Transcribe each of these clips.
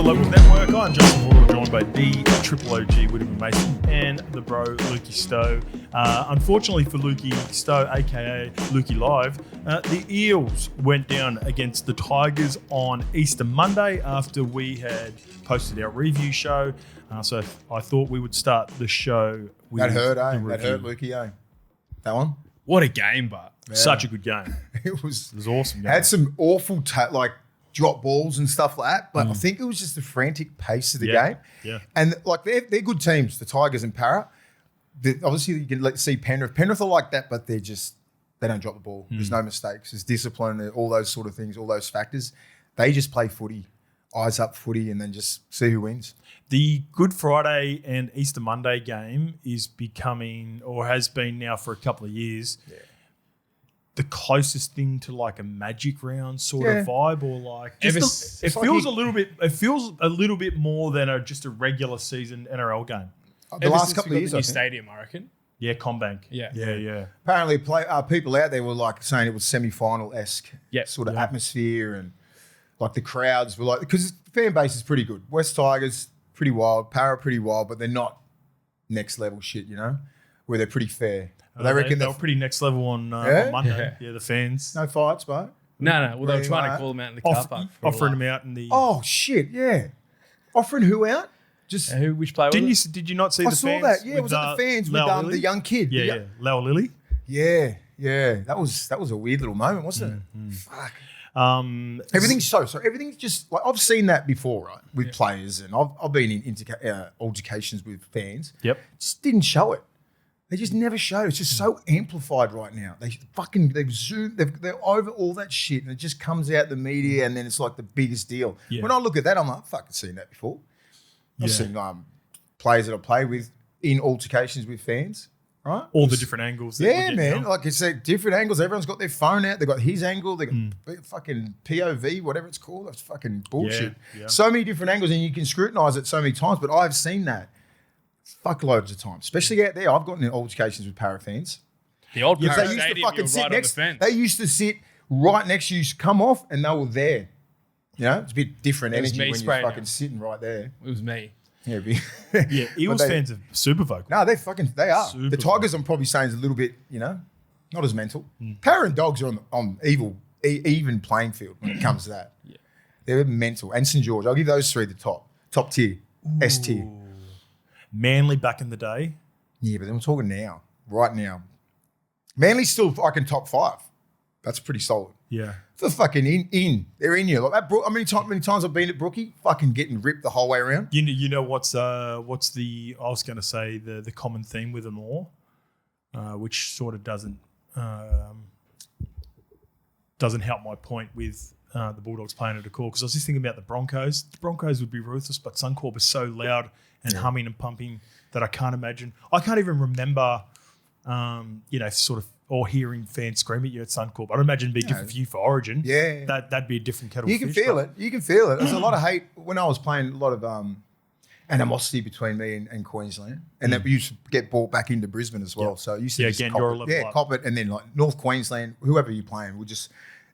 Local Network. I'm Justin Horo, joined by the Triple OG Willie Mason and the bro Lukey Stowe. Unfortunately for Lukey Stowe, aka Lukey Live, the Eels went down against the Tigers on Easter Monday after we had posted our review show. So I thought we would start the show with That hurt, the That hurt, Lukey, That one? What a game, but such a good game. It was Awesome game. Had some awful drop balls and stuff like that, but I think it was just the frantic pace of the game. Yeah. And they're good teams, the Tigers and Parra. Obviously, you can see Penrith. Penrith are like that, but they don't drop the ball. There's no mistakes. There's discipline, all those sort of things, all those factors. They just play footy, eyes up footy, and then just see who wins. The Good Friday and Easter Monday game is becoming, or has been now for a couple of years, the closest thing to like a Magic Round sort of vibe, or like it feels a little bit more than just a regular season NRL game. The last couple of years, new stadium, I reckon. Yeah, CommBank. Yeah. Apparently, people out there were like saying it was semi-final-esque sort of atmosphere, and like the crowds were like, because the fan base is pretty good. West Tigers pretty wild, Parra pretty wild, but they're not next level shit, where they're pretty fair. They reckon they were pretty next level on Monday. Yeah, the fans. No fights, but No. Well, they were trying to call them out in the car park. Offering them out in the... Oh, shit, yeah. Offering who out? Just which player was it? Did you not see I the saw fans? that. Yeah, was it the fans with the young kid? Yeah. Lau Lily. Yeah. That was a weird little moment, wasn't it? Fuck. Everything's everything's just like, I've seen that before, right? With players, and I've been in altercations with fans. Yep. Just didn't show it. They just never show it. It's just so amplified right now. They've zoomed, they're over all that shit, and it just comes out the media, and then it's like the biggest deal. Yeah. When I look at that, I'm like, I've fucking seen that before. I've seen players that I play with in altercations with fans, right? All the different angles. Man. Like I said, different angles. Everyone's got their phone out. They've got his angle. They've got fucking POV, whatever it's called. That's fucking bullshit. Yeah. So many different angles, and you can scrutinise it so many times, but I've seen that fuckloads of times, especially out there. I've gotten in altercations with Parra fans. The old Parra they used Stadium, to fucking you're sit right next. on the fence. They used to sit right next to you, come off, and they were there. It's a bit different energy when you're fucking sitting right there. It was me. Yeah, Eels fans are super vocal. No, they are. Super the Tigers, I'm probably saying, is a little bit, not as mental. Parra and Dogs are on even playing field when it comes to that. Yeah. They're mental. And St. George, I'll give those three the top tier, S tier. Manly back in the day. Yeah, but then we're talking now, right now. Manly's still fucking top 5. That's pretty solid. Yeah. For fucking in. They're in you. Like that. How many times I've been at Brookie? Fucking getting ripped the whole way around. You know what's the I was going to say the common theme with them all, which sort of doesn't help my point with the Bulldogs playing at a core, because I was just thinking about the Broncos. The Broncos would be ruthless, but Suncorp is so loud and humming and pumping that I can't imagine. I can't even remember, sort of, or hearing fans scream at you at Suncorp. I'd imagine it'd be different for you for Origin. Yeah. That'd be a different kettle You of can fish. feel it. You can feel it. There's a lot of hate. When I was playing, a lot of animosity between me and Queensland. And that we used to get brought back into Brisbane as well. So you used to just you're a level up. cop it. And then like North Queensland, whoever you're playing,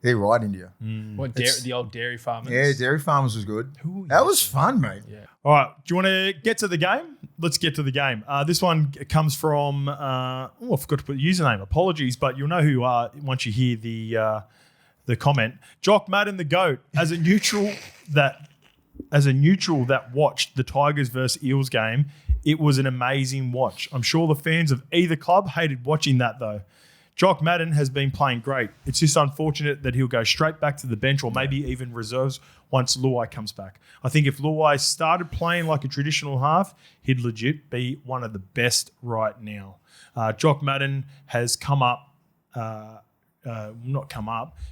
they're right into you. What the old dairy farmers? Yeah, Dairy Farmers was good. That was fun, mate. Yeah. All right. Do you want to get to the game? Let's get to the game. This one comes from, I forgot to put the username. Apologies, but you'll know who you are once you hear the comment. Jock Madden the GOAT, as a neutral that watched the Tigers versus Eels game, it was an amazing watch. I'm sure the fans of either club hated watching that though. Jock Madden has been playing great. It's just unfortunate that he'll go straight back to the bench or maybe even reserves once Luai comes back. I think if Luai started playing like a traditional half, he'd legit be one of the best right now. Jock Madden has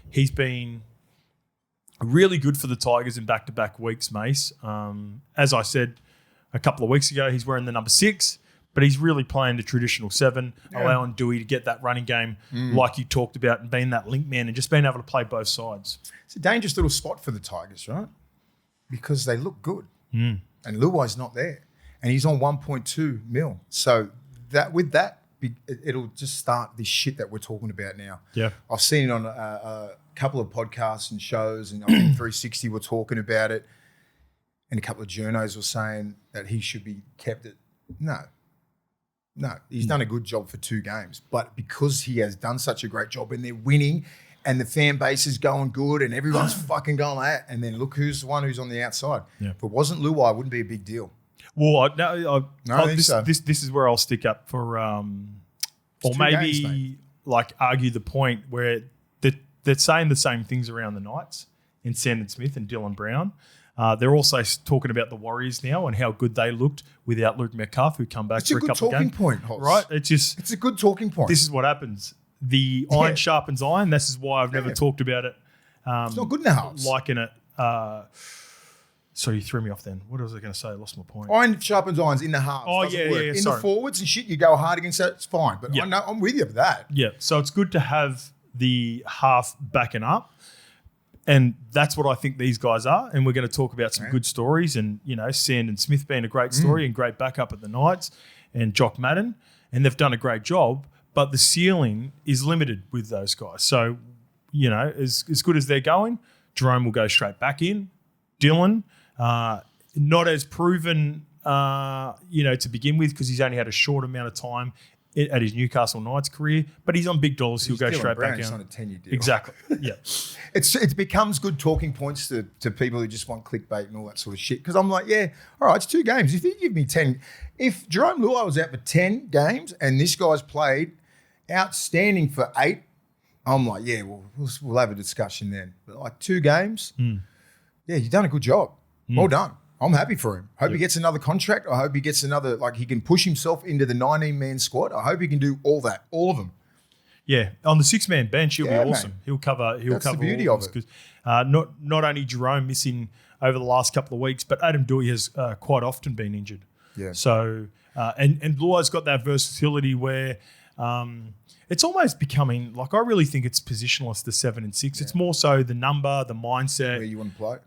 he's been really good for the Tigers in back-to-back weeks, Mace. As I said a couple of weeks ago, he's wearing the number 6. But he's really playing the traditional 7, allowing Dewey to get that running game like you talked about, and being that link man and just being able to play both sides. It's a dangerous little spot for the Tigers, right? Because they look good. And Luai's not there. And he's on 1.2 mil. So it'll just start this shit that we're talking about now. Yeah. I've seen it on a couple of podcasts and shows, and I think 360 were talking about it. and a couple of journos were saying that he should be kept at. No, he's done a good job for 2 games, but because he has done such a great job and they're winning and the fan base is going good and everyone's fucking going like that, and then look who's the one who's on the outside. Yeah. If it wasn't Luai, it wouldn't be a big deal. Well, this is where I'll stick up for, or maybe games, like argue the point where they're saying the same things around the Knights in Sandon Smith and Dylan Brown. They're also talking about the Warriors now and how good they looked without Luke Metcalf, who come back for a couple of games. It's a good talking point, Hoss. Right? It's a good talking point. This is what happens. The iron sharpens iron. This is why I've never talked about it. It's not good in the house. Liking it. Sorry, you threw me off then. What was I going to say? I lost my point. Iron sharpens irons in the halves. Oh, yeah. In the forwards and shit, you go hard against that, it's fine. But I know, I'm with you for that. Yeah, so it's good to have the half backing up. And that's what I think these guys are. And we're going to talk about some good stories. And, Sandon Smith being a great story and great backup at the Knights, and Jock Madden. And they've done a great job. But the ceiling is limited with those guys. So, as good as they're going, Jerome will go straight back in. Dylan, not as proven, to begin with, because he's only had a short amount of time at his Newcastle Knights career, but he's on big dollars. He'll go straight back out. on a 10-year deal. Exactly. Yeah. It becomes good talking points to people who just want clickbait and all that sort of shit. Because I'm like, all right, it's 2 games. If you give me 10, if Jerome Luai was out for 10 games and this guy's played outstanding for 8, I'm like, we'll have a discussion then. But like 2 games, you've done a good job. Well done. I'm happy for him. Hope he gets another contract. I hope he gets another, he can push himself into the 19-man squad. I hope he can do all that, all of them. Yeah, on the 6-man bench, he'll be awesome. Mate. He'll cover. That's the beauty of it. Not only Jerome missing over the last couple of weeks, but Adam Douy has quite often been injured. Yeah. So and Luai's got that versatility where it's almost becoming I really think it's positionless, the 7 and 6. Yeah. It's more so the number, the mindset, where you want to play,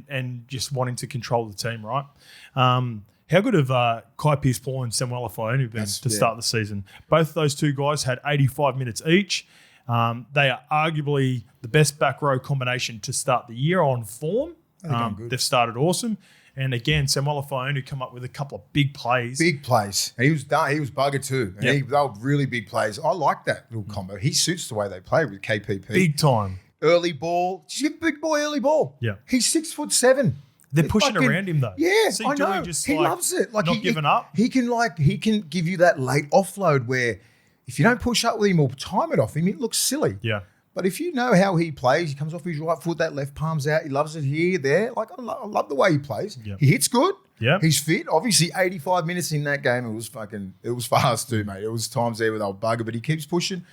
and just wanting to control the team, right? How good have Kai Pearce-Paul and Samuel Afaionu been to start the season? Both of those 2 guys had 85 minutes each. They are arguably the best back row combination to start the year on form. They've started awesome. And again, Samuel Afaionu come up with a couple of big plays. Big plays. And he was done. He was buggered too. And they were really big plays. I like that little combo. He suits the way they play with KPP. Big time. Early ball. Big boy early ball. Yeah. He's 6'7". They're pushing around him though. Yeah, See I know. Douy just he loves it. Not giving up. He can give you that late offload where if you don't push up with him or time it off him, it looks silly. Yeah. But if you know how he plays, he comes off his right foot, that left palm's out. He loves it here, there. I love the way he plays. Yep. He hits good. Yeah. He's fit. Obviously, 85 minutes in that game, it was fast too, mate. It was times there with old bugger, but he keeps pushing.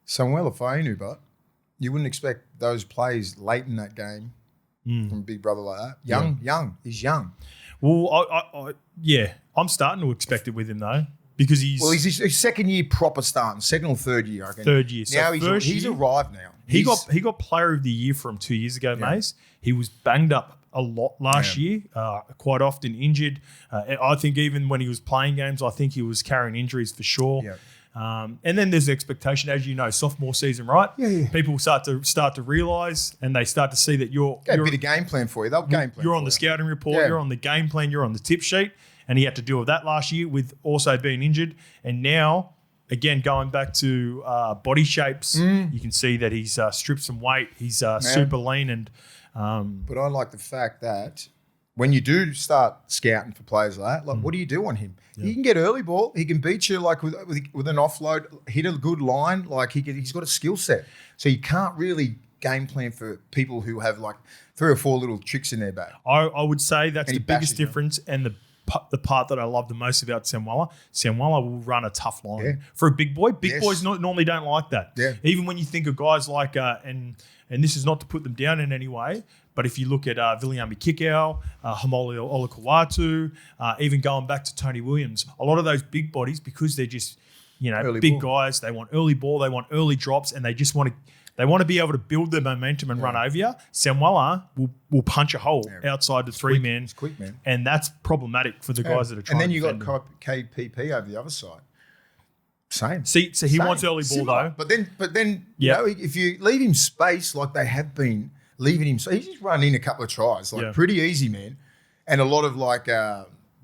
Samuel Afaionu, but you wouldn't expect those plays late in that game from a big brother like that. Young. He's young. Well, I'm starting to expect it with him though. Because he's his second year proper starting, second or third year, I reckon. Third year. So now he's arrived now. He got Player of the Year from 2 years ago, Mace. He was banged up a lot last year, quite often injured. I think even when he was playing games, I think he was carrying injuries for sure. Yeah. And then there's the expectation, as you know, sophomore season, right? Yeah. People start to realise and they start to see that you're a bit of game plan for you. They'll game plan. You're on the scouting report. Yeah. You're on the game plan. You're on the tip sheet. And he had to deal with that last year with also being injured. And now, again, going back to body shapes, you can see that he's stripped some weight. He's super lean. And But I like the fact that when you do start scouting for players like that, what do you do on him? Yeah. He can get early ball. He can beat you with an offload, hit a good line. He's got a skill set. So you can't really game plan for people who have 3 or 4 little tricks in their bag. I would say that's the biggest difference and the part that I love the most about Samuela will run a tough line for a big boy. Big boys normally don't like that. Yeah. Even when you think of guys like, and this is not to put them down in any way, but if you look at Viliami Kikau, Hamoli Olakawatu, even going back to Tony Williams, a lot of those big bodies, because they're just early big ball. guys, they want early ball, they want early drops, and they just want to. They want to be able to build their momentum and run over you. Samuela will punch a hole outside the 3-man. He's quick, man. And that's problematic for the guys that are trying to defend. And then you got KPP over the other side. Same. See, so he wants early ball though. But then if you leave him space like they have been leaving him, so he's just run in a couple of tries, pretty easy, man. and a lot of like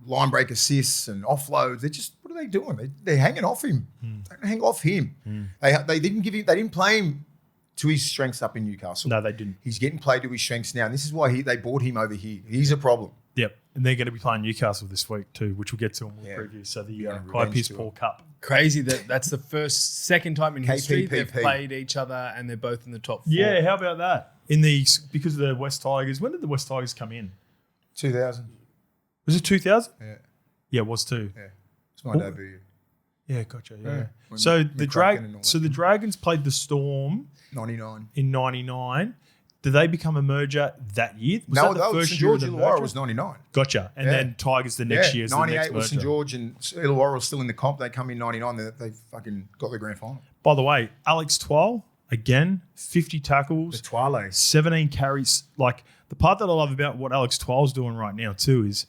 line break assists and offloads. They're just, what are they doing? They're hanging off him. Don't hang off him. They didn't play him to his strengths up in Newcastle. No, they didn't. He's getting played to his strengths now, and this is why they bought him over here. He's a problem. Yep, and they're going to be playing Newcastle this week too, which we'll get to and we'll preview. So the Clive Churchill Cup. Crazy that's the second time in history they've played each other and they're both in the top 4. Yeah, how about that? Because of the West Tigers. When did the West Tigers come in? 2000. Was it 2000? Yeah. Yeah, it was too. Yeah. It's my debut. Yeah, gotcha. Yeah. So the Dragons played the Storm 99 in 99. Did they become a merger that year? Was that the first St. George Illawarra was 99. Gotcha. And then Tigers the next year. 98 was St. George and Illawarra was still in the comp. They come in 99. They fucking got the grand final. By the way, Alex Twal, again, 50 tackles. The Twale. 17 carries. Like, the part that I love about what Alex Twal's doing right now too is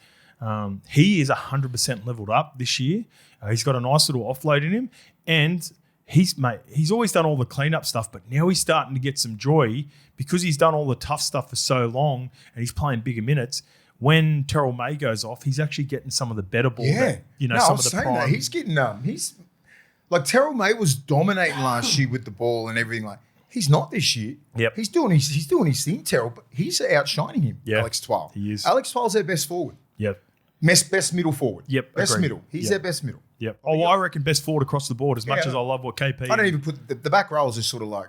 he is 100% leveled up this year. He's got a nice little offload in him. And he's always done all the cleanup stuff, but now he's starting to get some joy because he's done all the tough stuff for so long and he's playing bigger minutes. When Terrell May goes off, he's actually getting some of the better ball. Yeah, some of the prime. That. He's getting he's like Terrell May was dominating last year with the ball and everything. Like he's not this year. Yep, he's doing his thing, Terrell, but he's outshining him. Yeah, Alex Twal. He is. Alex Twal's their best forward. Yep. Best middle forward. Yep. Best agreed. middle. He's their best middle. Yep. Oh, well, I reckon best forward across the board. As much as I love what KP. I don't even put the back rows as sort of like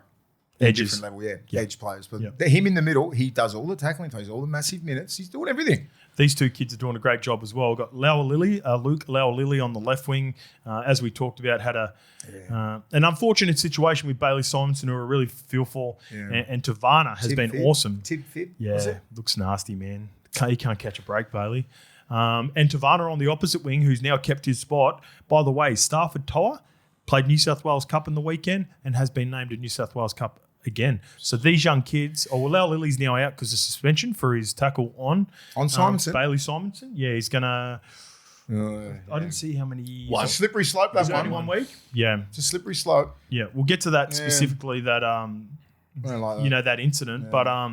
edges. Different level, edge players. But him in the middle, he does all the tackling, plays all the massive minutes. He's doing everything. These two kids are doing a great job as well. We've got Luke Lilly on the left wing, as we talked about, had an unfortunate situation with Bailey Simonson, who are really fearful, and Tavana has been awesome. Fib, yeah, looks nasty, man. He can't catch a break, Bailey. And Tavana on the opposite wing, who's now kept his spot. By the way, Stafford Toa played New South Wales Cup in the weekend and has been named a New South Wales Cup again. So these young kids, Lily's now out because of suspension for his tackle on Simonson. Bailey Simonson. Yeah, he's going to... I didn't see how many... It's a slippery slope, that one. Only 1 week? Yeah. It's a slippery slope. Yeah, we'll get to that specifically, that that incident. But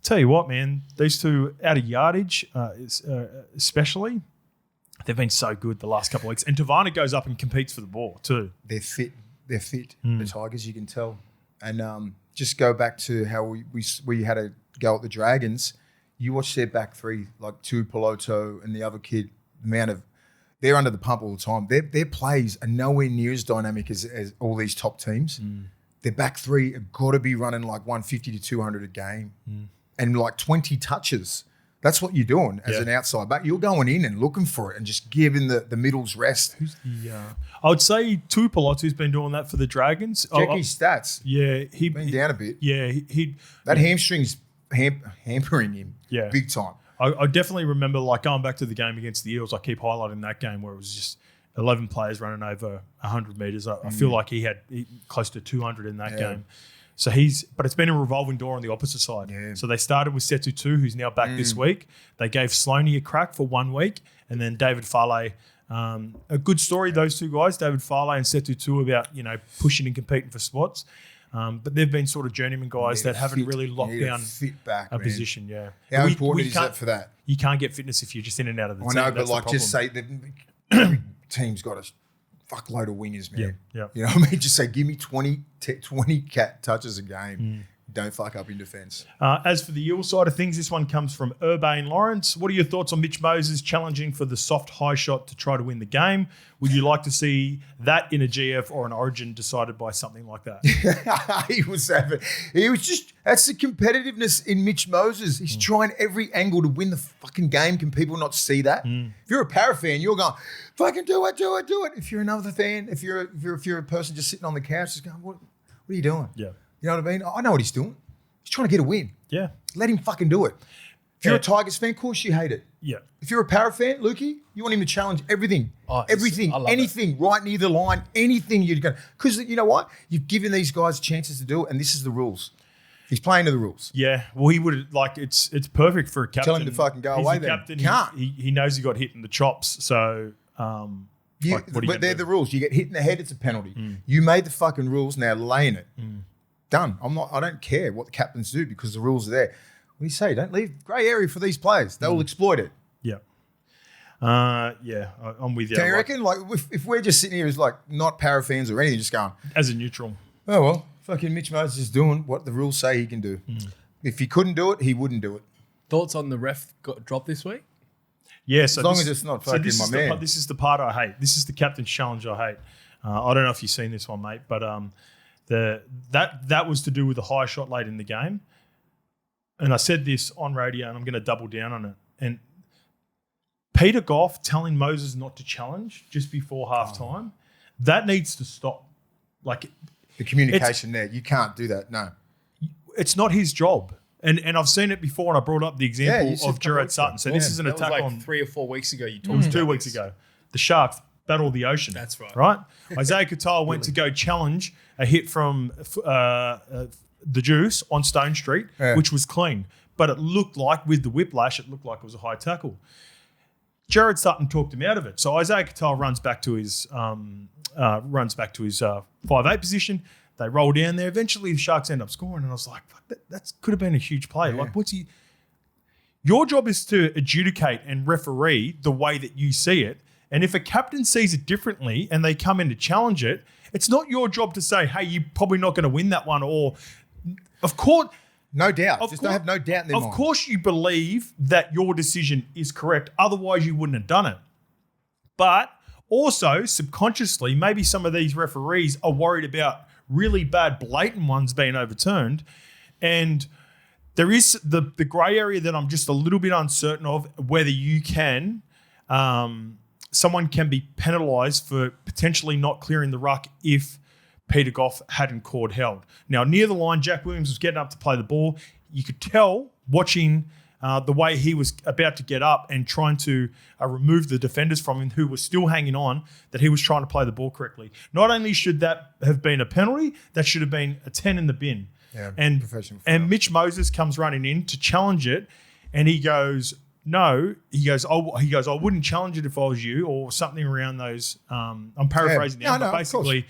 tell you what, man, these two out of yardage, especially, they've been so good the last couple of weeks. And Tavana goes up and competes for the ball too. They're fit. The Tigers, you can tell. And just go back to how we had a go at the Dragons. You watch their back three, like Tuipulotu and the other kid. They're under the pump all the time. Their plays are nowhere near as dynamic as all these top teams. Their back three have got to be running like 150 to 200 a game. And like 20 touches. That's what you're doing as an outside back. You're going in and looking for it and just giving the middles rest. Who's the? I would say Tuipulotu's been doing that for the Dragons. Check his stats. Yeah, he's been down a bit. Yeah, that hamstring's hampering him. Yeah, big time. I definitely remember like going back to the game against the Eels. I keep highlighting that game where it was just 11 players running over 100 meters. I feel like he had close to 200 in that game. So but it's been a revolving door on the opposite side. Yeah. So they started with Setu 2, who's now back this week. They gave Sloaney a crack for 1 week, and then David Farley. A good story, those two guys, David Farley and Setu 2, about pushing and competing for spots. But they've been sort of journeyman guys that haven't really locked down a position. Yeah. How important is that for that? You can't get fitness if you're just in and out of the team. I know, but like just say every team's got a fuckload of wingers, man. Yeah. You know what I mean? Just say, give me 20 cat touches a game. Don't fuck up in defence. As for the Eel side of things, this one comes from Urbane Lawrence. What are your thoughts on Mitch Moses challenging for the soft high shot to try to win the game? Would you like to see that in a GF or an Origin decided by something like that? He was just, that's the competitiveness in Mitch Moses. He's trying every angle to win the fucking game. Can people not see that? If you're a Para fan, you're going, fucking do it. If you're another fan, if you're a person just sitting on the couch, just going, what are you doing? Yeah. You know what I mean? I know what he's doing. He's trying to get a win. Yeah. Let him fucking do it. If you're a Tigers fan, of course you hate it. Yeah. If you're a Para fan, Lukey, you want him to challenge everything. Everything. Anything. Right near the line. Anything you're going to. Because you know what? You've given these guys chances to do it, and this is the rules. He's playing to the rules. Yeah. Well, he would, it's perfect for a captain. Tell him to fucking go away then. Captain, he knows he got hit in the chops, so... but they're the rules. You get hit in the head, it's a penalty. You made the fucking rules, now lay in it. Done. I don't care what the captains do because the rules are there. do you say? Don't leave grey area for these players. They will exploit it. Yeah. I'm with you. Do you reckon? Like, if we're just sitting here as like not para fans or anything, just going as a neutral. Oh well, fucking Mitch Moses is doing what the rules say he can do. If he couldn't do it, he wouldn't do it. Thoughts on the ref got dropped this week? Yeah, so as long as it's not fucking my man. This is the part I hate. This is the captain's challenge I hate. I don't know if you've seen this one, mate, but that was to do with the high shot late in the game. And I said this on radio, and I'm going to double down on it. And Peter Goff telling Moses not to challenge just before halftime, that needs to stop. Like the communication there, you can't do that. No, it's not his job. And I've seen it before, and I brought up the example of Gerard Sutton. So this is an attack on 3 or 4 weeks ago. You talked it was 2 weeks ago. The Sharks battled the ocean. That's right. Right? Isaiah Katoa went to go challenge a hit from the Juice on Stone Street, which was clean. But it looked like, with the whiplash, it looked like it was a high tackle. Jared Sutton talked him out of it. So Isaiah Katoa runs back to his 5'8" position. They roll down there. Eventually, the Sharks end up scoring, and I was like, "Fuck, that could have been a huge play." Yeah. Like, what's he? Your job is to adjudicate and referee the way that you see it. And if a captain sees it differently and they come in to challenge it, it's not your job to say, "Hey, you're probably not going to win that one." Or, of course, no doubt. Just don't have no doubt in their mind. Of course, you believe that your decision is correct. Otherwise, you wouldn't have done it. But also, subconsciously, maybe some of these referees are worried about really bad, blatant ones being overturned. And there is the grey area that I'm just a little bit uncertain of, whether you can, someone can be penalised for potentially not clearing the ruck if Peter Goff hadn't called held. Now, near the line, Jack Williams was getting up to play the ball. You could tell, watching the way he was about to get up and trying to remove the defenders from him who were still hanging on, that he was trying to play the ball correctly. Not only should that have been a penalty, that should have been a 10 in the bin. Yeah, and Mitch Moses comes running in to challenge it, and he goes, "No." He goes, "I wouldn't challenge it if I was you," or something around those. I'm paraphrasing now, but basically,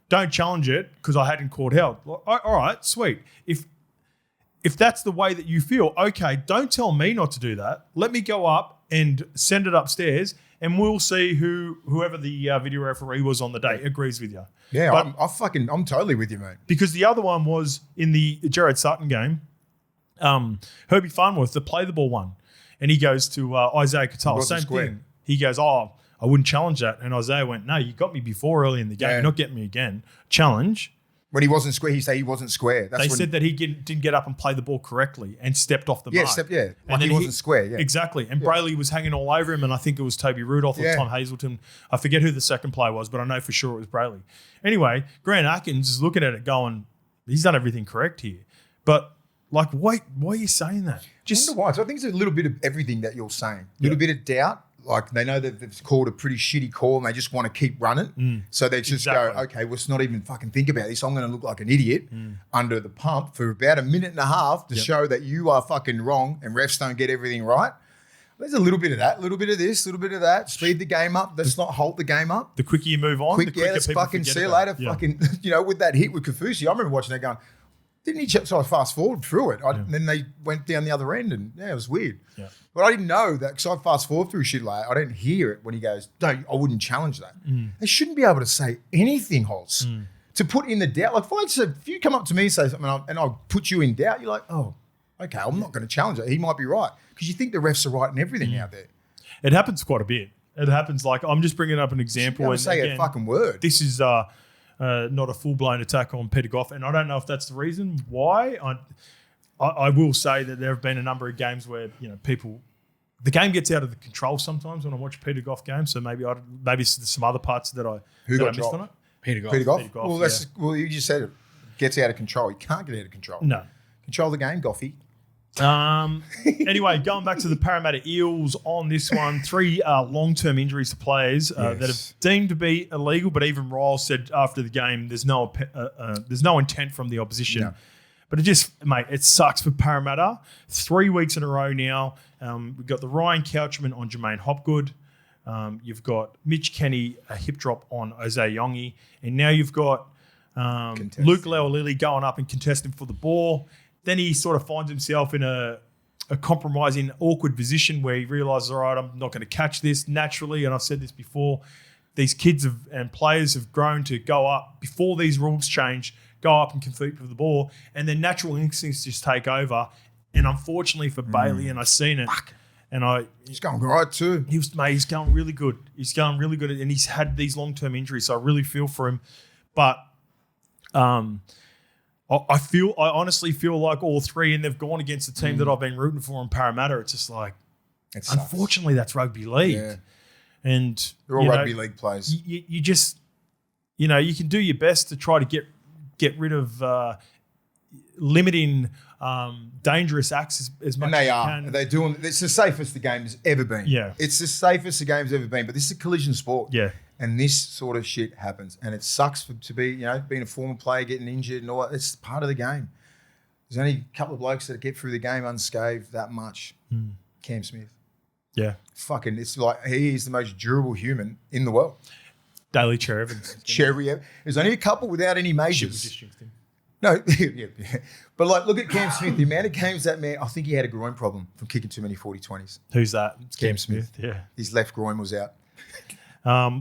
don't challenge it because I hadn't called held. All right, sweet. If that's the way that you feel, okay, don't tell me not to do that. Let me go up and send it upstairs, and we'll see whoever the video referee was on the day agrees with you. Yeah, but I'm totally with you, mate. Because the other one was in the Jared Sutton game, Herbie Farnworth, the play the ball one, and he goes to Isaiah Katoa, same thing. He goes, "Oh, I wouldn't challenge that," and Isaiah went, "No, you got me before early in the game. You're not getting me again. Challenge." When he wasn't square, he said he wasn't square. They said that he didn't get up and play the ball correctly and stepped off the mark. Like he wasn't square, yeah. Exactly. And Brayley was hanging all over him, and I think it was Toby Rudolph or Tom Hazelton. I forget who the second player was, but I know for sure it was Brayley. Anyway, Grant Atkins is looking at it going, he's done everything correct here. But, like, why are you saying that? I wonder why. So I think it's a little bit of everything that you're saying. A little bit of doubt. Like, they know that they've called a pretty shitty call and they just want to keep running. So they just go, okay, let's not even fucking think about this. I'm going to look like an idiot under the pump for about a minute and a half to show that you are fucking wrong and refs don't get everything right. There's a little bit of that, a little bit of this, a little bit of that. Speed the game up. Let's not halt the game up. The quicker you move on, the quicker let's fucking see you later. Yeah. Fucking, with that hit with Kafusi, I remember watching that going, didn't he? So I fast forward through it. And then they went down the other end and it was weird. Yeah. But I didn't know that because I fast forward through shit like that. I didn't hear it when he goes, I wouldn't challenge that. They shouldn't be able to say anything, Holtz, to put in the doubt. Like if you come up to me and say something and I'll put you in doubt, you're like, oh, okay, I'm not going to challenge it. He might be right. Because you think the refs are right and everything out there. It happens quite a bit. It happens like, I'm just bringing up an example. And say a fucking word. This is not a full-blown attack on Peter Goff. And I don't know if that's the reason why. I will say that there have been a number of games where, the game gets out of the control sometimes when I watch Peter Goff games. So maybe there's some other parts that I missed on it. Peter Goff. Peter Goff. Well, you just said it gets out of control. He can't get out of control. No. Control the game, Goffy. Anyway, going back to the Parramatta Eels on this one, 3 long-term injuries to players that have deemed to be illegal, but even Riles said after the game there's no intent from the opposition. No. But it sucks for Parramatta. 3 weeks in a row now. We've got the Ryan Couchman on Jermaine Hopgood. You've got Mitch Kenny, a hip drop on Isaiah Yongi. And now you've got Luke Leo-Lily going up and contesting for the ball. Then he sort of finds himself in a a compromising, awkward position where he realises, all right, I'm not going to catch this naturally. And I've said this before, these kids and players have grown to go up before these rules change, go up and compete for the ball, and their natural instincts just take over. And unfortunately for Bailey, and I've seen it, and he's going right too. He's going really good. He's going really good, and he's had these long-term injuries, so I really feel for him. But I honestly feel like all three, and they've gone against the team that I've been rooting for in Parramatta. It's just like, unfortunately, that's rugby league. Yeah. And they're all rugby league players. You just, you can do your best to try to get rid of limiting dangerous acts as much as you can. They're doing. It's the safest the game has ever been. Yeah, it's the safest the game's ever been. But this is a collision sport. Yeah, and this sort of shit happens, and it sucks to be, being a former player, getting injured and all that. It's part of the game. There's only a couple of blokes that get through the game unscathed that much. Cam Smith. Yeah. Fucking, it's like he is the most durable human in the world. Daly Cherry Evans. There's only a couple without any majors. No, yeah. But like, look at Cam Smith. The amount of games that man, I think he had a groin problem from kicking too many 40-20s. Who's that? It's Cam Smith. Yeah. His left groin was out.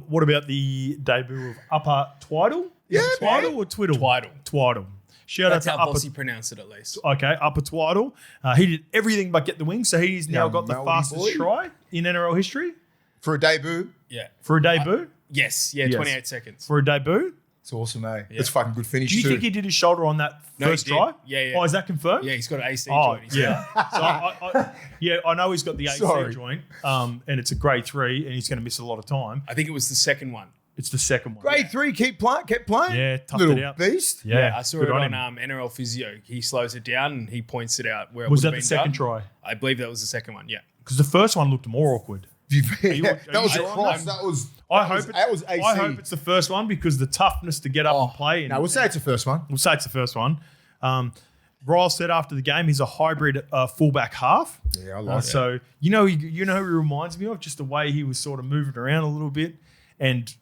What about the debut of Upper Twiddle? Yeah, Twiddle or Twiddle? Twiddle. Shout That's out to how Upper Bossy pronounced it, at least. Okay, Upper Twiddle. He did everything but get the wing, so he's now got the fastest try in NRL history. For a debut? Yeah. For a debut? Yes. 28 seconds. For a debut? It's awesome, eh? Yeah. It's fucking good finish. Do you think he did his shoulder on that first try? Yeah. Oh, is that confirmed? Yeah, he's got an AC joint. Yeah. So I know he's got the AC joint, and it's a grade 3, and he's going to miss a lot of time. I think it was the second one. It's the second one. Grade 3, kept playing. Yeah, toughed Little it out. Beast. Yeah, I saw it on NRL Physio. He slows it down and he points it out where it was would that have the been second done. try? I believe that was the second one. Yeah, because the first one looked more awkward. That was a cross. That was AC. I hope it's the first one because the toughness to get up and play. No, we'll say it's the first one. We'll say it's the first one. Ryle said after the game he's a hybrid fullback half. Yeah, I like that. So who he reminds me of, just the way he was sort of moving around a little bit and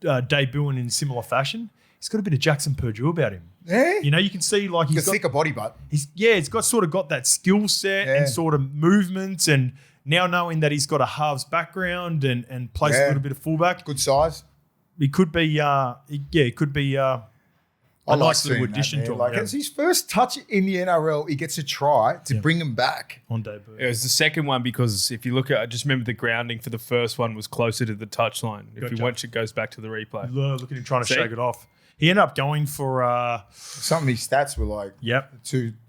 debuting in similar fashion. He's got a bit of Jackson Purdue about him. Yeah. You can see like he's got thicker body, but he's got that skill set and sort of movements, and now knowing that he's got a halves background and plays a little bit of fullback. Good size. He could be he could be a nice little addition to him. It's his first touch in the NRL. He gets a try to bring him back on debut. It was the second one because if you look at, I just remember the grounding for the first one was closer to the touchline. If you watch, it goes back to the replay. Look at him trying to shake it off. He ended up going for some of his stats were like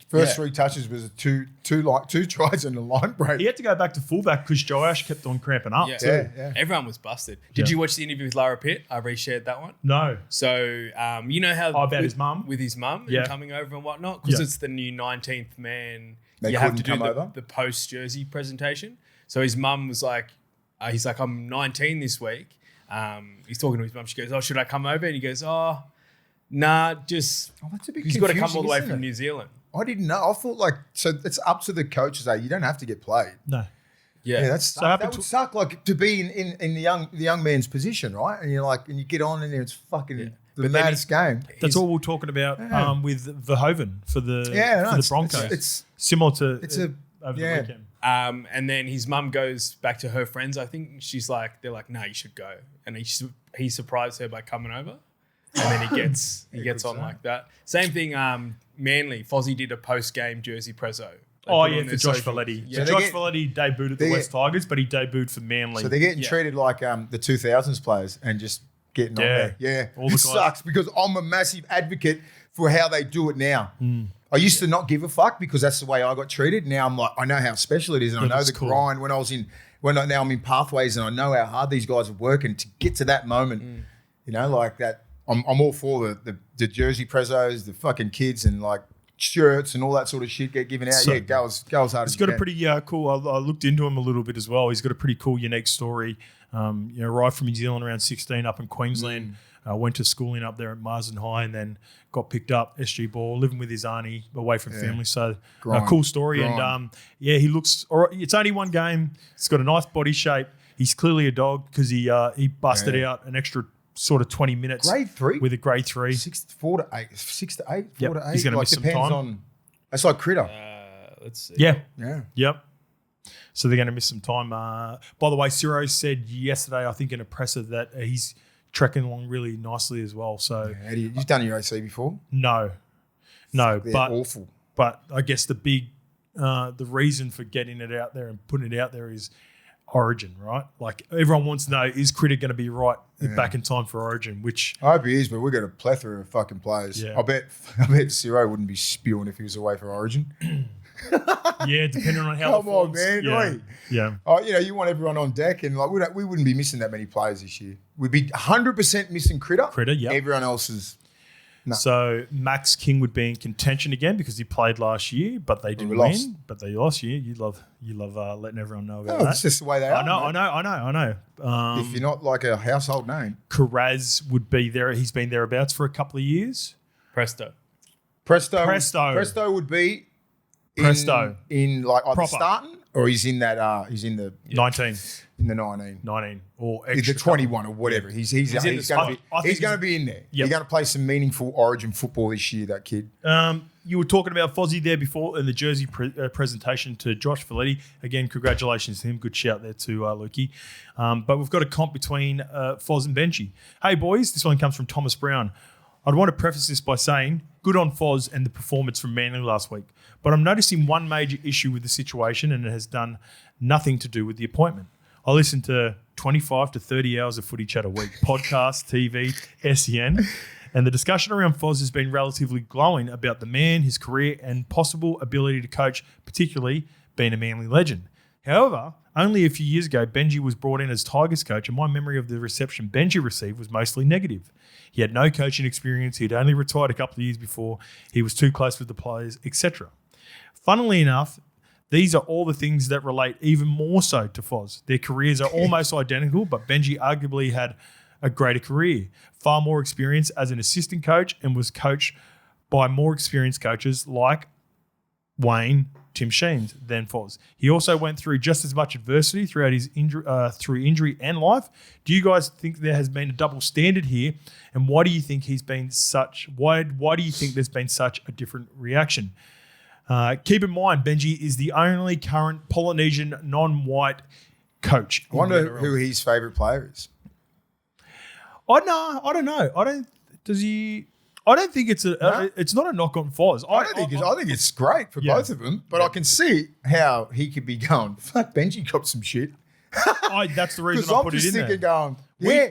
first 3 touches was two tries and a line break. He had to go back to fullback because Joash kept on cramping up. Yeah. Everyone was busted. Did you watch the interview with Lara Pitt? I reshared that one. No. So you know how about his mum? With his mum and coming over and whatnot, because it's the new 19th man. You have to do the post jersey presentation. So his mum was like, he's like, I'm 19 this week. He's talking to his mum. She goes, oh, should I come over? And he goes, oh, nah, just he's got to come all the way from New Zealand. I didn't know. I thought so it's up to the coaches. You don't have to get played. No. Yeah, that would suck. Like to be in the young man's position, right? And you're like, and you get on in there, it's fucking the maddest game. That's all we're talking about with Verhoeven for the Broncos. It's similar to over the weekend. And then his mum goes back to her friends. I think they're like, no, you should go. And he surprised her by coming over. And then he gets on like that. Same thing, Manly. Fozzie did a post-game jersey prezzo. For Josh Valetti. Yeah. So Josh Valetti debuted at the West Tigers, but he debuted for Manly. So they're getting treated like the 2000s players and just getting on there. Yeah. It sucks because I'm a massive advocate for how they do it now. I used to not give a fuck because that's the way I got treated. Now I'm like, I know how special it is, and I know the grind now I'm in pathways, and I know how hard these guys are working to get to that moment. Like that. I'm all for the jersey prezzos, the fucking kids, and like shirts and all that sort of shit get given out. So, go as hard. He's got a pretty cool. I looked into him a little bit as well. He's got a pretty cool, unique story. Right from New Zealand, around 16, up in Queensland. Went to schooling up there at Marsden High, and then got picked up SG Ball, living with his auntie, away from family. So a cool story. And he looks. All right, it's only one game. He's got a nice body shape. He's clearly a dog because he busted out an extra sort of 20 minutes. Grade 3? With a grade 3. 4 to 8. 6 to 8? 4 to 8? He's going to miss some time. That's like Critter. Let's see. Yeah. Yeah. Yep. So they're going to miss some time. By the way, Ciro said yesterday, I think in a presser, that he's trekking along really nicely as well. So You've done your AC before? No, They're but awful. But I guess the reason for getting it out there and putting it out there is Origin, right? Like everyone wants to know, is Critter going to be right back in time for Origin? Which I hope he is, but we've got a plethora of fucking players. Yeah. I bet Ciro wouldn't be spewing if he was away for Origin. yeah, depending on how. Come on, man. Yeah. Oh, you want everyone on deck, and like we wouldn't be missing that many players this year. We'd be 100% missing Critter. Yeah. Everyone else is. No. So Max King would be in contention again because he played last year, but they didn't win. But they lost. You love letting everyone know about that. It's just the way they are. I know. If you're not like a household name, Carraz would be there. He's been thereabouts for a couple of years. Presto would be in like either Proper. starting or he's in that he's in the 19 in the 19 or the 21 or whatever. He's going to be in there. Yep. He's going to play some meaningful Origin football this year. That kid. You were talking about Fozzie there before in the jersey presentation to Josh Folletti. Again, congratulations to him. Good shout there to Lukey. But we've got a comp between Foz and Benji. Hey, boys, this one comes from Thomas Brown. I'd want to preface this by saying good on Foz and the performance from Manly last week. But I'm noticing one major issue with the situation, and it has done nothing to do with the appointment. I listen to 25 to 30 hours of footy chat a week, podcast, TV, SEN, and the discussion around Foz has been relatively glowing about the man, his career, and possible ability to coach, particularly being a Manly legend. However, only a few years ago, Benji was brought in as Tigers coach, and my memory of the reception Benji received was mostly negative. He had no coaching experience. He'd only retired a couple of years before. He was too close with the players, etc. Funnily enough, these are all the things that relate even more so to Foz. Their careers are almost identical, but Benji arguably had a greater career, far more experience as an assistant coach, and was coached by more experienced coaches like Wayne, Tim Sheens than Foz. He also went through just as much adversity throughout his injury and life. Do you guys think there has been a double standard here? And why do you think he's been such? Why do you think there's been such a different reaction? Keep in mind, Benji is the only current Polynesian non-white coach. I wonder who his favourite player is. I don't know. Does he? I don't think it's it's not a knock on Foz. I think it's great for both of them, but I can see how he could be going, fuck, Benji got some shit. That's the reason I put it in there. I'm just thinking going,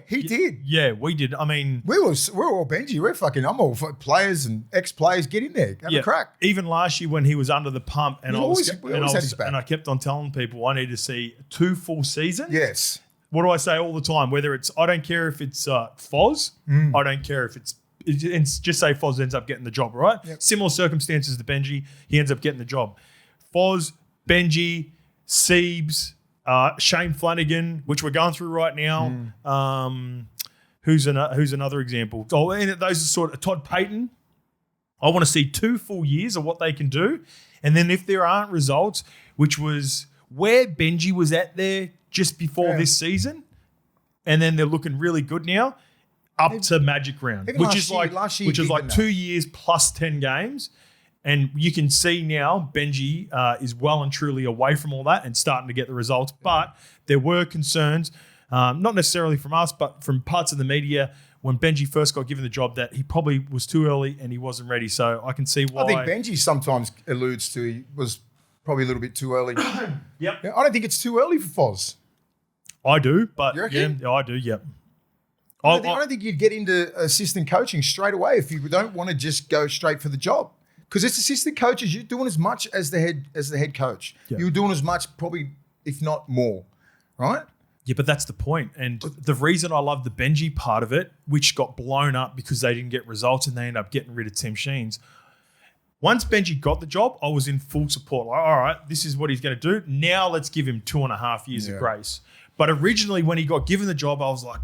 he did. Yeah, we did. I mean, we're all Benji. I'm all players and ex-players. Get in there, have a crack. Even last year when he was under the pump, and I kept on telling people I need to see 2 full seasons. Yes. What do I say all the time? Whether it's I don't care if it's Foz, I don't care if it's just say Foz ends up getting the job, right? Yep. Similar circumstances to Benji, he ends up getting the job. Foz, Benji, Siebes, Shane Flanagan, which we're going through right now. Who's another example? Oh, and those are sort of Todd Payton. I want to see 2 full years of what they can do, and then if there aren't results, which was where Benji was at there just before this season, and then they're looking really good now. Up to Magic Round, which is like 2 years plus 10 games. And you can see now Benji is well and truly away from all that and starting to get the results. But there were concerns, not necessarily from us, but from parts of the media when Benji first got given the job that he probably was too early and he wasn't ready. So I can see why. I think Benji sometimes alludes to he was probably a little bit too early. Yep. I don't think it's too early for Foz. I do, but you reckon? Yeah, I do, yep. I don't think you'd get into assistant coaching straight away if you don't want to just go straight for the job. Because as assistant coaches, you're doing as much as the head coach. Yeah. You're doing as much, probably, if not more, right? Yeah, but that's the point. And the reason I love the Benji part of it, which got blown up because they didn't get results and they ended up getting rid of Tim Sheens. Once Benji got the job, I was in full support. Like, all right, this is what he's going to do. Now let's give him 2.5 years of grace. But originally when he got given the job, I was like,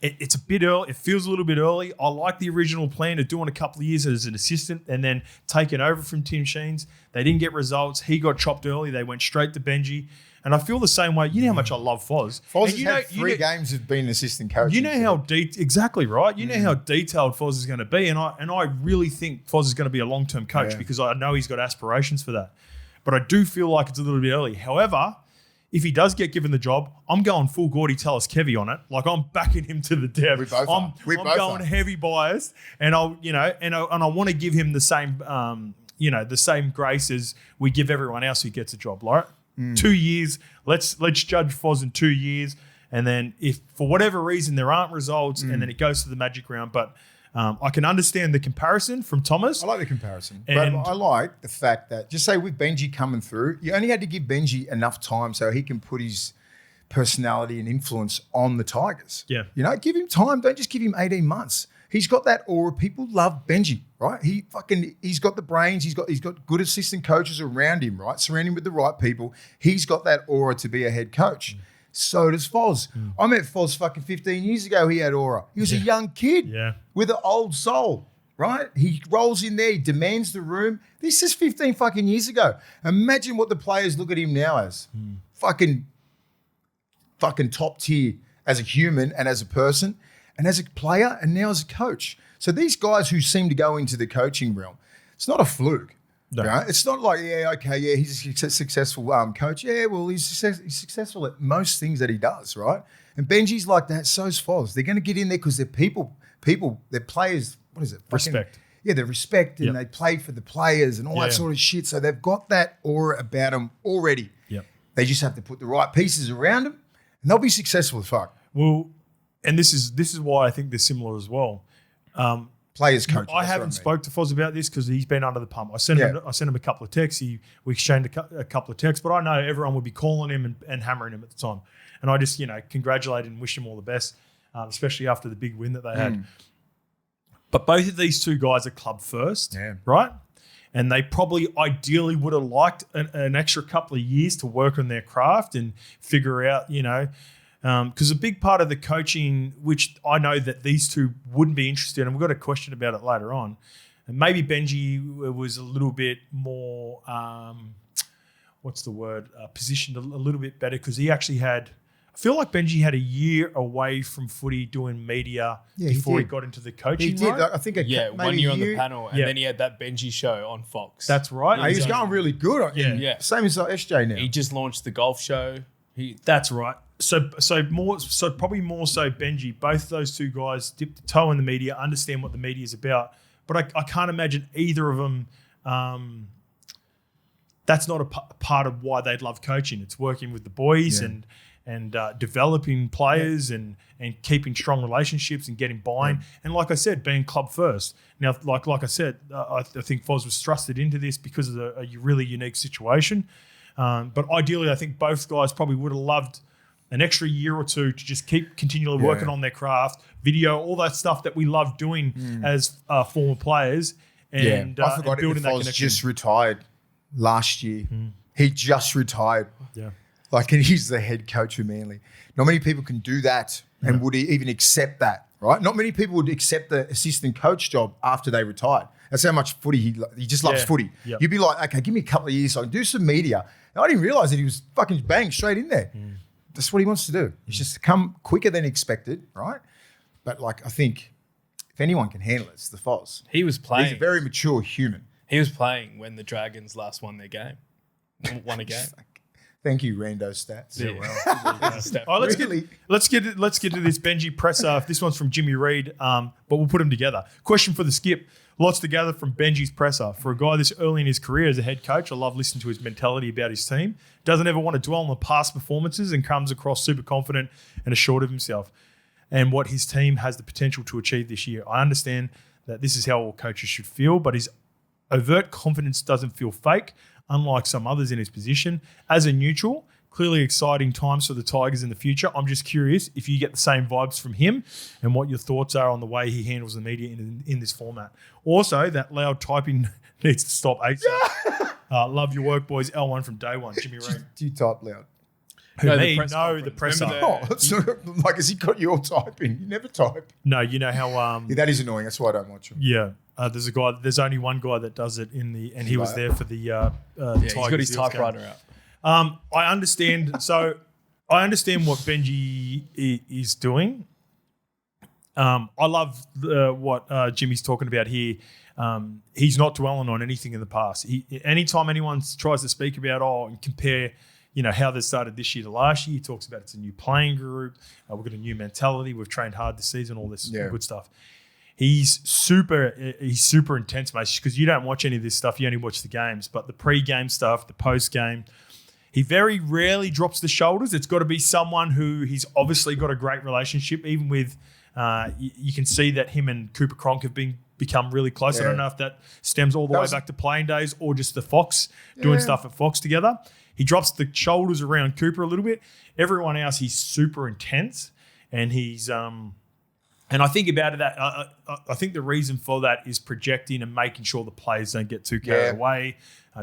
it's a bit early. It feels a little bit early. I like the original plan of doing a couple of years as an assistant and then taking over from Tim Sheens. They didn't get results. He got chopped early. They went straight to Benji. And I feel the same way. You know how much I love Foz. Foz has had 3 games of being an assistant coach. You know how exactly right. You know how detailed Foz is going to be, and I really think Foz is going to be a long-term coach because I know he's got aspirations for that. But I do feel like it's a little bit early. However, if he does get given the job, I'm going full Gordy Tellis Kevy on it. Like I'm backing him to the death. I'm going heavy biased, and I want to give him the same the same grace as we give everyone else who gets a job. Right? 2 years. Let's judge Foz in 2 years, and then if for whatever reason there aren't results, and then it goes to the magic round. But I can understand the comparison from Thomas. I like the comparison, but I like the fact that just say with Benji coming through, you only had to give Benji enough time so he can put his personality and influence on the Tigers. Yeah, give him time. Don't just give him 18 months. He's got that aura. People love Benji, right? He's got the brains. He's got good assistant coaches around him, right? Surrounding him with the right people. He's got that aura to be a head coach. So does Foz. I met Foz fucking 15 years ago. He had aura. He was a young kid with an old soul, right? He rolls in there. He demands the room. This is 15 fucking years ago. Imagine what the players look at him now as. Fucking top tier as a human and as a person and as a player and now as a coach. So these guys who seem to go into the coaching realm, it's not a fluke. No. Right? It's not like, he's a successful coach. Yeah, well, he's successful at most things that he does, right? And Benji's like that, so's Foz. They're going to get in there because they're people, they're players. What is it? Respect. They respect and they play for the players and all that sort of shit. So they've got that aura about them already. Yep. They just have to put the right pieces around them and they'll be successful as fuck. Well, and this is why I think they're similar as well. Players, coaches. I haven't spoke to Foz about this because he's been under the pump. I sent him a couple of texts. We exchanged a couple of texts, but I know everyone would be calling him and hammering him at the time. And I just, congratulated and wished him all the best, especially after the big win that they had. But both of these two guys are club first, right? And they probably ideally would have liked an extra couple of years to work on their craft and figure out, because a big part of the coaching, which I know that these two wouldn't be interested in, and we've got a question about it later on, and maybe Benji was a little bit more, positioned a little bit better because he actually had, I feel like Benji had a year away from footy doing media before he got into the coaching. He did. Right? I think 1 year on the panel, and then he had that Benji show on Fox. That's right. He was going really good. Same as SJ now. He just launched the golf show. That's right. So probably more so Benji. Both of those two guys dip the toe in the media, understand what the media is about. But I can't imagine either of them. That's not a part of why they'd love coaching. It's working with the boys and developing players and keeping strong relationships and getting buy-in. And like I said, being club first. Now, like I said, I think Foz was thrusted into this because of a really unique situation. But ideally, I think both guys probably would have loved an extra year or two to just keep continually working on their craft, video, all that stuff that we love doing as former players. And I forgot building that connection. Just retired last year. He just retired. Yeah. And he's the head coach of Manly. Not many people can do that and would even accept that, right? Not many people would accept the assistant coach job after they retired. That's how much footy he just loves footy. Yep. You'd be like, okay, give me a couple of years so I can do some media. And I didn't realize that he was fucking bang straight in there. That's what he wants to do. He's just come quicker than expected, right? But I think if anyone can handle it, it's the Foz. He was playing. He's a very mature human. He was playing when the Dragons last won their game. Won a game. Thank you, Rando Stats. Yeah, well. All right, let's get to this Benji presser. This one's from Jimmy Reid, but we'll put them together. Question for the skip. Lots to gather from Benji's presser. For a guy this early in his career as a head coach, I love listening to his mentality about his team. Doesn't ever want to dwell on the past performances and comes across super confident and assured of himself and what his team has the potential to achieve this year. I understand that this is how all coaches should feel, but his overt confidence doesn't feel fake, unlike some others in his position. As a neutral, clearly exciting times for the Tigers in the future. I'm just curious if you get the same vibes from him and what your thoughts are on the way he handles the media in this format. Also, that loud typing needs to stop ASAP. Love your work, boys. L1 from day one. Jimmy Reid. Do you type loud? Who, No, me? the press The presser. conference. It's not, like, has he got you all typing? You never type. No, you know how Yeah, that is annoying. That's why I don't watch him. yeah. There's a guy. There's only one guy that does it and he was there for the He's got his typewriter out. I understand. So I understand what Benji is doing. I love what Jimmy's talking about here. He's not dwelling on anything in the past. Anytime anyone tries to speak about and compare, how they started this year to last year, he talks about it's a new playing group. We've got a new mentality. We've trained hard this season. All this good stuff. He's super intense, mate, because you don't watch any of this stuff. You only watch the games. But the pre-game stuff, the post-game, he very rarely drops the shoulders. It's got to be someone who he's obviously got a great relationship, even with you can see that him and Cooper Cronk have become really close. I don't know if that stems all the way back to playing days or just the Fox doing stuff at Fox together. He drops the shoulders around Cooper a little bit. Everyone else, he's super intense, and he's and I think about it that I think the reason for that is projecting and making sure the players don't get too carried away,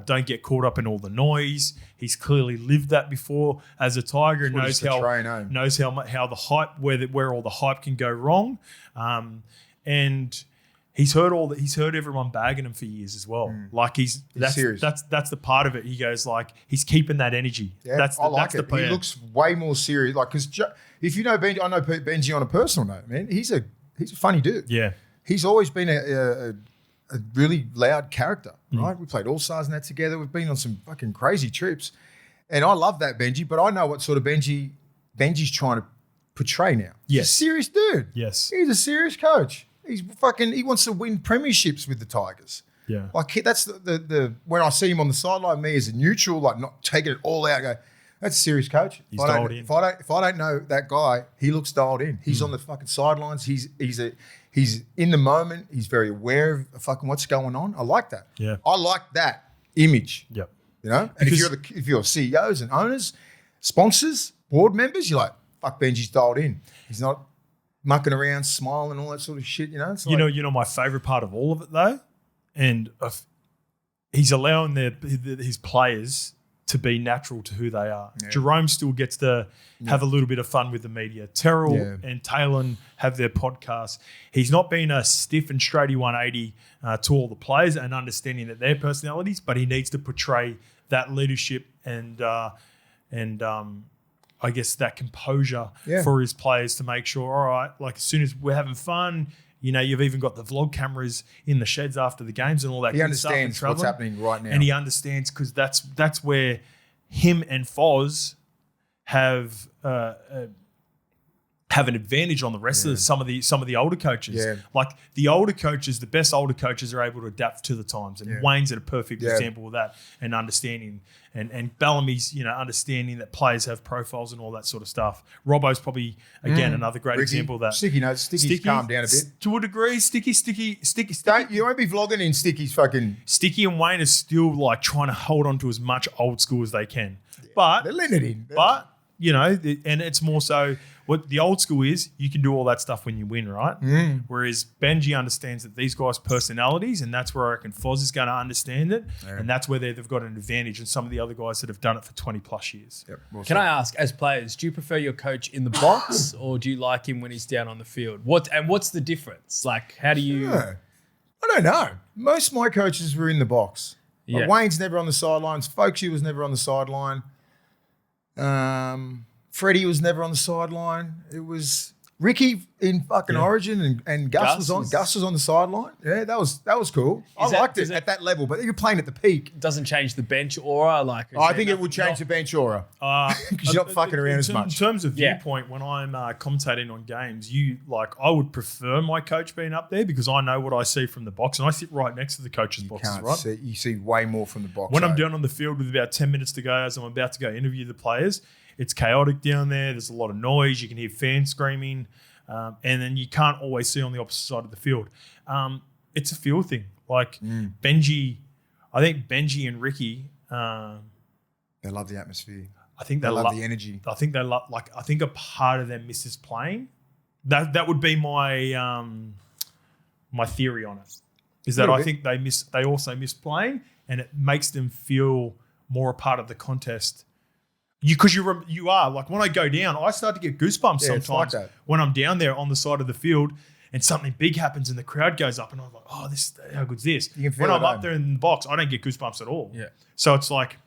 don't get caught up in all the noise. He's clearly lived that before as a Tiger and knows how the hype where all the hype can go wrong, and he's heard everyone bagging him for years as well. Like that's serious. That's the part of it. He goes like he's keeping that energy. Yeah, I like it. He looks way more serious. Like because if you know Benji, I know Benji on a personal note, man. He's a funny dude. Yeah, he's always been a really loud character, right? We played All Stars and that together. We've been on some fucking crazy trips, and I love that Benji. But I know what sort of Benji's trying to portray now. Yes, he's a serious dude. Yes, he's a serious coach. He wants to win premierships with the Tigers. Yeah, like that's the when I see him on the sideline, me as a neutral, like not taking it all out. I go, that's a serious coach. He's dialed in. If I don't know that guy, he looks dialed in. He's on the fucking sidelines. He's in the moment. He's very aware of fucking what's going on. I like that. Yeah, I like that image. Yep. And if you're CEOs and owners, sponsors, board members, you're like, fuck, Benji's dialed in. He's not mucking around, smiling, all that sort of shit. It's like, my favorite part of all of it though, and he's allowing his players to be natural to who they are. Yeah. Jerome still gets to have a little bit of fun with the media. Terrell and Talon have their podcasts. He's not been a stiff and straighty 180 to all the players and understanding that their personalities, but he needs to portray that leadership and I guess that composure for his players to make sure, all right, like as soon as we're having fun, you've even got the vlog cameras in the sheds after the games and all that. He understands what's happening right now. And he understands because that's where him and Foz have an advantage on the rest of some of the older coaches. Yeah. Like the older coaches, the best older coaches are able to adapt to the times. And Wayne's a perfect example of that and understanding. And Bellamy's, understanding that players have profiles and all that sort of stuff. Robbo's probably, again, another great example of that. Sticky's calmed down a bit. To a degree, Sticky. You won't be vlogging in Sticky's fucking... Sticky and Wayne are still like trying to hold on to as much old school as they can. But they're letting it in. But, and it's more so... What the old school is, you can do all that stuff when you win, right? Whereas Benji understands that these guys' personalities, and that's where I reckon Foz is going to understand it, and that's where they've got an advantage in some of the other guys that have done it for 20 plus years. Yep. Can I ask, as players, do you prefer your coach in the box or do you like him when he's down on the field? What's the difference? Like, how do you... I don't know. Most of my coaches were in the box. Like Wayne's never on the sidelines. Folksy was never on the sideline. Freddie was never on the sideline. It was Ricky in fucking Origin and Gus was on the sideline. Yeah, that was cool. I liked it at that level, but you're playing at the peak. It doesn't change the bench aura. I think it would change the bench aura because you're not fucking around as much. In terms of viewpoint, when I'm commentating on games, I would prefer my coach being up there because I know what I see from the box, and I sit right next to the coach's boxes. Right, you see way more from the box. When I'm down on the field with about 10 minutes to go, as I'm about to go interview the players. It's chaotic down there. There's a lot of noise. You can hear fans screaming. And then you can't always see on the opposite side of the field. It's a field thing. Like Benji, I think Benji and Ricky. They love the atmosphere. I think they love the energy. I think they love, I think a part of them misses playing. That would be my my theory on it. Is that I think they also miss playing and it makes them feel more a part of the contest. Because you are. Like when I go down, I start to get goosebumps sometimes like that. when I'm down there on the side of the field and something big happens and the crowd goes up and I'm like, oh, how good's this? When I'm up there in the box, I don't get goosebumps at all. Yeah. So it's like,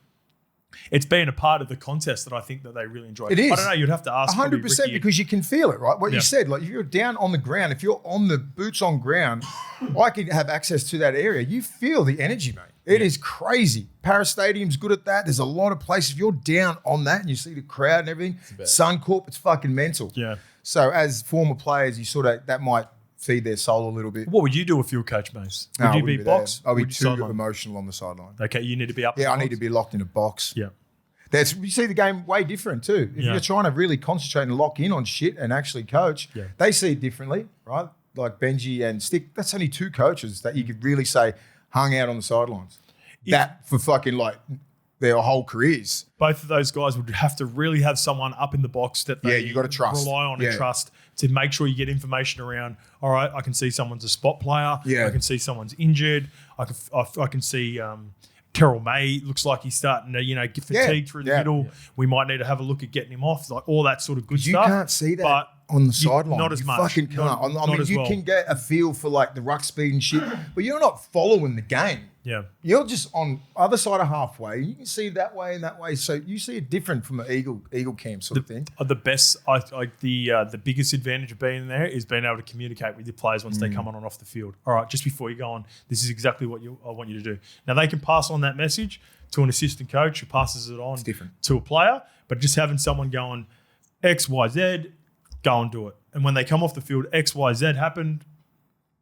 it's been a part of the contest that I think that they really enjoy. It is. I don't know. You'd have to ask 100% because you can feel it, right? What you said, like if you're down on the ground, if you're on the boots on ground, I can have access to that area. You feel the energy, mate. It is crazy. Para Stadium's good at that. There's a lot of places. If you're down on that and you see the crowd and everything, Suncorp, it's fucking mental. Yeah. So as former players, you sort of, that might feed their soul a little bit. What would you do if you were coach, Mace? Would you be box? I'll be too emotional on the sideline. Okay, you need to be up. Yeah, I need to be locked in a box. Yeah. You see the game way different too. If you're trying to really concentrate and lock in on shit and actually coach, they see it differently, right? Like Benji and Stick, that's only two coaches that you could really say hung out on the sidelines. That for fucking like their whole careers. Both of those guys would have to really have someone up in the box that they you got to trust. Rely on and trust to make sure you get information around. All right, I can see someone's a spot player. Yeah. I can see someone's injured. I can see Terrell May looks like he's starting to get fatigued through the middle. Yeah. We might need to have a look at getting him off, like all that sort of good stuff. You can't see that but on the sideline. Not as much. Fucking can't. I mean, you can get a feel for like the ruck speed and shit, but you're not following the game. Yeah. You're just on other side of halfway. You can see that way and that way. So you see it different from an eagle camp sort of thing. The best, the biggest advantage of being there is being able to communicate with your players once they come on and off the field. All right, just before you go on, this is exactly what I want you to do. Now they can pass on that message to an assistant coach who passes it on to a player, but just having someone going X, Y, Z, go and do it. And when they come off the field, X, Y, Z happened,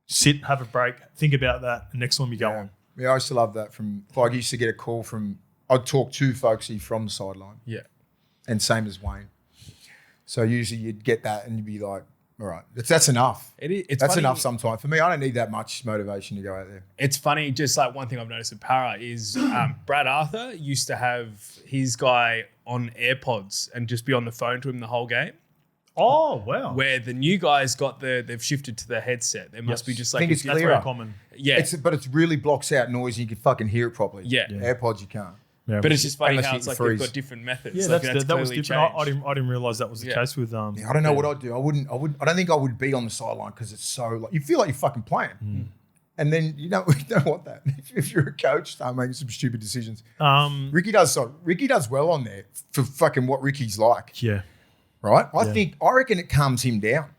sit, have a break, think about that, and next time you go on. Yeah, I used to love that I used to get a call from, I'd talk to folksy from the sideline. Yeah. And same as Wayne. So usually you'd get that and you'd be like, all right, that's enough. That's enough sometimes. For me, I don't need that much motivation to go out there. It's funny, just like one thing I've noticed with Para is Brad Arthur used to have his guy on AirPods and just be on the phone to him the whole game. Oh, wow. Where the new guys they've shifted to the headset. There must be just like... I think it's that's clearer. very common. Yeah. But it really blocks out noise and you can fucking hear it properly. Yeah. AirPods you can't. Yeah, but it's just funny how it's like freeze. they've got different methods. Yeah, like that was different. I didn't realize that was the case with. I don't know what I'd do. I don't think I would be on the sideline because it's so like you feel like you're fucking playing, and then you don't want that. If you're a coach, start making some stupid decisions. Ricky does well on there for fucking what Ricky's like. Yeah, right. I reckon it calms him down.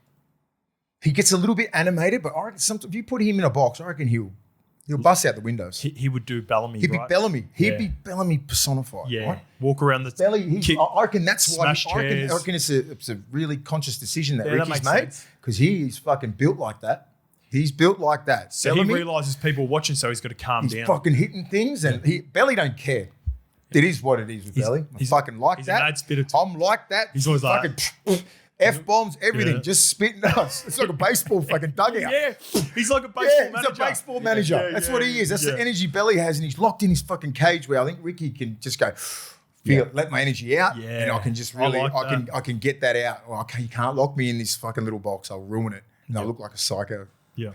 He gets a little bit animated, but I reckon if you put him in a box, I reckon he'll bust out the windows. He would do Bellamy. He'd be Bellamy. He'd be Bellamy personified. Yeah, right? Walk around the belly. I reckon that's why. I reckon it's a really conscious decision that Ricky's made because he's fucking built like that. He's built like that. So Bellamy, he realizes people are watching, so he's got to calm down. He's fucking hitting things, and Belly don't care. It is what it is with Belly. I'm fucking like that. I'm like that. He's always fucking like. F-bombs, everything, just spitting us. It's like a baseball fucking dugout. Yeah, he's like a baseball manager. He's a baseball manager. That's what he is. That's the energy Belly has, and he's locked in his fucking cage where I think Ricky can just go, let my energy out, and I can just really, I can get that out. Oh, okay, you can't lock me in this fucking little box. I'll ruin it, and I'll look like a psycho. Yeah.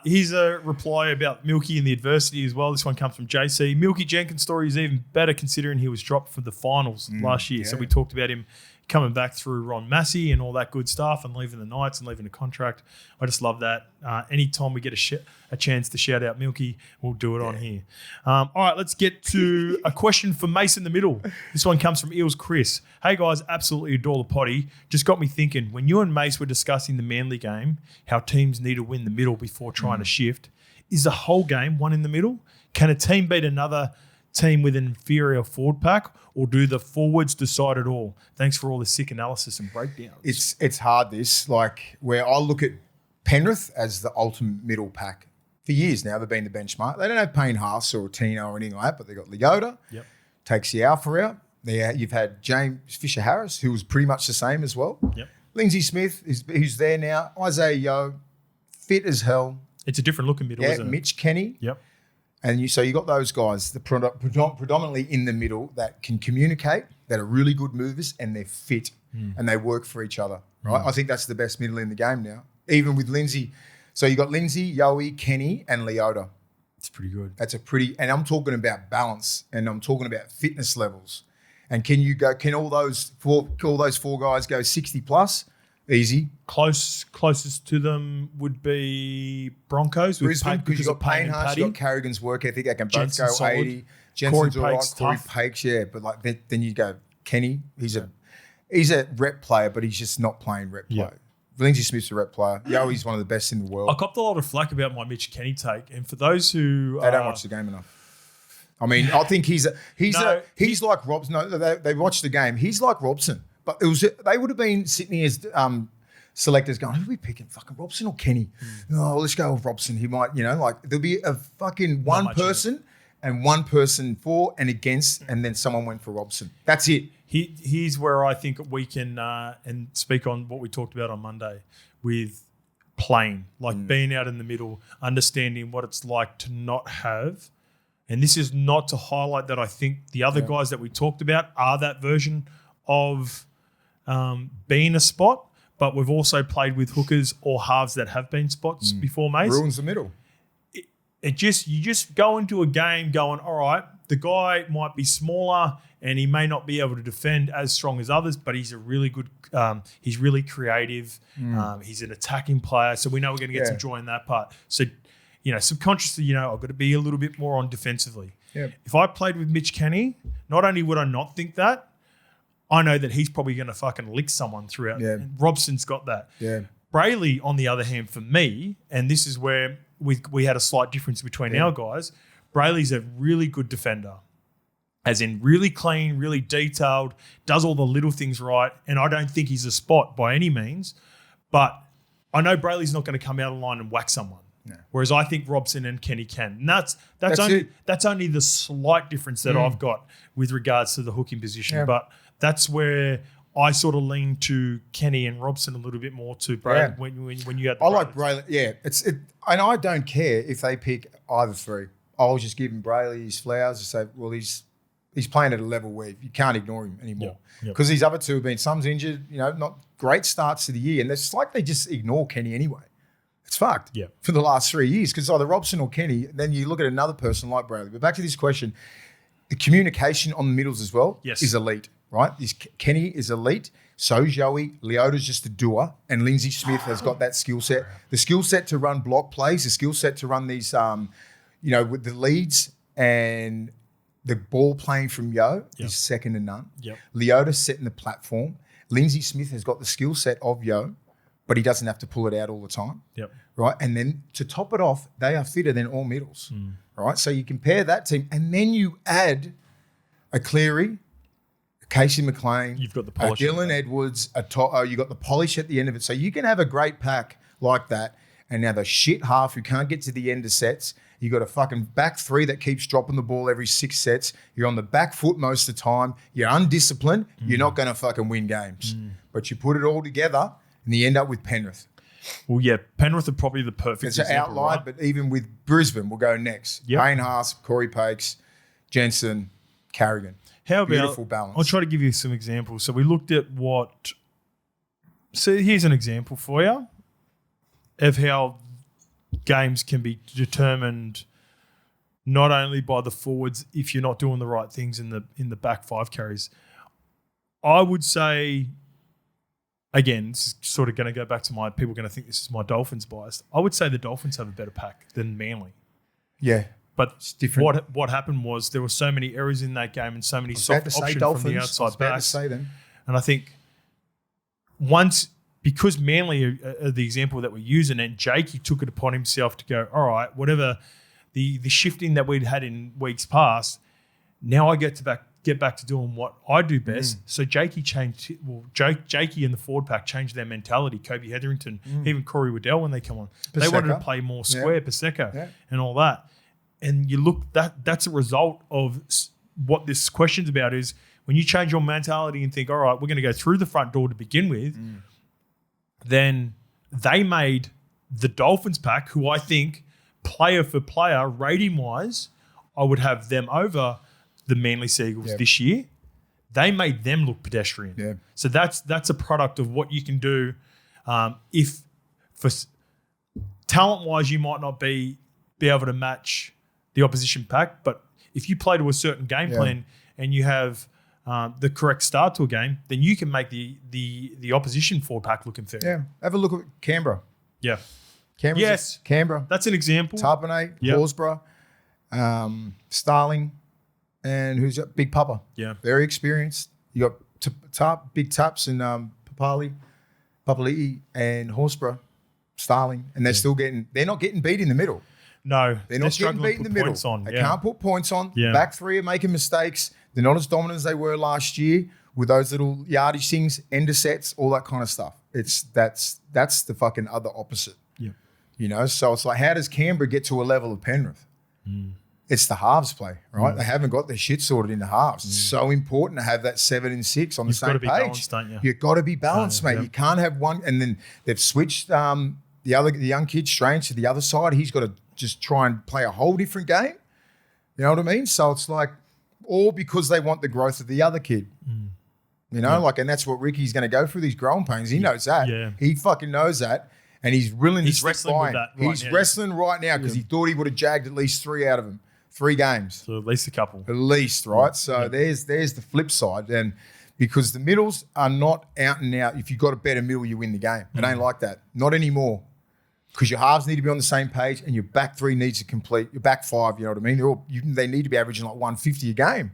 Here's a reply about Milky and the adversity as well. This one comes from JC. Milky Jenkins' story is even better considering he was dropped for the finals last year. So we talked about him coming back through Ron Massey and all that good stuff and leaving the Knights and leaving the contract. I just love that. Anytime we get a chance to shout out Milky, we'll do it on here. All right, let's get to a question for Mace in the middle. This one comes from Eels Chris. Hey, guys, absolutely adore the potty. Just got me thinking, when you and Mace were discussing the Manly game, how teams need to win the middle before trying to shift, is the whole game won in the middle? Can a team beat another team with an inferior forward pack, or do the forwards decide it all? Thanks for all the sick analysis and breakdowns. It's hard, this. Like, where I look at Penrith as the ultimate middle pack. For years now, they've been the benchmark. They don't have Payne Haas or Tino or anything like that, but they've got Leota. Yep. Takes the alpha out. You've had James Fisher-Harris, who was pretty much the same as well. Yep. Lindsay Smith, who's there now. Isaiah Yeo, fit as hell. It's a different looking middle, isn't it? Mitch Kenny. Yep. And you got those guys, the predominantly in the middle that can communicate, that are really good movers, and they're fit and they work for each other. Right? I think that's the best middle in the game now. Even with Lindsay. So you got Lindsay, Yowie, Kenny, and Leota. It's pretty good. And I'm talking about balance and I'm talking about fitness levels. And can all those four guys go 60 plus? Easy. Closest to them would be Broncos. Brisbane, because you've got Payne Haas, you've got Carrigan's work ethic. They can both go 80. Jensen's all right. Corey Pakes, yeah. But like then you go Kenny. He's a rep player, but he's just not playing rep play. Lindsay Smith's a rep player. He's one of the best in the world. I copped a lot of flack about my Mitch Kenny take, and for those who they don't watch the game enough. I mean, I think he's like Robson. No, they watched the game. He's like Robson, but they would have been sitting here as selectors going, who are we picking? Fucking Robson or Kenny? Oh, let's go with Robson. He might, like there'll be a fucking one person and one person for and against, and then someone went for Robson. That's it. Here's where I think we can and speak on what we talked about on Monday with playing, like being out in the middle, understanding what it's like to not have. And this is not to highlight that I think the other guys that we talked about are that version of being a spot, but we've also played with hookers or halves that have been spots before, Mace. Ruins the middle. You just go into a game going, all right, the guy might be smaller and he may not be able to defend as strong as others, but he's a really good, he's really creative. He's an attacking player. So we know we're going to get some joy in that part. So, subconsciously, I've got to be a little bit more on defensively. Yeah. If I played with Mitch Kenny, not only would I not think that, I know that he's probably going to fucking lick someone throughout. Yeah. And Robson's got that. Yeah. Brayley, on the other hand, for me, and this is where we had a slight difference between our guys, Brayley's a really good defender. As in really clean, really detailed, does all the little things right, and I don't think he's a spot by any means, but I know Brayley's not going to come out of line and whack someone. No. Whereas I think Robson and Kenny can. And that's only the slight difference that I've got with regards to the hooking position. Yeah. But that's where I sort of lean to Kenny and Robson a little bit more to Brayley when you had the like Brayley. Yeah. And I don't care if they pick either three. I'll just give him Brayley his flowers and say, well, he's playing at a level where you can't ignore him anymore. Because these other two have been, some's injured, not great starts to the year. And it's like they just ignore Kenny anyway. It's fucked for the last 3 years because either Robson or Kenny, then you look at another person like Brayley. But back to this question, the communication on the middles as well is elite, right? Kenny is elite. So Joey, Leota's just a doer, and Lindsay Smith has got that skill set. The skill set to run block plays, the skill set to run these, with the leads and the ball playing from is second to none. Yep. Leota setting the platform. Lindsay Smith has got the skill set of but he doesn't have to pull it out all the time. Yep. Right. And then to top it off, they are fitter than all middles. Right. So you compare that team and then you add a Cleary, a Casey McLean, you've got the polish, a Dylan Edwards, you got the polish at the end of it. So you can have a great pack like that. And now the shit half who can't get to the end of sets, you got a fucking back three that keeps dropping the ball every 6 sets. You're on the back foot most of the time. You're undisciplined. You're not going to fucking win games. But you put it all together and you end up with Penrith. Well, yeah, Penrith are probably the perfect example. It's an outlier, right? But even with Brisbane, we'll go next. Payne Haas, Corey Pakes, Jensen, Carrigan. How about, beautiful balance. I'll try to give you some examples. So we looked at so here's an example for you of how games can be determined not only by the forwards if you're not doing the right things in the back five carries. I would say, again, this is sort of going to go back to people are going to think this is my Dolphins bias. I would say the Dolphins have a better pack than Manly. Yeah. But it's different. What happened was there were so many errors in that game and so many soft options from the outside backs. And I think because Manly are the example that we're using, and Jakey took it upon himself to go, all right, whatever the shifting that we'd had in weeks past, now I get back to doing what I do best. So Jakey Jakey and the forward pack changed their mentality. Kobe Hetherington, even Corey Waddell when they come on. Paseka. They wanted to play more square, Paseka, and all that. And you look, that's a result of what this question's about is when you change your mentality and think, all right, we're going to go through the front door to begin with, then they made the Dolphins pack, who I think player for player, rating-wise, I would have them over the Manly Seagulls this year. They made them look pedestrian. Yeah. So that's a product of what you can do. If for talent-wise you might not be able to match the opposition pack, but if you play to a certain game plan and you have the correct start to a game, then you can make the opposition forward pack look inferior. Yeah. Have a look at Canberra. Yeah. Canberra. That's an example. Tarpanay, Horsburgh, Starling, and who's that? Big Papa. Yeah. Very experienced. You got Big Taps and Papali'i and Horsburgh, Starling, and they're not getting beat in the middle. No, they're not getting beat in the middle. They can't put points on. Yeah. Back three are making mistakes. They're not as dominant as they were last year with those little yardage things, end of sets, all that kind of stuff. That's the fucking other opposite. Yeah. You know, so it's like, how does Canberra get to a level of Penrith? It's the halves play, right? They haven't got their shit sorted in the halves. It's so important to have that 7 and 6 on the same page. You've got to be balanced, don't you? You've got to be balanced, mate. You can't have one, and then they've switched the young kid Strange to the other side. He's got to just try and play a whole different game. You know what I mean? So it's like, all because they want the growth of the other kid. You know, and that's what Ricky's going to go through, these growing pains. He knows that. Yeah. He fucking knows that. And he's willing to stick wrestling by with that him. He's wrestling right now because he thought he would have jagged at least 3 out of him. 3 games. So at least a couple. At least, right? So there's the flip side. And because the middles are not out and out. If you've got a better middle, you win the game. It ain't like that. Not anymore. Because your halves need to be on the same page and your back 3 needs to complete. Your back 5, you know what I mean? They need to be averaging like 150 a game.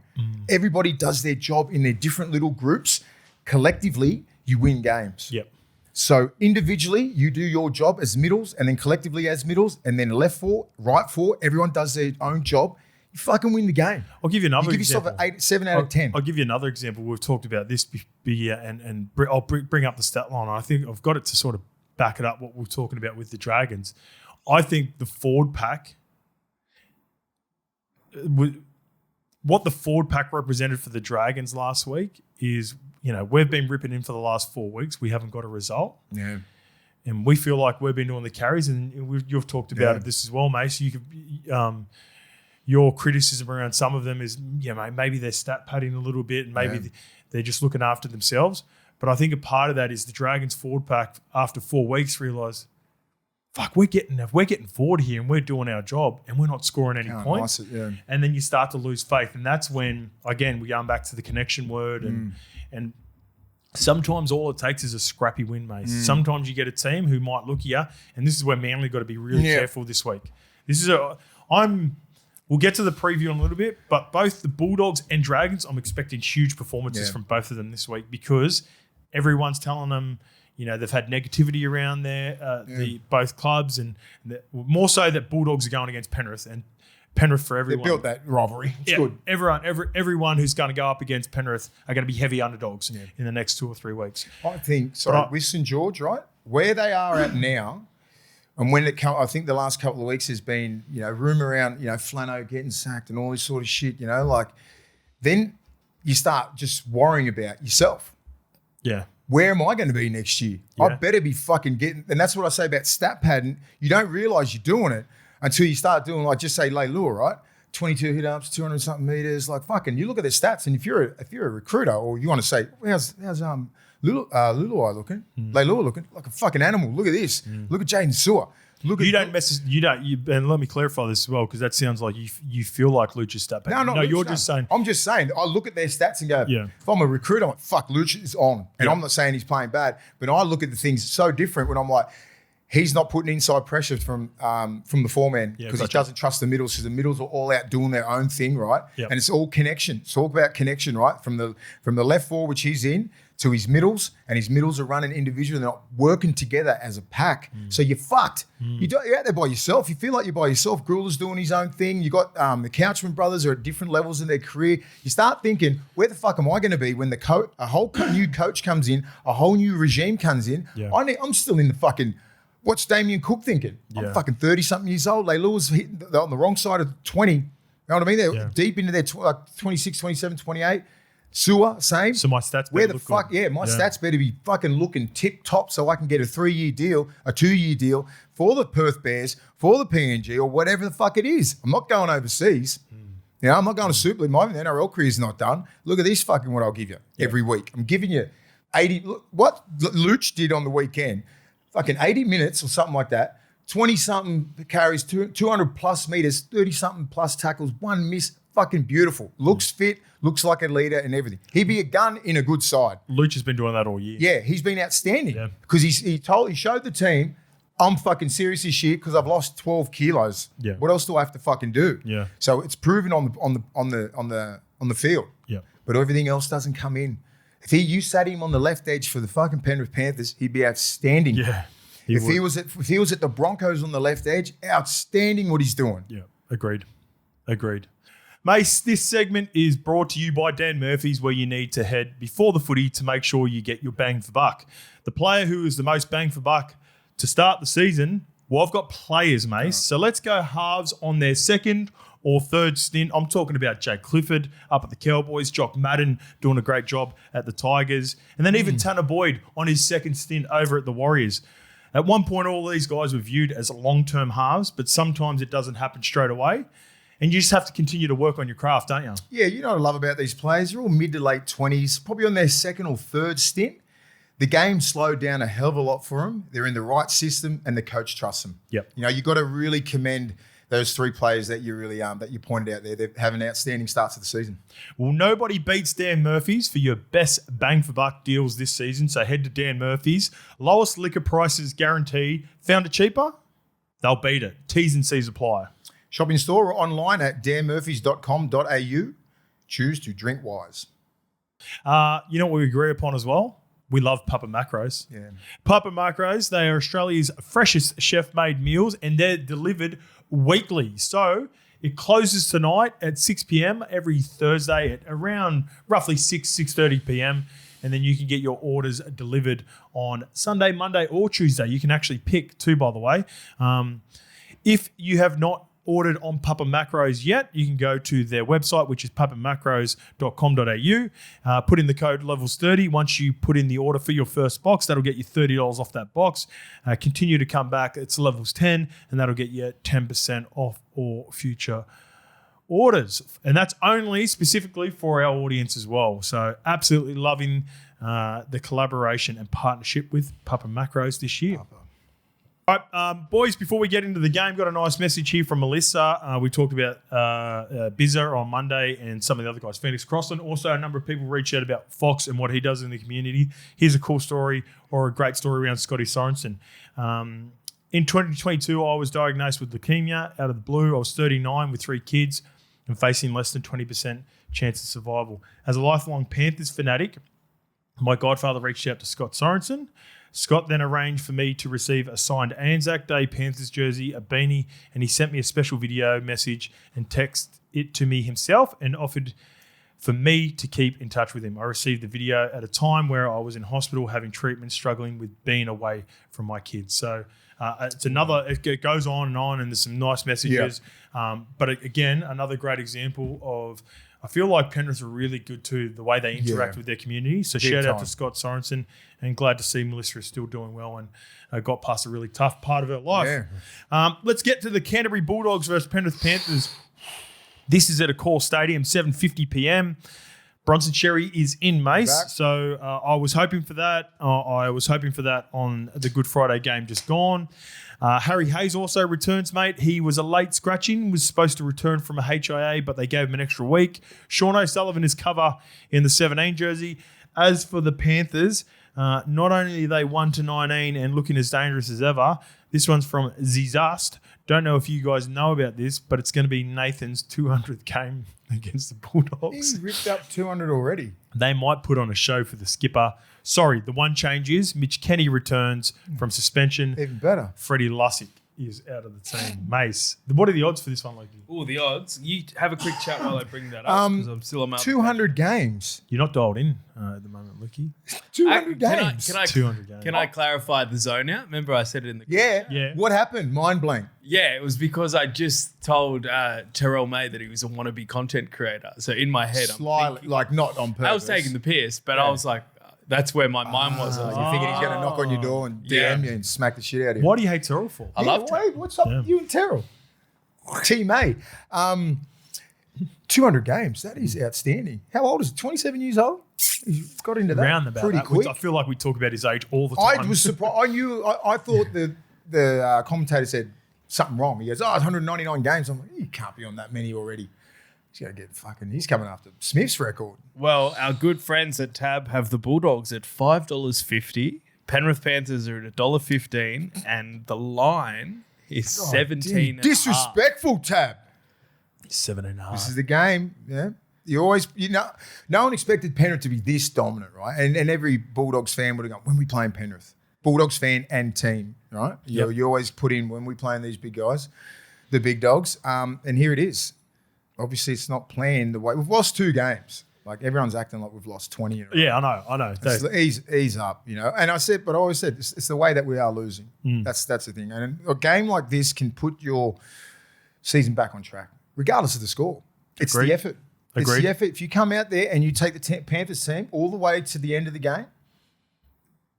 Everybody does their job in their different little groups. Collectively, you win games. Yep. So individually, you do your job as middles, and then collectively as middles, and then left 4, right 4, everyone does their own job. You fucking win the game. I'll give you another example. You give yourself an 7 out of 10. I'll give you another example. We've talked about this and I'll bring up the stat line. I think I've got it to sort of back it up what we're talking about with the Dragons. I think the forward pack, what the forward pack represented for the Dragons last week is, you know, we've been ripping in for the last 4 weeks. We haven't got a result. Yeah. And we feel like we've been doing the carries, and you've talked about this as well, mate. So you could, your criticism around some of them is, maybe they're stat padding a little bit, and maybe they're just looking after themselves. But I think a part of that is the Dragons forward pack after 4 weeks realised, fuck, we're getting forward here and we're doing our job and we're not scoring any points. And then you start to lose faith, and that's when, again, we're going back to the connection word and sometimes all it takes is a scrappy win, mate. Sometimes you get a team who might look here, and this is where Manly got to be really careful this week. We'll get to the preview in a little bit, but both the Bulldogs and Dragons, I'm expecting huge performances from both of them this week because everyone's telling them, they've had negativity around both clubs, and more so that Bulldogs are going against Penrith, and Penrith for everyone. They built that rivalry. It's good. Everyone who's going to go up against Penrith are going to be heavy underdogs in the next 2 or 3 weeks. I think, with St. George, right, where they are at now, and when I think the last couple of weeks has been, rumour around, Flano getting sacked and all this sort of shit, then you start just worrying about yourself. Yeah. Where am I going to be next year? Yeah. I better be fucking getting, and that's what I say about stat padding. You don't realise you're doing it until you start doing, like, just say Leilua, right? 22 hit-ups, 200 something meters, like fucking. You look at their stats, and if you're a recruiter, or you want to say, how's Leilua looking? Leilua looking like a fucking animal. Look at this. Look at Jaden Sewer. And let me clarify this as well, because that sounds like you feel like Lucha's stat padding. No, you're just saying. I'm just saying, I look at their stats and go, if I'm a recruiter, I'm like, fuck, Lucha is on. And I'm not saying he's playing bad, but I look at the things so different when I'm like, he's not putting inside pressure from the foreman because he doesn't trust the middles, because the middles are all out doing their own thing, right? Yep. And it's all connection. It's all about connection, right? From the left forward, which he's in, to his middles, and his middles are running individually. They're not working together as a pack. So you're fucked. You're out there by yourself. You feel like you're by yourself. Gruler's doing his own thing. You got the Couchman brothers are at different levels in their career. You start thinking, where the fuck am I going to be when a whole new coach comes in, a whole new regime comes in? Yeah. I'm still in the fucking... What's Damien Cook thinking? I'm fucking 30-something years old. Leilua's on the wrong side of 20. You know what I mean? They're deep into their 26, 27, 28. Sewer, same. So my stats where the fuck? Good. Yeah, my stats better be fucking looking tip top so I can get a 3-year deal, a 2-year deal for the Perth Bears, for the PNG, or whatever the fuck it is. I'm not going overseas. I'm not going to Super League. My NRL career's not done. Look at this fucking what I'll give you every week. I'm giving you 80. Look, what Luch did on the weekend, fucking 80 minutes or something like that. 20-something carries, 200 plus meters, 30-something plus tackles, 1 miss, fucking beautiful. Looks fit, looks like a leader and everything. He'd be a gun in a good side. Luch has been doing that all year. Yeah, he's been outstanding because he showed the team, I'm fucking serious as shit because I've lost 12 kilos. Yeah. What else do I have to fucking do? Yeah. So it's proven on the field. Yeah. But everything else doesn't come in. If you sat him on the left edge for the fucking Penrith Panthers, he'd be outstanding. Yeah. If he was at the Broncos on the left edge, outstanding what he's doing. Yeah. Agreed. Mace, this segment is brought to you by Dan Murphy's, where you need to head before the footy to make sure you get your bang for buck. The player who is the most bang for buck to start the season, well, I've got players, Mace. So let's go halves on their second or third stint. I'm talking about Jake Clifford up at the Cowboys, Jock Madden doing a great job at the Tigers, and then even Tanner Boyd on his second stint over at the Warriors. At one point, all these guys were viewed as long-term halves, but sometimes it doesn't happen straight away. And you just have to continue to work on your craft, don't you? Yeah, you know what I love about these players? They're all mid to late 20s, probably on their second or third stint. The game slowed down a hell of a lot for them. They're in the right system and the coach trusts them. Yep. You know, you've got to really commend those three players that you really that you pointed out there. They're having outstanding starts of the season. Well, nobody beats Dan Murphy's for your best bang for buck deals this season. So head to Dan Murphy's. Lowest liquor prices guaranteed. Found it cheaper? They'll beat it. T&Cs apply. Shop in store or online at danmurphys.com.au. Choose to DrinkWise. You know what we agree upon as well? We love Papa Macros. Yeah. Papa Macros, they are Australia's freshest chef-made meals and they're delivered weekly. So it closes tonight at 6 p.m. every Thursday at around roughly 6:30 p.m. And then you can get your orders delivered on Sunday, Monday, or Tuesday. You can actually pick two, by the way. If you have not ordered on Papa Macros yet, you can go to their website, which is papamacros.com.au. Put in the code levels30. Once you put in the order for your first box, that'll get you $30 off that box. Continue to come back. It's levels 10, and that'll get you 10% off all future orders. And that's only specifically for our audience as well. So absolutely loving the collaboration and partnership with Papa Macros this year. All right, boys, before we get into the game, got a nice message here from Melissa. We talked about Bizza on Monday and some of the other guys, Phoenix Crossland. Also, a number of people reached out about Fox and what he does in the community. Here's a cool story or a great story around Scotty Sorensen. In 2022, I was diagnosed with leukemia out of the blue. I was 39 with 3 kids and facing less than 20% chance of survival. As a lifelong Panthers fanatic, my godfather reached out to Scott Sorensen. Scott then arranged for me to receive a signed Anzac Day Panthers jersey, a beanie, and he sent me a special video message and text it to me himself and offered for me to keep in touch with him. I received the video at a time where I was in hospital having treatment, struggling with being away from my kids. So it's another, it goes on, and there's some nice messages. Yeah. But again, another great example of, I feel like Penrith are really good too, the way they interact with their community. So shout out to Scott Sorensen, and glad to see Melissa is still doing well and got past a really tough part of her life. Yeah. Let's get to the Canterbury Bulldogs versus Penrith Panthers. This is at a Accor Stadium, 7:50 p.m. Bronson Xerri is in, Mace. So I was hoping for that. I was hoping for that on the Good Friday game just gone. Harry Hayes also returns, mate. He was a late scratching, was supposed to return from a HIA, but they gave him an extra week. Sean O'Sullivan is cover in the 17 jersey. As for the Panthers, not only are they 1-19 and looking as dangerous as ever, this one's from Zizast. Don't know if you guys know about this, but it's going to be Nathan's 200th game against the Bulldogs. He's ripped up 200 already. They might put on a show for the skipper. Sorry, the one change is Mitch Kenny returns from suspension. Even better. Freddie Lussick is out of the team. Mace, what are the odds for this one, Loki? Oh, the odds. You have a quick chat while I bring that up because I'm still on my 200 games. You're not dialed in at the moment, Lucky. 200 games. 200 games. Can I clarify the zone out? Remember I said it in the Yeah. What happened? Mind blank. Yeah, it was because I just told Terrell May that he was a wannabe content creator. So in my head, Slyly, I'm thinking, like not on purpose. I was taking the piss, but I was like, that's where my mind was. You're thinking he's going to knock on your door and DM you and smack the shit out of you. Why do you hate Terrell for? I love Terrell. What's up with you and Terrell? Team A. 200 games. That is outstanding. How old is he? 27 years old? He got into that Round about pretty that, quick. I feel like we talk about his age all the time. I was surprised. I thought the commentator said something wrong. He goes, 199 games. I'm like, you can't be on that many already. He's coming after Smith's record. Well, our good friends at Tab have the Bulldogs at $5.50. Penrith Panthers are at $1.15, and the line is 17. Disrespectful, Tab. 7.5. This is the game. Yeah. No one expected Penrith to be this dominant, right? And every Bulldogs fan would have gone, when we playing Penrith? Bulldogs fan and team, right? Yep. You always put in when we playing these big guys, the big dogs. And here it is. Obviously, it's not planned the way. We've lost 2 games. Like, everyone's acting like we've lost 20 in a row. Yeah, I know. Ease up, And I always said, it's the way that we are losing. That's the thing. And a game like this can put your season back on track, regardless of the score. It's the effort. It's the effort. If you come out there and you take the Panthers team all the way to the end of the game,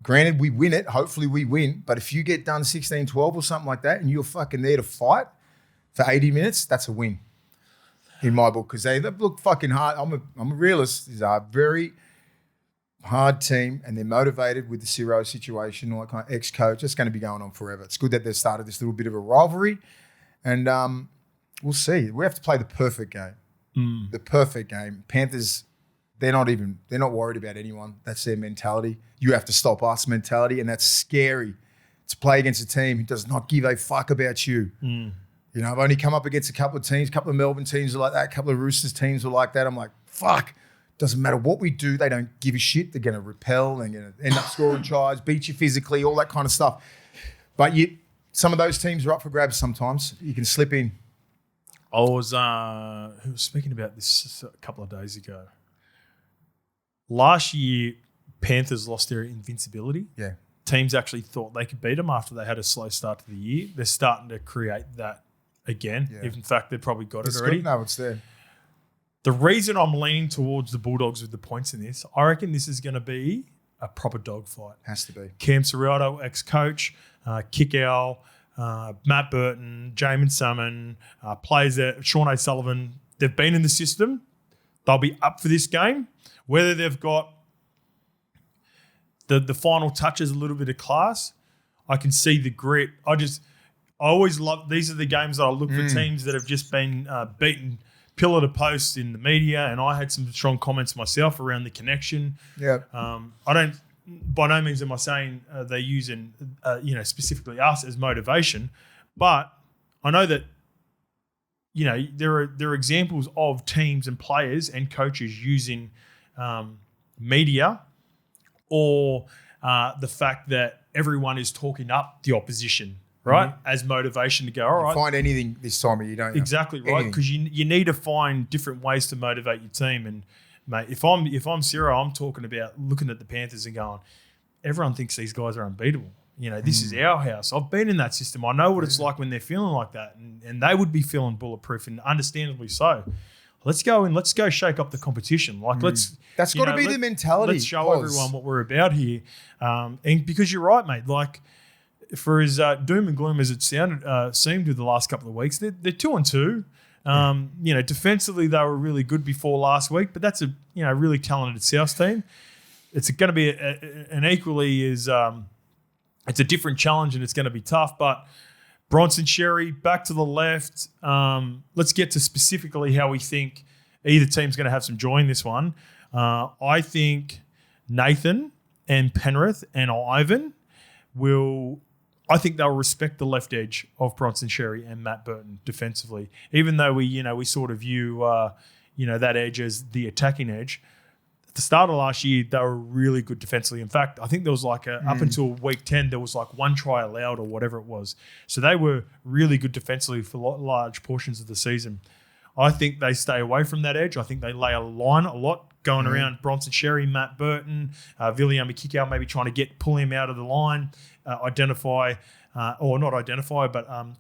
granted, we win it. Hopefully we win. But if you get done 16-12 or something like that and you're fucking there to fight for 80 minutes, that's a win in my book, because they look fucking hard. I'm a realist. These are a very hard team and they're motivated with the Ciro situation, all that kind of ex-coach. It's going to be going on forever. It's good that they've started this little bit of a rivalry, and we'll see. We have to play the perfect game. The perfect game. Panthers, they're not worried about anyone. That's their mentality. You have to stop us mentality, and that's scary to play against a team who does not give a fuck about you. I've only come up against a couple of teams, a couple of Melbourne teams are like that, a couple of Roosters teams are like that. I'm like, fuck. Doesn't matter what we do, they don't give a shit. They're going to repel, they're going to end up scoring tries, beat you physically, all that kind of stuff. But some of those teams are up for grabs sometimes. You can slip in. I was speaking about this a couple of days ago. Last year, Panthers lost their invincibility. Yeah. Teams actually thought they could beat them after they had a slow start to the year. They're starting to create that again. Yeah. If in fact they've probably got it already. No, it's there. The reason I'm leaning towards the Bulldogs with the points in this, I reckon this is going to be a proper dogfight. Has to be. Cam Serrato, ex-coach, Kick Owl, Matt Burton, Jamin Salmon, players that Sean O'Sullivan, they've been in the system. They'll be up for this game. Whether they've got the final touches, a little bit of class, I can see the grit. I always love, these are the games that I look for teams that have just been beaten pillar to post in the media, and I had some strong comments myself around the connection. Yeah. I don't, by no means am I saying they're using, specifically us as motivation, but I know that, there are examples of teams and players and coaches using media or the fact that everyone is talking up the opposition, right, as motivation to go, all right. Find anything this time of year, don't you? Exactly right, because you need to find different ways to motivate your team. And mate, if I'm Ciro, I'm talking about looking at the Panthers and going, everyone thinks these guys are unbeatable. This is our house. I've been in that system. I know what it's like when they're feeling like that, and they would be feeling bulletproof, and understandably so. Let's go shake up the competition. That's got to be the mentality. Let's show everyone what we're about here. And because you're right, mate, like for as doom and gloom as it seemed with the last couple of weeks, they're 2-2. Defensively they were really good before last week, but that's a really talented South team. It's going to be an equally as it's a different challenge, and it's going to be tough. But Bronson Xerri back to the left. Let's get to specifically how we think either team's going to have some joy in this one. I think Nathan and Penrith and Ivan I think they'll respect the left edge of Bronson Xerri and Matt Burton defensively, even though we sort of view that edge as the attacking edge. At the start of last year, they were really good defensively. In fact, I think there was up until week 10, there was one try allowed or whatever it was. So they were really good defensively for large portions of the season. I think they stay away from that edge. I think they lay a line a lot going around Bronson Xerri, Matt Burton, Viliame Kikau, maybe trying to pull him out of the line,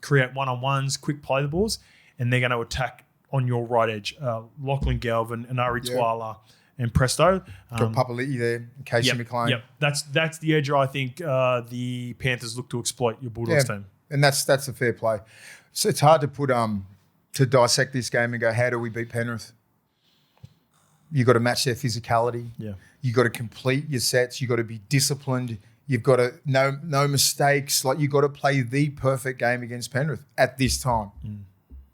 create one-on-ones, quick play the balls, and they're going to attack on your right edge. Lachlan Galvin, Anari Twala, and Presto. Got Papali'i there, Casey McLean. Yep, that's the edge I think the Panthers look to exploit your Bulldogs team. And that's a fair play. So it's hard to put to dissect this game and go, how do we beat Penrith? You've got to match their physicality. Yeah. You've got to complete your sets. You've got to be disciplined. You've got to no mistakes. You've got to play the perfect game against Penrith at this time.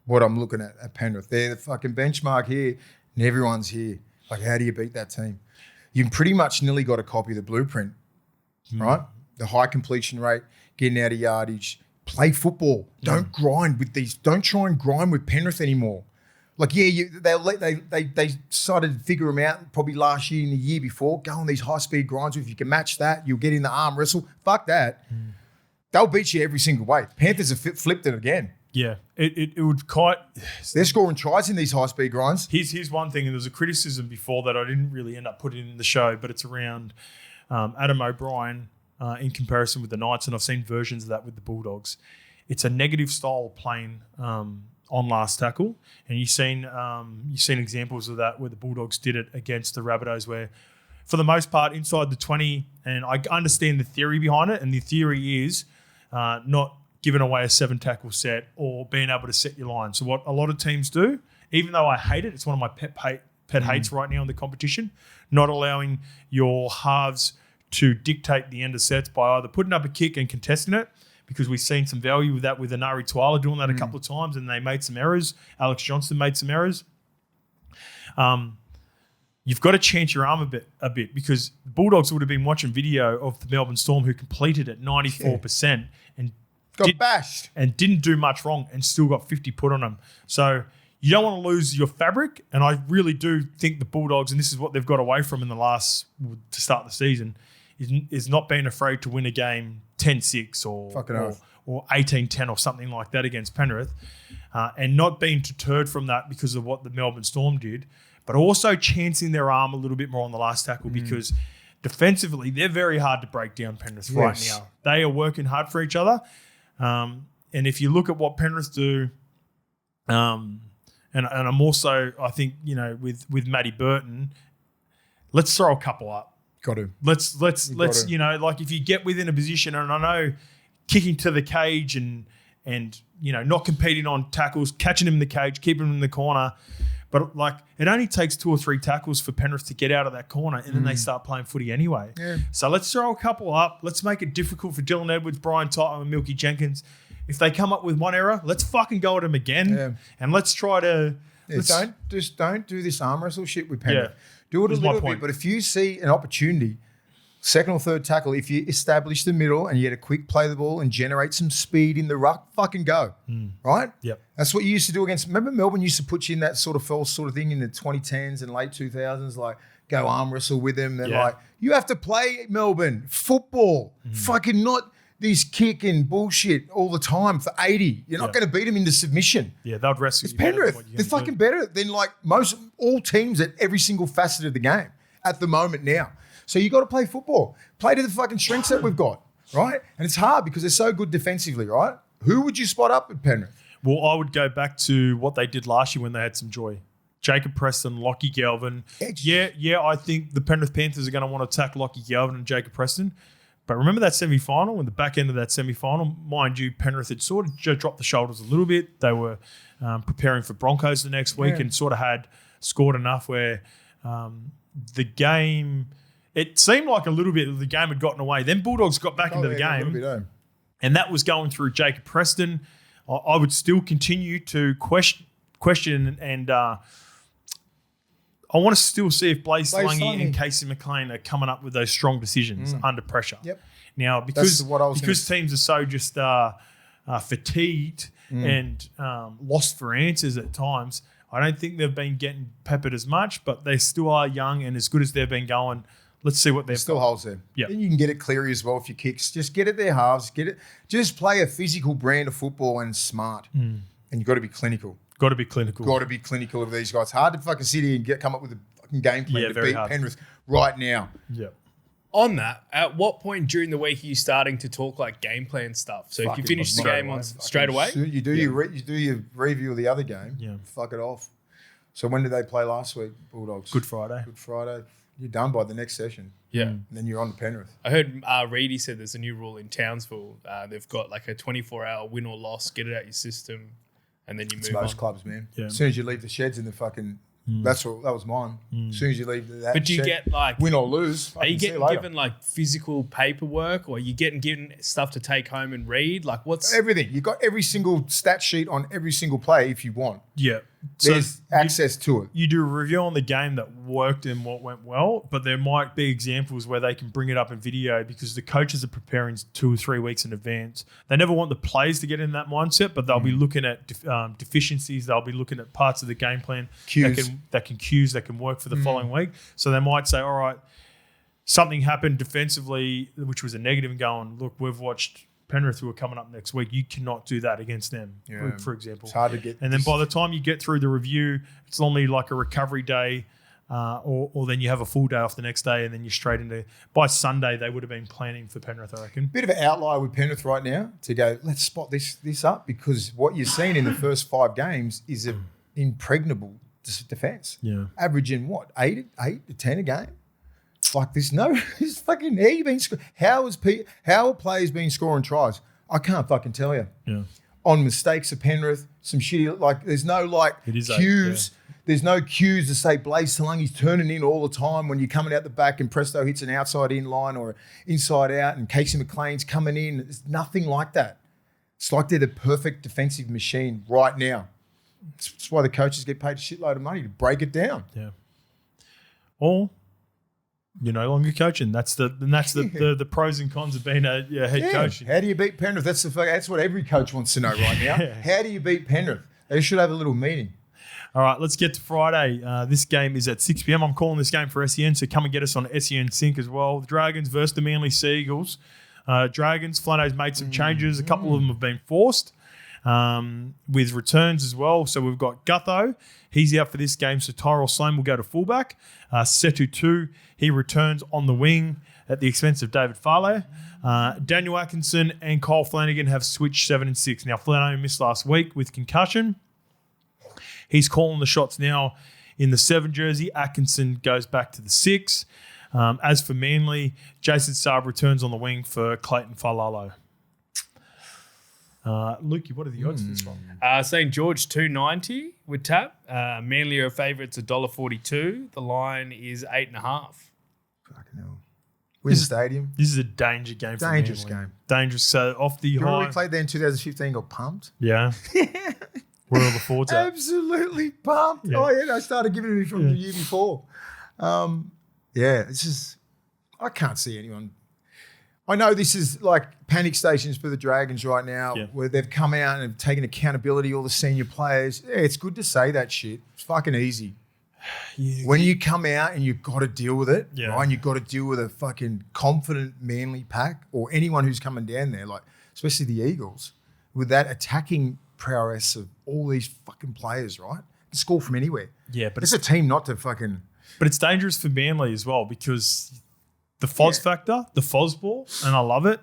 what I'm looking at Penrith. They're the fucking benchmark here, and everyone's here. Like, how do you beat that team? You've pretty much nearly got to copy the blueprint, right? The high completion rate, getting out of yardage, play football. Don't grind with these. Don't try and grind with Penrith anymore. Like, they started to figure them out probably last year and the year before. Go on these high-speed grinds. If you can match that, you'll get in the arm wrestle. Fuck that. They'll beat you every single way. Panthers have flipped it again. Yeah, it would quite... They're scoring tries in these high-speed grinds. Here's one thing, and there was a criticism before that I didn't really end up putting in the show, but it's around Adam O'Brien in comparison with the Knights, and I've seen versions of that with the Bulldogs. It's a negative style of playing on last tackle, and you've seen examples of that where the Bulldogs did it against the Rabbitohs, where for the most part inside the 20, and I understand the theory behind it, and the theory is not giving away a 7 tackle set or being able to set your line. So what a lot of teams do, even though I hate it, it's one of my pet hates right now in the competition, not allowing your halves to dictate the end of sets by either putting up a kick and contesting it, because we've seen some value with that with Anari Tuala doing that a couple of times, and they made some errors. Alex Johnston made some errors. You've got to chance your arm a bit because the Bulldogs would have been watching video of the Melbourne Storm who completed at 94% and got bashed and didn't do much wrong and still got 50 put on them. So you don't want to lose your fabric, and I really do think the Bulldogs, and this is what they've got away from in the last to start the season, is not being afraid to win a game 10-6 or 18-10 or something like that against Penrith, and not being deterred from that because of what the Melbourne Storm did, but also chancing their arm a little bit more on the last tackle because defensively they're very hard to break down, Penrith, right now. They are working hard for each other. And if you look at what Penrith do, and I'm also, I think, with Matty Burton, let's throw a couple up. Got to. Let's like if you get within a position, and I know kicking to the cage and not competing on tackles, catching him in the cage, keeping him in the corner, but like it only takes 2 or 3 tackles for Penrith to get out of that corner, and then they start playing footy anyway. Yeah. So let's throw a couple up. Let's make it difficult for Dylan Edwards, Brian Tyler, and Milky Jenkins. If they come up with one error, let's fucking go at them again, and let's try to. Don't do this arm wrestle shit with Penrith. Yeah. Do it a little bit, but if you see an opportunity, second or third tackle, if you establish the middle and you get a quick play the ball and generate some speed in the ruck, fucking go, right? Yep. That's what you used to do against. Remember, Melbourne used to put you in that sort of false sort of thing in the 2010s and late 2000s, like go arm wrestle with them. They're like, you have to play Melbourne football, fucking not this kick and bullshit all the time for 80. You're not going to beat them into submission. Yeah, they'd wrestle. It's Penrith. They're fucking better than like all teams at every single facet of the game at the moment now. So you got to play football. Play to the fucking strengths that we've got, right? And it's hard because they're so good defensively, right? Who would you spot up at Penrith? Well, I would go back to what they did last year when they had some joy. Jacob Preston, Lockie Galvin. Yeah, I think the Penrith Panthers are going to want to attack Lockie Galvin and Jacob Preston. But remember that semi-final, and the back end of that semi-final, mind you, Penrith had sort of dropped the shoulders a little bit. They were preparing for Broncos the next week and sort of had scored enough where the game, it seemed like a little bit of the game had gotten away. Then Bulldogs got back into the game, and that was going through Jacob Preston. I would still continue to question and I want to still see if Blaze Slungy and Casey McLean are coming up with those strong decisions under pressure. Yep. Now, because teams are so just fatigued and lost for answers at times, I don't think they've been getting peppered as much, but they still are young, and as good as they've been going, let's see what they've still holds there. Yeah. And you can get it Cleary as well if you kicks. Just get it their halves. Get it. Just play a physical brand of football and smart. And you've got to be clinical. Got to be clinical. Got to be clinical of these guys. Hard to fucking sit here and come up with a fucking game plan to beat Penrith right now. Yeah. On that, at what point during the week are you starting to talk like game plan stuff? So if you finish the game on straight away, you do your review of the other game. Yeah. Fuck it off. So when did they play last week, Bulldogs? Good Friday. You're done by the next session. Yeah. And then you're on to Penrith. I heard Reedy said there's a new rule in Townsville. They've got like a 24-hour win or loss, get it out your system, and then you move on. Most clubs, man. Yeah. As soon as you leave the sheds in the fucking That was mine. As soon as you leave that, but do you get like win or lose? Are you getting given like physical paperwork, or are you getting given stuff to take home and read? Like what's everything? You got every single stat sheet on every single play if you want. Yeah, there's access to it. You do a review on the game that worked and what went well, but there might be examples where they can bring it up in video because the coaches are preparing 2 or 3 weeks in advance. They never want the players to get in that mindset, but they'll be looking at deficiencies. They'll be looking at parts of the game plan that can work for the following week. So they might say, all right, something happened defensively, which was a negative, and going, look, we've watched Penrith, who are coming up next week. You cannot do that against them, for example. It's hard to get. And then by the time you get through the review, it's only like a recovery day, or then you have a full day off the next day, and then you're straight into. By Sunday, they would have been planning for Penrith, I reckon. Bit of an outlier with Penrith right now to go, let's spot this up, because what you're seeing in the first 5 games is an impregnable defence. Yeah. Averaging what, 8 to 10 a game? Like it's fucking how are players been scoring tries? I can't fucking tell you. Yeah. On mistakes of Penrith, some shitty there's no cues. There's no cues to say Blaze Talangi's turning in all the time when you're coming out the back and Presto hits an outside in line or inside out and Casey McLean's coming in. There's nothing like that. It's like they're the perfect defensive machine right now. That's why the coaches get paid a shitload of money to break it down. Yeah. Or you're no longer coaching. That's the pros and cons of being a head coach. How do you beat Penrith? That's what every coach wants to know right now. How do you beat Penrith? They should have a little meeting. All right, let's get to Friday. This game is at 6 p.m. I'm calling this game for SEN, so come and get us on SEN Sync as well. The Dragons versus the Manly Sea Eagles. Dragons, Flano's made some changes. A couple of them have been forced with returns as well. So we've got Gutho. He's out for this game, so Tyrell Sloan will go to fullback. Setu 2, he returns on the wing at the expense of David Farley. Daniel Atkinson and Kyle Flanagan have switched 7 and 6. Now, Flano missed last week with concussion. He's calling the shots now in the 7 jersey. Atkinson goes back to the 6. As for Manly, Jason Saab returns on the wing for Clayton Falalo. Lukey, what are the odds for this one? St. George 290 with tap. Manly are favourites $1.42. The line is 8.5. Fucking hell. Win stadium. This is a danger game for Manly. Dangerous game. Dangerous. So off the Remember high. we played there in 2015, got pumped? Yeah. Where are the forwards at? Absolutely pumped. Yeah. Oh, yeah, I started giving it from the year before. It's just, I can't see anyone. I know this is like panic stations for the Dragons right now, where they've come out and have taken accountability, all the senior players. Yeah, it's good to say that shit. It's fucking easy. When you come out and you've got to deal with it, right, and you've got to deal with a fucking confident Manly pack or anyone who's coming down there, like especially the Eagles, with that attacking prowess of all these fucking players, right? Can score from anywhere. Yeah, but it's a team not to fucking... But it's dangerous for Manly as well because the Foz factor, the FozBall, and I love it.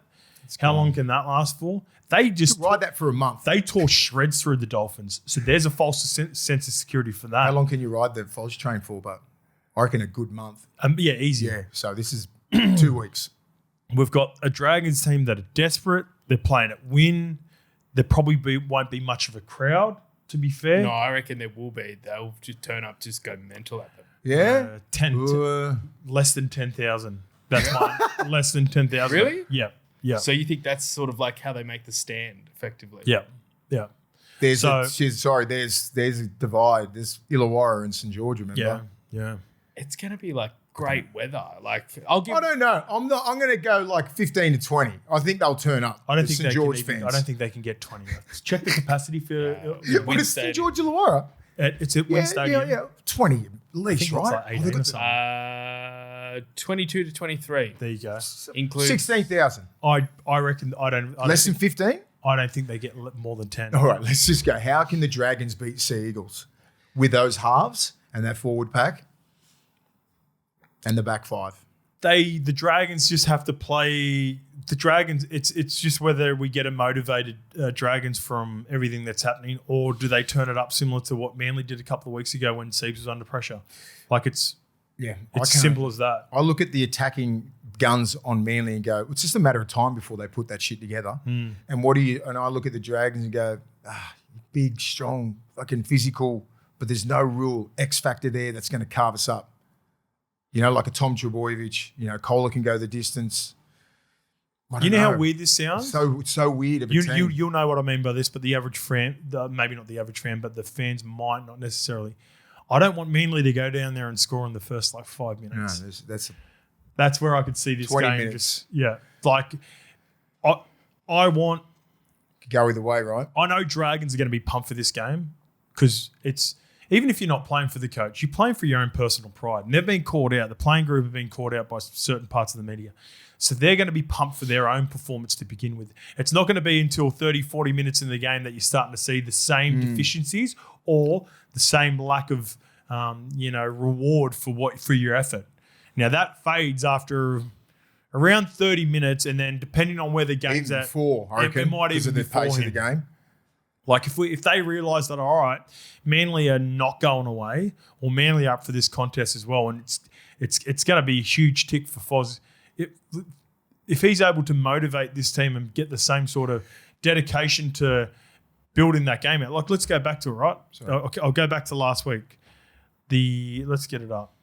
How long can that last for? They just ride that for a month. They tore shreds through the Dolphins. So there's a false sense of security for that. How long can you ride the Foz train for? But I reckon a good month. Easy. Yeah, so this is 2 weeks. We've got a Dragons team that are desperate. They're playing at win. There probably won't be much of a crowd, to be fair. No, I reckon there will be. They'll just turn up, just go mental at them. Yeah? Less than 10,000. That's mine. Less than 10,000. Really? Yeah. So you think that's sort of like how they make the stand, effectively? Yeah. There's a divide. There's Illawarra and St. George, remember? Yeah. It's going to be like great weather. I don't know. I'm going to go like 15 to 20. I think they'll turn up. I don't think St. George fans. I don't think they can get 20. Check the capacity for what is St. George Illawarra? It's at Win Stadium. Yeah. 20 at least, right? It's like 18 or something. 22 to 23. There you go. Includes 16,000. I reckon less than 15? I don't think they get more than 10. All right, let's just go. How can the Dragons beat Sea Eagles with those halves and that forward pack and the back 5? The Dragons just have to play the Dragons. It's just whether we get a motivated Dragons from everything that's happening, or do they turn it up similar to what Manly did a couple of weeks ago when Siebes was under pressure. Like it's simple as that. I look at the attacking guns on Manly and go, it's just a matter of time before they put that shit together. And I look at the Dragons and go, big, strong, fucking physical but there's no real X factor there that's going to carve us up. You know, like a Tom Trbojevic, you know, Kohler can go the distance. You know how weird this sounds? It's so weird of a team. You'll know what I mean by this, but the average fan, maybe not the average fan, but the fans might not necessarily. I don't want Manly to go down there and score in the first 5 minutes. No, that's where I could see this 20 game. minutes. I want. Could go either way, right? I know Dragons are going to be pumped for this game because it's. Even if you're not playing for the coach, you're playing for your own personal pride. And they've been called out. The playing group have been called out by certain parts of the media. So they're going to be pumped for their own performance to begin with. It's not going to be until 30, 40 minutes in the game that you're starting to see the same deficiencies or the same lack of, reward for your effort. Now, that fades after around 30 minutes, and then depending on where the game's even at. Before, I reckon, it might even be the pace of the game. Like if they realise that, all right, Manly are not going away, or Manly are up for this contest as well, and it's going to be a huge tick for Foz. If he's able to motivate this team and get the same sort of dedication to building that game out, like let's go back to it, right? Okay, I'll go back to last week. Let's get it up.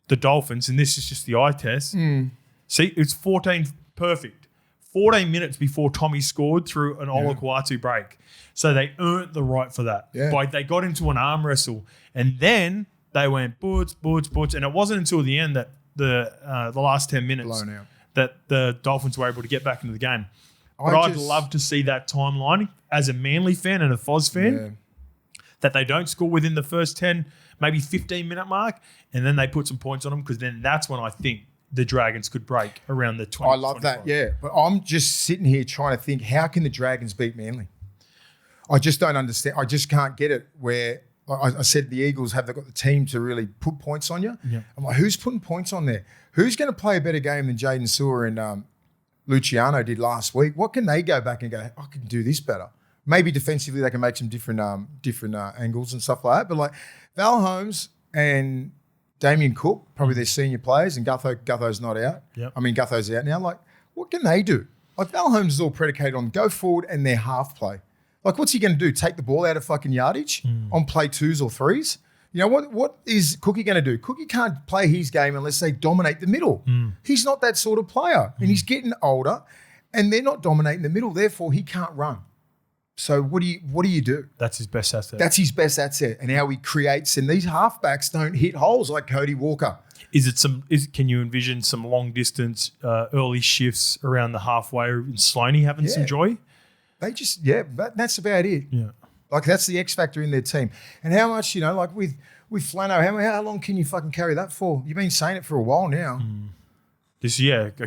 The Dolphins, and this is just the eye test. See, it's 14 perfect. 14 minutes before Tommy scored through an Olakwatu break. So they earned the right for that. Yeah. They got into an arm wrestle, and then they went boots, and it wasn't until the end that the last 10 minutes that the Dolphins were able to get back into the game. But I'd love to see that timeline as a Manly fan and a Foz fan, that they don't score within the first 10, maybe 15-minute mark, and then they put some points on them, because then that's when I think the Dragons could break around the 20. I love 25. That, But I'm just sitting here trying to think, how can the Dragons beat Manly? I just don't understand. I just can't get it where I said the Eagles have got the team to really put points on you. Yeah. I'm like, who's putting points on there? Who's going to play a better game than Jaden Sewer and Luciano did last week? What can they go back and go, I can do this better? Maybe defensively they can make some different angles and stuff like that. But like Val Holmes and Damien Cook, probably their senior players, and Gutho's not out. Yep. I mean, Gutho's out now. Like, what can they do? Like, Val Holmes is all predicated on go forward and their half play. Like, what's he going to do? Take the ball out of fucking yardage on play 2s or 3s? You know, what is Cookie going to do? Cookie can't play his game unless they dominate the middle. He's not that sort of player. And he's getting older, and they're not dominating the middle. Therefore, he can't run. So what do you do? That's his best asset. That's his best asset, and how he creates. And these halfbacks don't hit holes like Cody Walker. Can you envision some long distance early shifts around the halfway and Sloaney having some joy? They just that's about it. Yeah, like that's the X factor in their team. And how much like with Flano, how long can you fucking carry that for? You've been saying it for a while now. I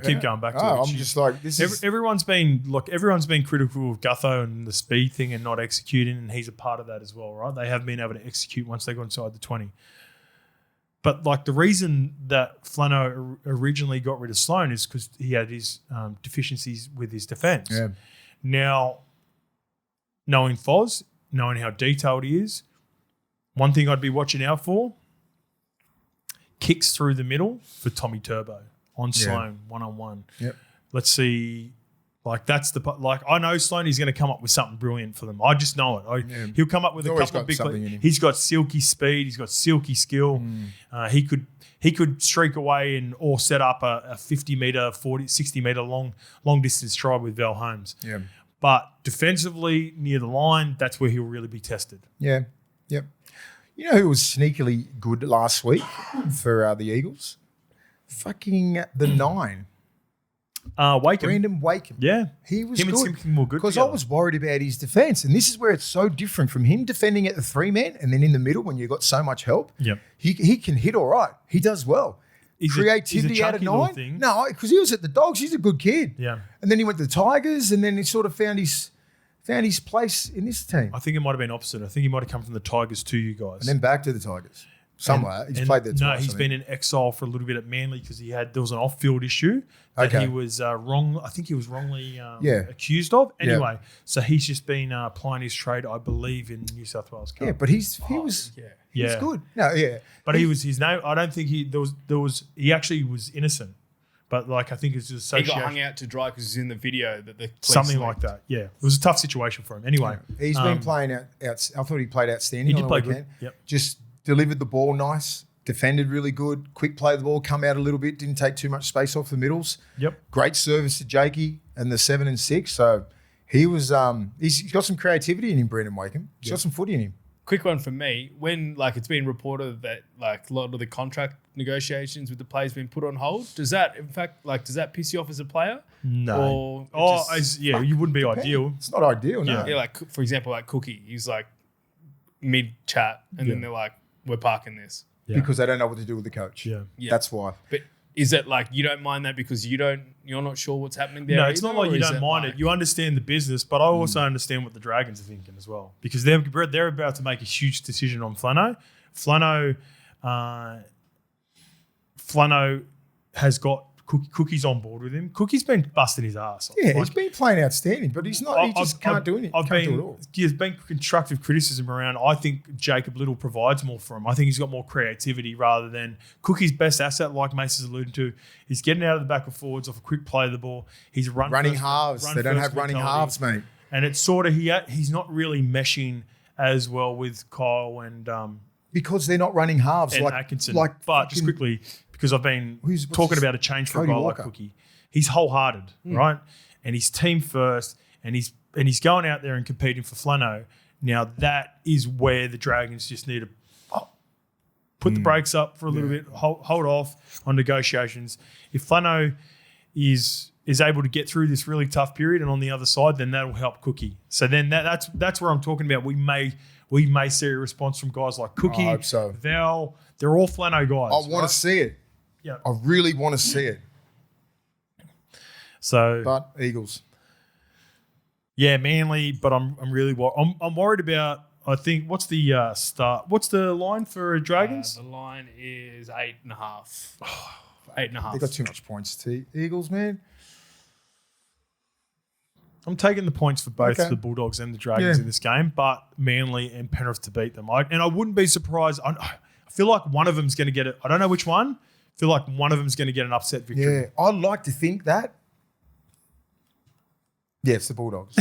keep going back to it. I'm just like, everyone's been critical of Gutho and the speed thing and not executing, and he's a part of that as well, right? They have been able to execute once they got inside the 20. But like the reason that Flano originally got rid of Sloan is because he had his deficiencies with his defence. Yeah. Now, knowing Foz, knowing how detailed he is, one thing I'd be watching out for, kicks through the middle for Tommy Turbo. On Sloan, one-on-one. Yep. Let's see. I know Sloan is going to come up with something brilliant for them. I just know it. He'll come up with a couple of big plays. He's got silky speed. He's got silky skill. He could streak away or set up a 50-meter, 40, 60-meter long distance try with Val Holmes. Yeah. But defensively, near the line, that's where he'll really be tested. Yeah. Yep. You know who was sneakily good last week for the Eagles? Fucking the 9. Wakeham. Brandon Wakeham. Yeah. He was him good. And Simpson were good because I was worried about his defence. And this is where it's so different from him defending at the 3-man and then in the middle when you've got so much help. Yep. He can hit all right. He does well. Creativity out of 9. No, because he was at the Dogs. He's a good kid. Yeah. And then he went to the Tigers, and then he sort of found his place in this team. I think it might have been opposite. I think he might have come from the Tigers to you guys. And then back to the Tigers. Somewhere. He's played there twice. No, he's been in exile for a little bit at Manly because there was an off-field issue that he was wrong. I think he was wrongly accused of. Anyway, so he's just been applying his trade, I believe, in New South Wales Cup. Yeah, but he was good. No, yeah. But his name. I don't think he actually was innocent But like I think it's just he association. got hung out to dry because he's in the video that the police Something like that. Yeah, it was a tough situation for him. Anyway, he's been playing out. I thought he played outstanding. He did play weekend. good. Yep. Just delivered the ball nice, defended really good, quick play the ball, come out a little bit, didn't take too much space off the middles. Yep. Great service to Jakey and the 7 and 6. So he was. He's got some creativity in him, Brendan Wakeham. He's got some footy in him. Quick one from me. When like it's been reported that like a lot of the contract negotiations with the players been put on hold, does that in fact does that piss you off as a player? No. You wouldn't be ideal. It's not ideal, no. Yeah, like for example, like Cookie, he's like mid chat, and then they're like, "We're parking this." Yeah. Because they don't know what to do with the coach. Yeah. That's why. But is it like you don't mind that because you're not sure what's happening there? No, it's not like you don't mind it. You understand the business, but I also understand what the Dragons are thinking as well because they're about to make a huge decision on Flano. Flano has got Cookie's on board with him. Cookie's been busting his ass. Yeah, he's been playing outstanding, but he's not. He just can't do anything. There's been constructive criticism around. I think Jacob Little provides more for him. I think he's got more creativity rather than Cookie's best asset, like Mason's alluded to, is getting out of the back of forwards off a quick play of the ball. He's running halves. They don't have running halves, mate. And it's sort of he's not really meshing as well with Kyle and because they're not running halves and like Atkinson. But just quickly, because I've been talking about a change for a guy like Cookie. He's wholehearted, right? And he's team first, and he's going out there and competing for Flano. Now that is where the Dragons just need to put the brakes up for a little bit, hold off on negotiations. If Flano is able to get through this really tough period, and on the other side, then that'll help Cookie. So then that's where I'm talking about. We may see a response from guys like Cookie, I hope so. Val. They're all Flano guys. I want to see it. Yeah, I really want to see it. So, but Eagles, yeah, Manly. But I'm really I'm worried about. I think what's the start? What's the line for Dragons? The line is 8.5. 8.5. They got too much points. To Eagles, man. I'm taking the points for both the Bulldogs and the Dragons in this game, but Manly and Penrith to beat them. I wouldn't be surprised. I feel like one of them's going to get it. I don't know which one. I feel like one of them's going to get an upset victory. Yeah, I'd like to think that. Yeah, it's the Bulldogs.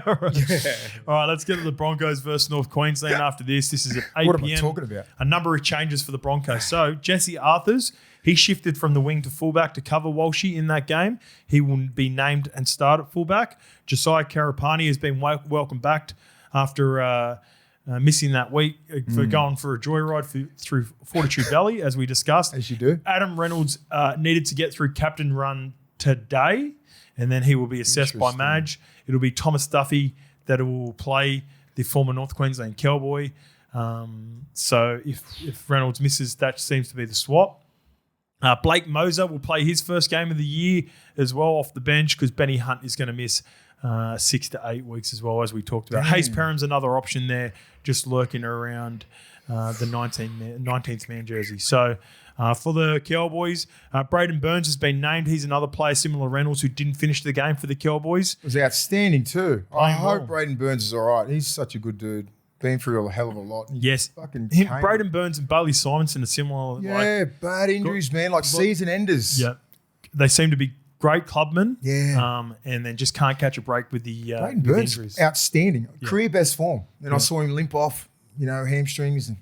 All right, let's get to the Broncos versus North Queensland after this. This is at 8 what p.m. What am I talking about? A number of changes for the Broncos. So Jesse Arthurs, he shifted from the wing to fullback to cover Walshy in that game. He will be named and start at fullback. Josiah Karapani has been welcomed back after missing that week for going for a joyride through Fortitude Valley, as we discussed. As you do. Adam Reynolds needed to get through captain run today, and then he will be assessed by Madge. It'll be Thomas Duffy that will play the former North Queensland Cowboy. So if Reynolds misses, that seems to be the swap. Blake Moser will play his first game of the year as well off the bench because Benny Hunt is going to miss 6 to 8 weeks as well, as we talked about. Hayes Perham's another option there, just lurking around the 19th man jersey. So for the Cowboys, Braden Burns has been named. He's another player similar to Reynolds who didn't finish the game for the Cowboys. It was outstanding too. I hope well. Braden Burns is all right. He's such a good dude. Been through a hell of a lot. Yes. Braden Burns and Bailey Simonson are similar. Yeah, bad injuries, man. Like season enders. Yeah. They seem to be great clubmen. Yeah. And then just can't catch a break with the Braden Burns, injuries. outstanding. Yeah. Career best form. And I saw him limp off, hamstrings. And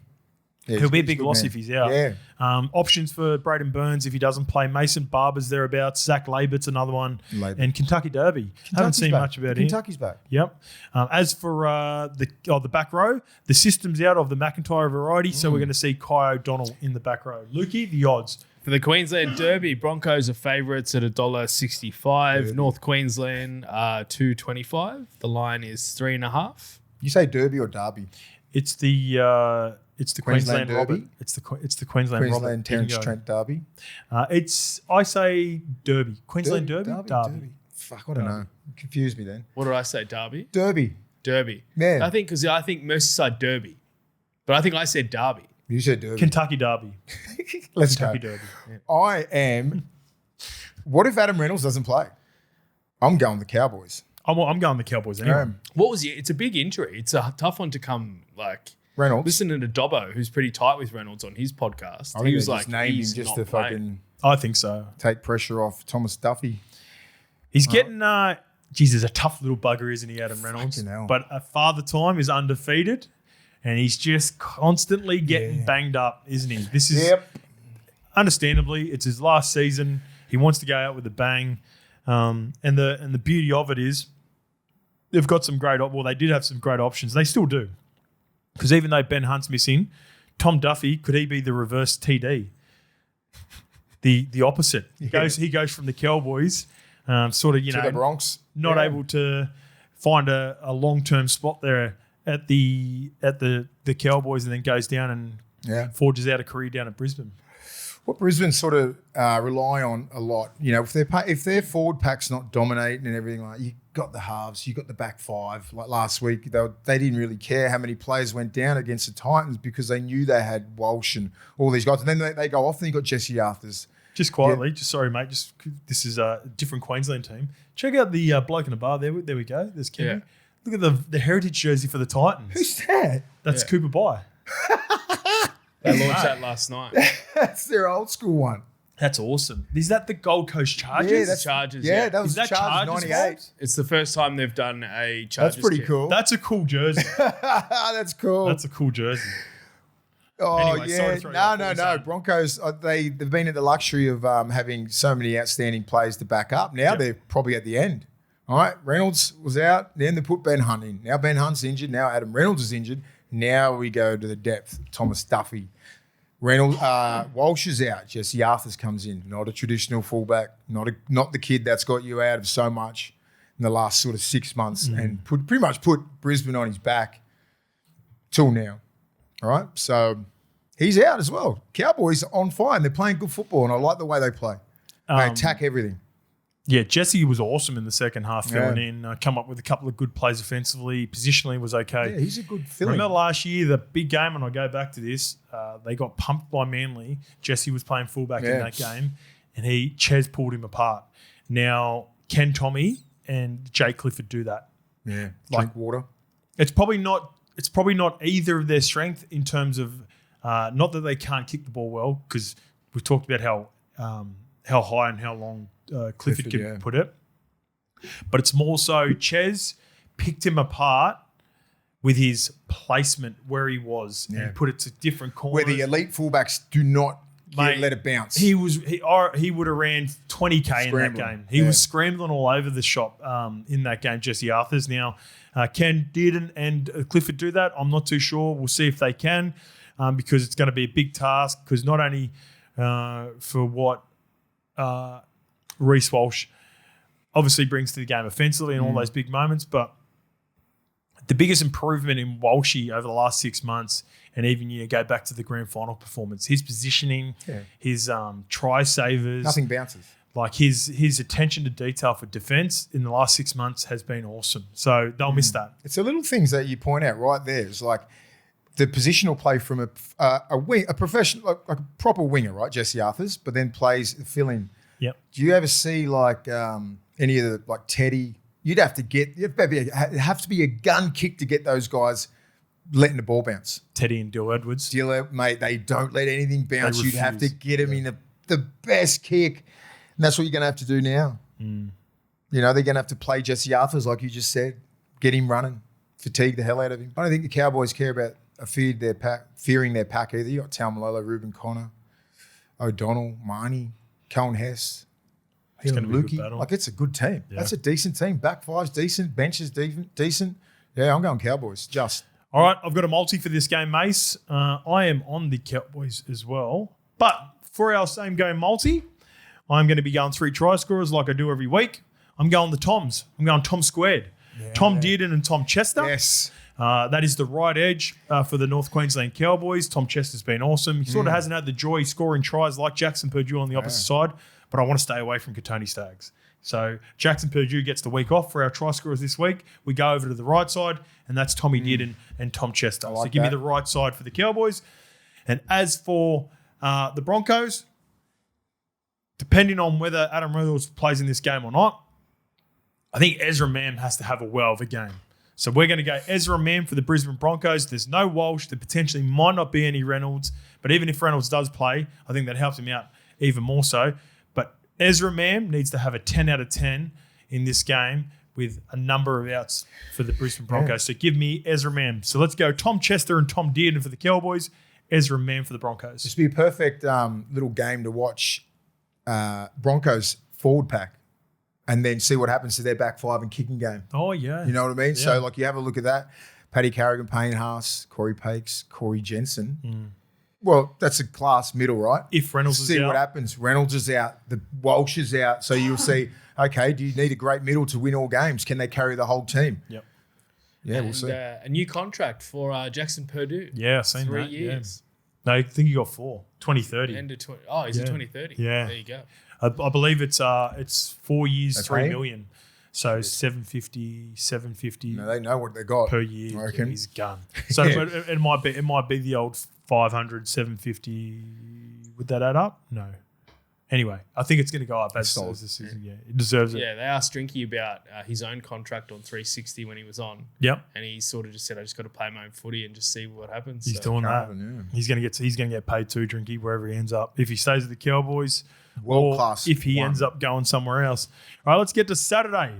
he'll be a big loss if he's out. Yeah. Options for Braden Burns if he doesn't play. Mason Barber's thereabouts. Zach Labert's another one. And Kentucky Derby. Haven't seen much about him. Kentucky's back. Yep. As for the back row, the system's out of the McIntyre variety, so we're going to see Kai O'Donnell in the back row. Lukey, the odds. For the Queensland Derby, Broncos are favourites at $1.65. North Queensland $2.25. The line is 3.5. You say Derby or Derby? It's the Queensland Derby? Robert. It's the Queensland Robert. Queensland Terence Trent Derby. I say Derby. Queensland Derby. Fuck, I don't know. Confused me then. What did I say? Derby. Derby. Yeah. I think Merseyside Derby, but I think I said Derby. You said Derby. Kentucky Derby. Let's Kentucky go. Derby. Yeah. I am. What if Adam Reynolds doesn't play? I'm going the Cowboys. I'm going the Cowboys anyway. What was it? It's a big injury. It's a tough one to come Reynolds. Listening to Dobbo, who's pretty tight with Reynolds on his podcast. I think he was like, named him just to fucking. I think so. Take pressure off Thomas Duffy. He's getting, he's a tough little bugger, isn't he, Adam Reynolds? But at Father Time is undefeated, and he's just constantly getting banged up, isn't he? This is, understandably, it's his last season. He wants to go out with a bang. And the beauty of it is they've got some great, they did have some great options. They still do. Because even though Ben Hunt's missing, Tom Duffy, could he be the reverse TD? The opposite. He goes from the Cowboys, sort of, to the Bronx. Not able to find a long-term spot there at the Cowboys, and then goes down and forges out a career down at Brisbane. What Brisbane sort of rely on a lot, if their forward pack's not dominating and everything like, you got the halves, you got the back five. Like last week, they didn't really care how many players went down against the Titans because they knew they had Walsh and all these guys. And then they go off, and you got Jesse Arthurs. Just quietly, sorry, mate. This is a different Queensland team. Check out the bloke in the bar. There we go. There's Kenny. Yeah. Look at the heritage jersey for the Titans. Who's that? That's Cooper Bye. They launched that last night. That's their old school one. That's awesome. Is that the Gold Coast Chargers? Yeah, that's Chargers. Yeah, that was the Chargers 98. It's the first time they've done a Chargers. That's pretty cool. That's a cool jersey. That's cool. That's a cool jersey. Oh, anyway, no. Broncos, they've been at the luxury of having so many outstanding players to back up. Now they're probably at the end. All right, Reynolds was out. Then they put Ben Hunt in. Now Ben Hunt's injured. Now Adam Reynolds is injured. Now we go to the depth. Thomas Duffy. Walsh is out. Jesse Arthurs comes in. Not a traditional fullback. Not the kid that's got you out of so much in the last sort of 6 months and pretty much put Brisbane on his back till now. All right, so he's out as well. Cowboys are on fire. And they're playing good football, and I like the way they play. They attack everything. Yeah, Jesse was awesome in the second half, filling in, come up with a couple of good plays offensively. Positionally was okay. Yeah, he's a good filling. Remember last year, the big game, and I go back to this, they got pumped by Manly. Jesse was playing fullback in that game, and Ches pulled him apart. Now, can Tommy and Jake Clifford do that? Yeah, drink water. It's probably not either of their strength in terms of, not that they can't kick the ball well, because we've talked about how high and how long Clifford can put it. But it's more so Ches picked him apart with his placement where he was and put it to different corners. Where the elite fullbacks do not let it bounce. He would have ran 20K in that game. He was scrambling all over the shop in that game, Jesse Arthurs. Now, Ken did and Clifford do that? I'm not too sure. We'll see if they can because it's going to be a big task because not only for what Reece Walsh obviously brings to the game offensively and all those big moments, but the biggest improvement in Walshy over the last 6 months and even go back to the grand final performance, his positioning, his try savers. Nothing bounces. Like his attention to detail for defence in the last 6 months has been awesome. So they'll miss that. It's the little things that you point out right there. It's like the positional play from a professional, like a proper winger, right? Jesse Arthurs, but then plays fill-in. Yep. Do you ever see like any of the like Teddy? You'd have to have to be a gun kick to get those guys letting the ball bounce. Teddy and Dill Edwards. Mate, they don't let anything bounce. You'd have to get them in the best kick. And that's what you're going to have to do now. They're going to have to play Jesse Arthurs, like you just said, get him running, fatigue the hell out of him. I don't think the Cowboys care about fearing their pack either. You got Taumalolo, Reuben Connor, O'Donnell, Marnie, Cohen Hess, it's going to be a good battle. Like it's a good team. Yeah. That's a decent team. Back five's decent, bench is decent. Yeah, I'm going Cowboys. All right, I've got a multi for this game, Mace. I am on the Cowboys as well. But for our same game multi, I'm going to be going 3 try scorers like I do every week. I'm going the Toms. I'm going Tom squared. Yeah. Tom Dearden and Tom Chester. Yes. That is the right edge for the North Queensland Cowboys. Tom Chester's been awesome. He sort of hasn't had the joy scoring tries like Jackson Purdue on the opposite side, but I want to stay away from Katoni Staggs. So Jackson Purdue gets the week off for our try scorers this week. We go over to the right side, and that's Tommy Dearden and Tom Chester. So give me the right side for the Cowboys. And as for the Broncos, depending on whether Adam Reynolds plays in this game or not, I think Ezra Mam has to have a well of a game. So we're going to go Ezra Mam for the Brisbane Broncos. There's no Walsh. There potentially might not be any Reynolds. But even if Reynolds does play, I think that helps him out even more so. But Ezra Mam needs to have a 10 out of 10 in this game with a number of outs for the Brisbane Broncos. So give me Ezra Mam. So let's go Tom Chester and Tom Dearden for the Cowboys, Ezra Mam for the Broncos. This would be a perfect little game to watch Broncos forward pack and then see what happens to their back five and kicking game. Oh, yeah. You know what I mean? Yeah. So, like, you have a look at that. Paddy Carrigan, Payne Haas, Corey Pakes, Corey Jensen. Well, that's a class middle, right? If Reynolds is out. See what happens. Reynolds is out. The Walsh is out. So you'll see, okay, do you need a great middle to win all games? Can they carry the whole team? Yep. Yeah, we'll see. A new contract for Jackson Purdue. Yeah, I've seen 3 that. years. Yeah. No, I think he got 4. 2030. End of 20. Oh, is it 2030? Yeah. There you go. I believe it's 4 years, That's 3 right. million. So 750 No, they know what they got. per year. I reckon. He's a gun. So Yeah. but it might be the old 500, 750. Would that add up? No. Anyway, I think it's going to go up as the season. Yeah, it deserves it. Yeah, they asked Drinky about his own contract on 360 when he was on. Yep. And he sort of just said, I just got to play my own footy and just see what happens. He's doing that. He's going to get paid too, Drinky, wherever he ends up. If he stays with the Cowboys, World or class if he one. ends up going somewhere else. All right, let's get to Saturday.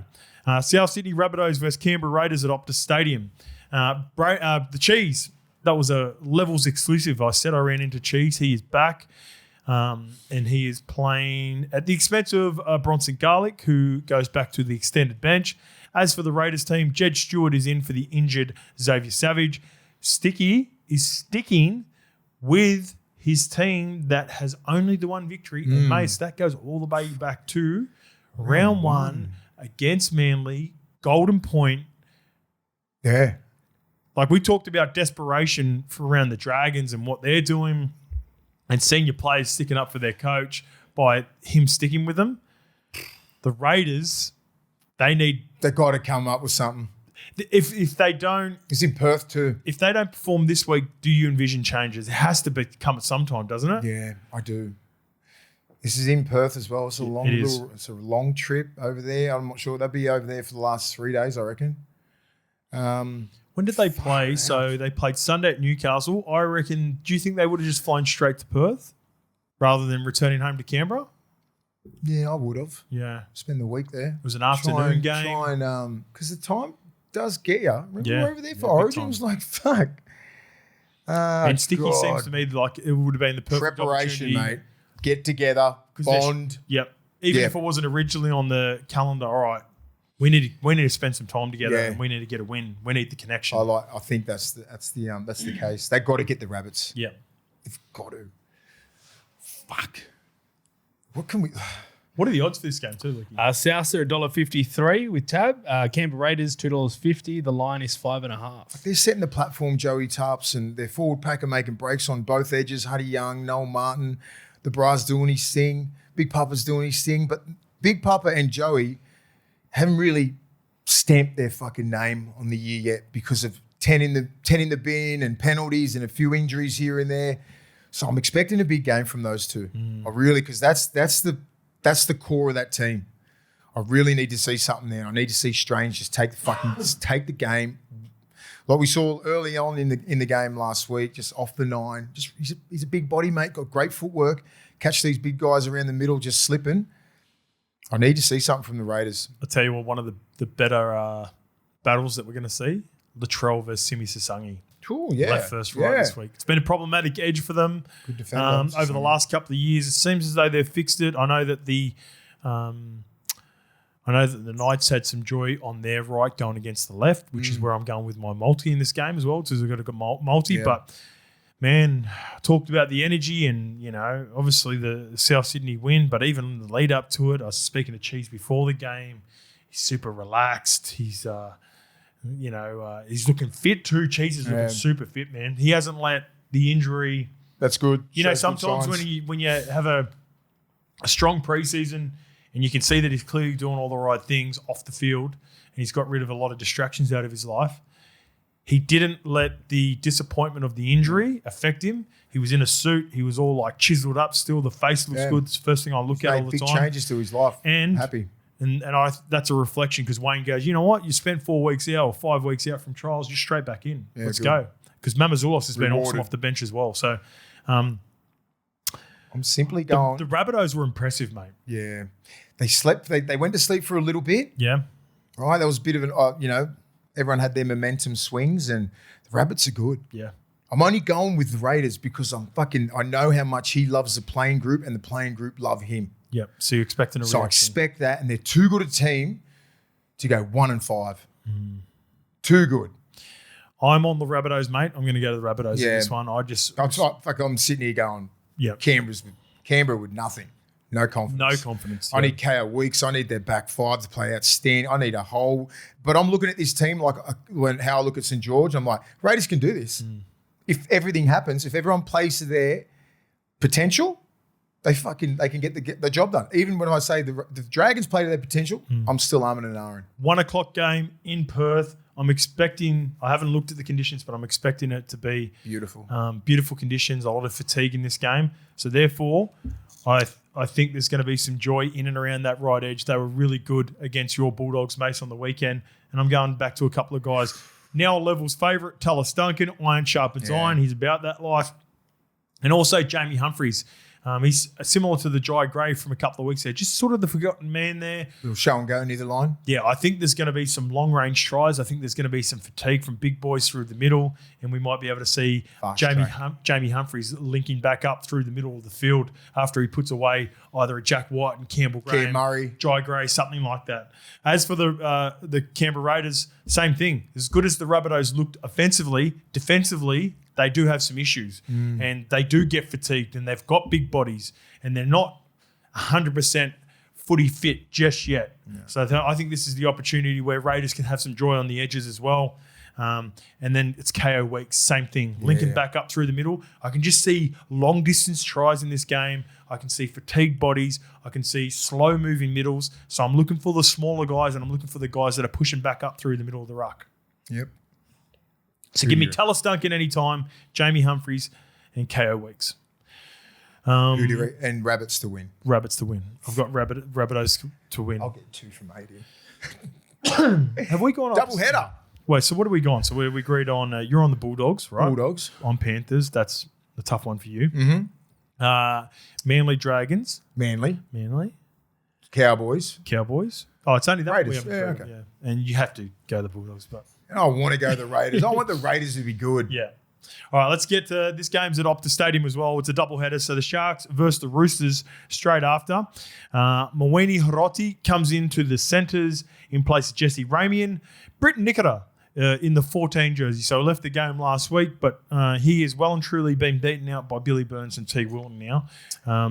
South Sydney Rabbitohs versus Canberra Raiders at Optus Stadium. The Cheese, that was a Levels exclusive. I said I ran into Cheese. He is back, and he is playing at the expense of Bronson Garlick, who goes back to the extended bench. As for the Raiders team, Jed Stewart is in for the injured Xavier Savage. Sticky is sticking with his team that has only the one victory. And Mace, that goes all the way back to round one against Manly, Golden Point. Yeah. Like we talked about desperation for around the Dragons and what they're doing and senior players sticking up for their coach by him sticking with them. The Raiders, they've got to come up with something. If they don't, it's in Perth too. If they don't perform this week, do you envision changes? It has to come at some time, doesn't it? Yeah, I do. This is in Perth as well. It's a long trip over there. I'm not sure they'll be over there for the last 3 days, I reckon. When did they play? So they played Sunday at Newcastle. I reckon. Do you think they would have just flown straight to Perth rather than returning home to Canberra? Yeah, I would have. Yeah, spend the week there. It was an afternoon game. Try and because the time does get you. Remember we were over there for Origin? Origin? It was like fuck. And Sticky seems to me like it would have been the perfect preparation, mate. Get together, bond. Yep. Even if it wasn't originally on the calendar, all right. We need to spend some time together, and we need to get a win. We need the connection. I think that's the case. They've got to get the Rabbits. Yep. They've got to. Fuck. What can we? What are the odds for this game too, Licky? Souths are $1.53 with Tab. Canberra Raiders $2.50. The line is 5.5. They're setting the platform, Joey Tarps, and their forward pack are making breaks on both edges. Huddy Young, Noel Martin, the Bras doing his thing. Big Papa's doing his thing, but Big Papa and Joey haven't really stamped their fucking name on the year yet because of 10 in the bin and penalties and a few injuries here and there. So I'm expecting a big game from those two. I really, because that's the core of that team. I really need to see something there. I need to see Strange just take the game, like we saw early on in the game last week, just off the 9. Just he's a big body, mate. Got great footwork. Catch these big guys around the middle, just slipping. I need to see something from the Raiders. I'll tell you what, one of the better battles that we're going to see, Latrell versus Simi Sasangi. Cool, yeah. Left first right this week. It's been a problematic edge for them Good defender, over the last couple of years. It seems as though they've fixed it. I know that the Knights had some joy on their right going against the left, which is where I'm going with my multi in this game as well, because we've got a good multi. Yeah. But, man, talked about the energy and, obviously the South Sydney win, but even the lead up to it, I was speaking to Cheese before the game. He's super relaxed. He's he's looking fit too. Cheese is looking super fit, man. He hasn't let the injury. That's good. Sometimes when you have a strong preseason and you can see that he's clearly doing all the right things off the field and he's got rid of a lot of distractions out of his life, he didn't let the disappointment of the injury affect him. He was in a suit. He was all like chiseled up still. The face looks good. It's the first thing I look at all the time. Big changes to his life. And happy. And that's a reflection because Wayne goes, you know what? You spent 4 weeks out or 5 weeks out from trials. You're straight back in. Let's go. Because Mamazoulos has been awesome off the bench as well. So I'm simply going. The Rabbitohs were impressive, mate. Yeah. They slept. They went to sleep for a little bit. Yeah. Right. There was a bit of an, everyone had their momentum swings, and the Rabbits are good. Yeah. I'm only going with the Raiders because I know how much he loves the playing group and the playing group love him. Yep. So you're expecting a reaction. So I expect that, and they're too good a team to go 1-5. Too good. I'm on the Rabbitohs, mate. I'm going to go to the Rabbitohs in this one. I'm sitting here going, Canberra with nothing. No confidence. No confidence. I need KO Weeks. I need their back five to play outstanding. I need a whole. But I'm looking at this team like how I look at St. George. I'm like, Raiders can do this. If everything happens, if everyone plays to their potential, they can get the job done. Even when I say the Dragons play to their potential, I'm still arming and ahhing. 1 o'clock game in Perth. I'm expecting, I haven't looked at the conditions, but I'm expecting it to be beautiful. Beautiful conditions, a lot of fatigue in this game. So therefore, I think there's going to be some joy in and around that right edge. They were really good against your Bulldogs, Mace, on the weekend. And I'm going back to a couple of guys. Now Level's favourite, Tallis Duncan, iron sharpens iron. He's about that life. And also Jamie Humphries. He's similar to the Jai Gray from a couple of weeks ago. Just sort of the forgotten man there. Little show and go near the line. Yeah, I think there's going to be some long-range tries. I think there's going to be some fatigue from big boys through the middle, and we might be able to see Jamie Humphries linking back up through the middle of the field after he puts away either a Jack White and Campbell Graham, Cam Murray, Jai Gray, something like that. As for the Canberra Raiders, same thing. As good as the Rabbitohs looked offensively, defensively, they do have some issues and they do get fatigued and they've got big bodies and they're not 100% footy fit just yet. Yeah. So I think this is the opportunity where Raiders can have some joy on the edges as well. And then it's KO weeks, same thing. Linking back up through the middle. I can just see long distance tries in this game. I can see fatigued bodies. I can see slow moving middles. So I'm looking for the smaller guys and I'm looking for the guys that are pushing back up through the middle of the ruck. Yep. So give me Tallis Duncan anytime, Jamie Humphries, and KO Weeks. And Rabbits to win. Rabbits to win. I've got Rabbitohs to win. I'll get 2 from 80. Have we gone double header? Wait, so what have we gone? So we agreed on you're on the Bulldogs, right? Bulldogs. On Panthers. That's the tough one for you. Mm-hmm. Manly Dragons. Manly. Cowboys. Oh, it's only that Raiders. We haven't agreed, And you have to go the Bulldogs, but. And I want to go the Raiders. I want the Raiders to be good. Yeah. All right, let's get to this game's at Optus Stadium as well. It's a doubleheader. So the Sharks versus the Roosters straight after. Mawini Hiroti comes into the centres in place of Jesse Ramian. Britton Nikora in the 14 jersey. So left the game last week, but he has well and truly been beaten out by Billy Burns and T. Wilton now.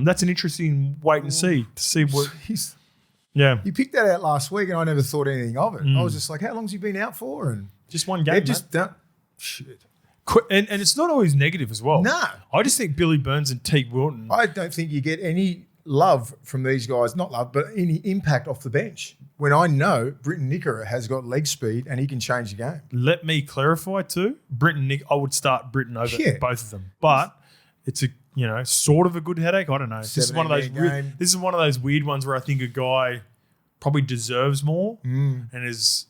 That's an interesting wait and see to see what he's. Yeah. You picked that out last week and I never thought anything of it. I was just like, how long's he been out for? And just one game, they've just done shit. And it's not always negative as well. No. I just think Billy Burns and Teague Wilton. I don't think you get any love from these guys, not love, but any impact off the bench. When I know Britton Nikora has got leg speed and he can change the game. Let me clarify too. I would start Britton over both of them. But it's sort of a good headache. I don't know. This is one of those weird ones where I think a guy probably deserves more and has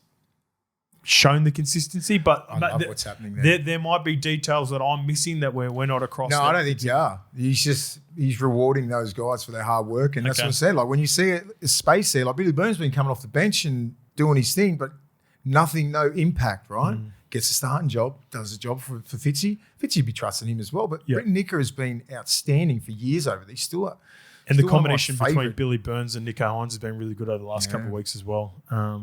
shown the consistency. But I love what's happening there. There might be details that I'm missing that we're not across. No, I don't think you are. He's rewarding those guys for their hard work, and that's what I said. Like when you see a space there, like Billy Burns been coming off the bench and doing his thing, but no impact, right? Gets a starting job, does a job for Fitzy. Fitzy would be trusting him as well. But Britton Nikora has been outstanding for years over there. And the combination between Billy Burns and Nico Hines has been really good over the last couple of weeks as well,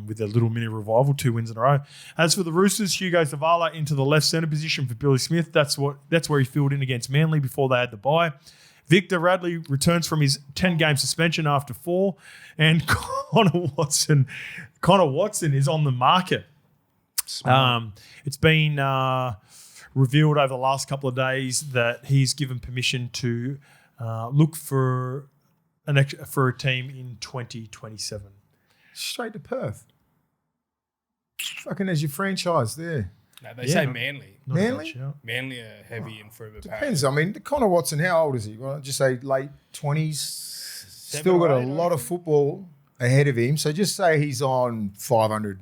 with their little mini revival, 2 wins in a row. As for the Roosters, Hugo Zavala into the left centre position for Billy Smith. That's where he filled in against Manly before they had the bye. Victor Radley returns from his 10-game suspension after 4, and Connor Watson is on the market. It's been revealed over the last couple of days that he's given permission to look for a team in 2027. Straight to Perth. Fucking as your franchise there. No, they say Manly. Manly? Manly are heavy in Fruba. Depends. I mean, Connor Watson, how old is he? Well, just say late 20s. Still got a lot of football ahead of him. So just say he's on 500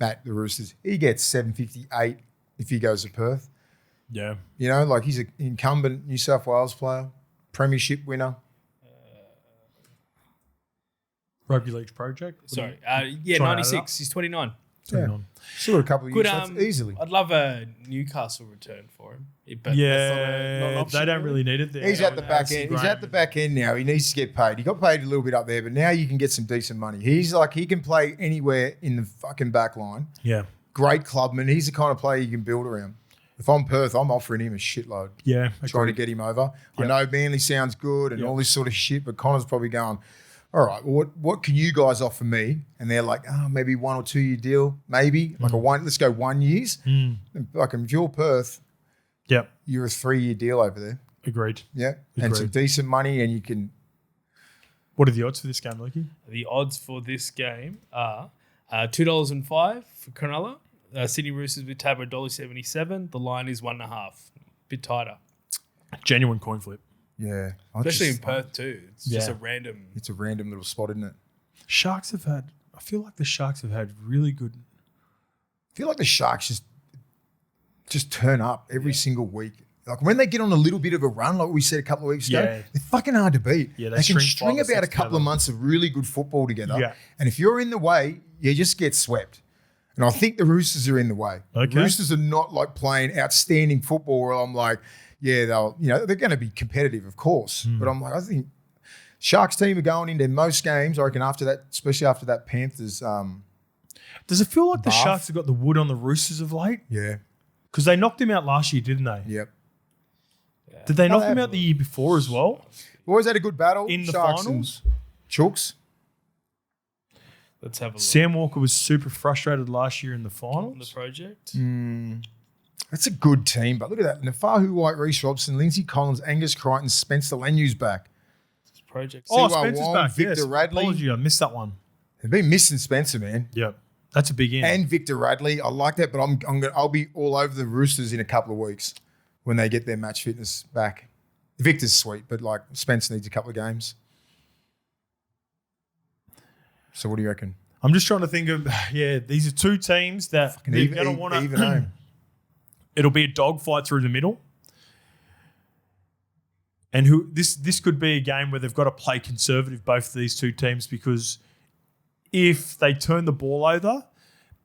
at the Roosters. He gets 758 if he goes to Perth. Yeah. He's an incumbent New South Wales player. premiership winner. Rugby League project. Sorry. 96. He's 29. Yeah. Still got a couple of years left, easily. I'd love a Newcastle return for him. But yeah, not an option, they don't really need it there. He's at the back end. He's at the back end now. He needs to get paid. He got paid a little bit up there, but now you can get some decent money. He's like, he can play anywhere in the fucking back line. Yeah. Great clubman. He's the kind of player you can build around. If I'm Perth, I'm offering him a shitload. Yeah. Trying to get him over. Yep. I know Manly sounds good and all this sort of shit, but Connor's probably going, all right, well, what can you guys offer me? And they're like, maybe 1 or 2 year deal, maybe. Like let's go 1 year. Like if you're Perth, you're a 3 year deal over there. Agreed. Yeah. And some decent money and you can. What are the odds for this game, Lukey? The odds for this game are $2.05 for Cronulla. Sydney Roosters with Tabba $1.77. The line is 1.5. Bit tighter. Genuine coin flip. Yeah. Especially in Perth too. It's just a random. It's a random little spot, isn't it? I feel like the Sharks have had really good. I feel like the Sharks just turn up every single week. Like when they get on a little bit of a run, like we said a couple of weeks ago, they're fucking hard to beat. Yeah, they can string about a couple of months of really good football together. Yeah. And if you're in the way, you just get swept. And I think the Roosters are in the way. Okay. The Roosters are not like playing outstanding football where I'm like, they're going to be competitive, of course. But I'm like, I think Sharks team are going into most games, I reckon, after that, especially after that Panthers. Does it feel like the Sharks have got the wood on the Roosters of late? Yeah. Because they knocked him out last year, didn't they? Yep. Yeah. Did they knock him out the year before as well? Always had a good battle. In the Sharks finals? Chooks. Let's have a look. Sam Walker was super frustrated last year in the finals. On the project. That's a good team, but look at that. Nafahu White, Reece Robson, Lindsay Collins, Angus Crichton, Spencer Lanyu's back. Project. Spencer's Wong, back. Victor Radley. Apology, I missed that one. They've been missing Spencer, man. Yep. That's a big in. And Victor Radley. I like that, but I'll be all over the Roosters in a couple of weeks when they get their match fitness back. Victor's sweet, but like Spencer needs a couple of games. So what do you reckon? I'm just trying to think of, these are two teams that they're going to want to even home. It'll be a dogfight through the middle. And this could be a game where they've got to play conservative, both of these two teams, because if they turn the ball over,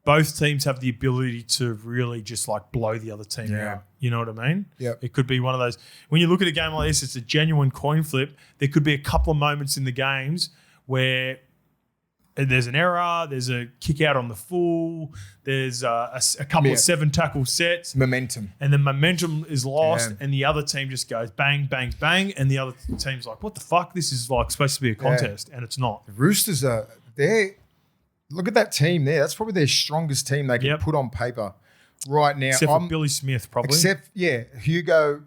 both teams have the ability to really just like blow the other team out. You know what I mean? Yeah. It could be one of those. When you look at a game like this, it's a genuine coin flip. There could be a couple of moments in the games where there's an error, there's a kick out on the full, there's a couple of 7 tackle sets. Momentum. And the momentum is lost and the other team just goes bang, bang, bang. And the other team's like, what the fuck? This is like supposed to be a contest and it's not. The Roosters look at that team there. That's probably their strongest team they can put on paper right now. Except for Billy Smith, probably. Hugo.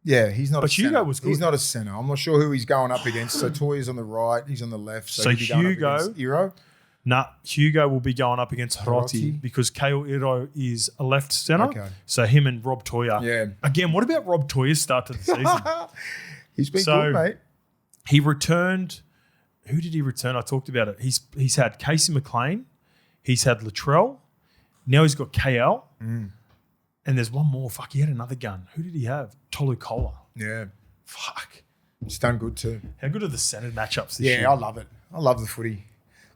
Yeah, he's not. But Hugo was good. He's not a centre. I'm not sure who he's going up against. So Toya's on the right. He's on the left. So Hugo. Iro. Hugo will be going up against Hiroti because Kale Iro is a left centre. Okay. So him and Rob Toya. Yeah. Again, what about Rob Toya's start to the season? He's been good, mate. He returned. Who did he return? I talked about it. He's had Casey McLean. He's had Latrell. Now he's got KL. And there's one more. Fuck, he had another gun. Who did he have? Tolu Kola. Yeah. Fuck. He's done good too. How good are the centre matchups this year? Yeah, I love it. I love the footy.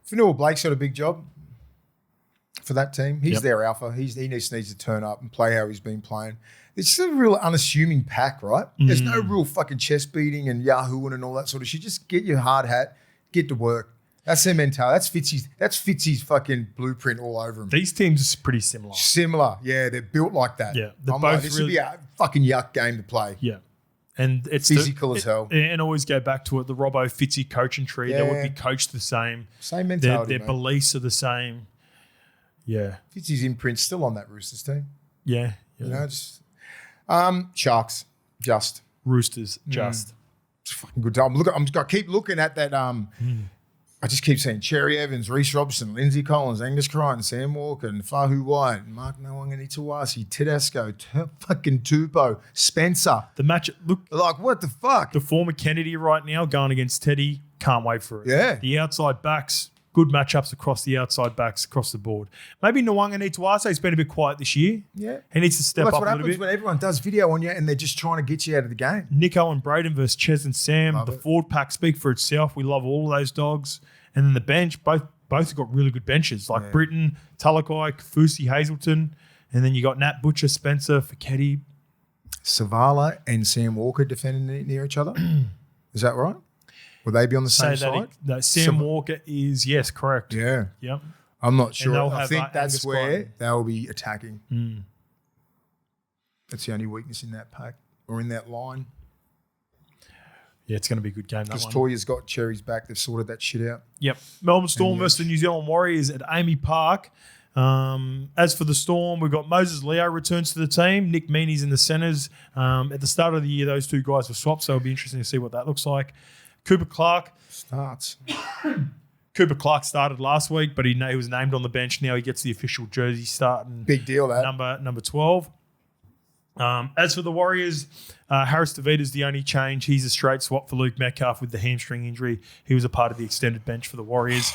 Fanua Blake's got a big job for that team. He's their alpha. He needs to turn up and play how he's been playing. It's just a real unassuming pack, right? There's no real fucking chest beating and yahooing and all that sort of shit. Just get your hard hat, get to work. That's their mentality. That's Fitzy's fucking blueprint all over them. These teams are pretty similar. Similar. Yeah, they're built like that. Yeah. This would be a fucking yuck game to play. Yeah. And it's physical as hell. And always go back to it, the Robbo Fitzy coaching tree. They would be coached the same. Same mentality. Their beliefs are the same. Yeah. Fitzy's imprint's still on that Roosters team. Yeah. You know, just Sharks. Just. Roosters. Just. It's a fucking good time. I keep looking at that. I just keep saying Cherry Evans, Reece Robson, Lindsay Collins, Angus Crichton, Sam Walker, and Fahu White, Mark Nawangani-Tawasi, Tedesco, fucking Tupou, Spencer. The match, look. Like, what the fuck? The former Kennedy right now going against Teddy, can't wait for it. Yeah. The outside backs, Good matchups across the outside backs, across the board. Maybe Nwanga Nituase's been a bit quiet this year. Yeah. He needs to step up a little bit. That's what happens when everyone does video on you and they're just trying to get you out of the game. Nico and Braden versus Ches and Sam. The forward pack speak for itself. We love all of those dogs. And then the bench, both have got really good benches, like Britton, Talakai, Kafusi, Hazelton. And then you got Nat Butcher, Spencer, Fiketti. Savala and Sam Walker defending near each other. Is that right? Will they be on the same side? Sam Walker is, yes, correct. Yeah. Yep. I'm not sure. I think that's Angus where Crichton. they'll be attacking. That's the only weakness in that pack or in that line. Yeah, it's going to be a good game, that one. Because Toya's got Cherry's back. They've sorted that shit out. Yep. Melbourne Storm versus the New Zealand Warriors at Amy Park. As for the Storm, we've got Moses Leo returns to the team. Nick Meaney's in the centres. At the start of the year, those two guys were swapped, so it'll be interesting to see what that looks like. Cooper Clark starts. Cooper Clark started last week, but he was named on the bench. Now he gets the official jersey starting. Big deal, that. Number 12. As for the Warriors, Harris DeVita's the only change. He's a straight swap for Luke Metcalf with the hamstring injury. He was a part of the extended bench for the Warriors.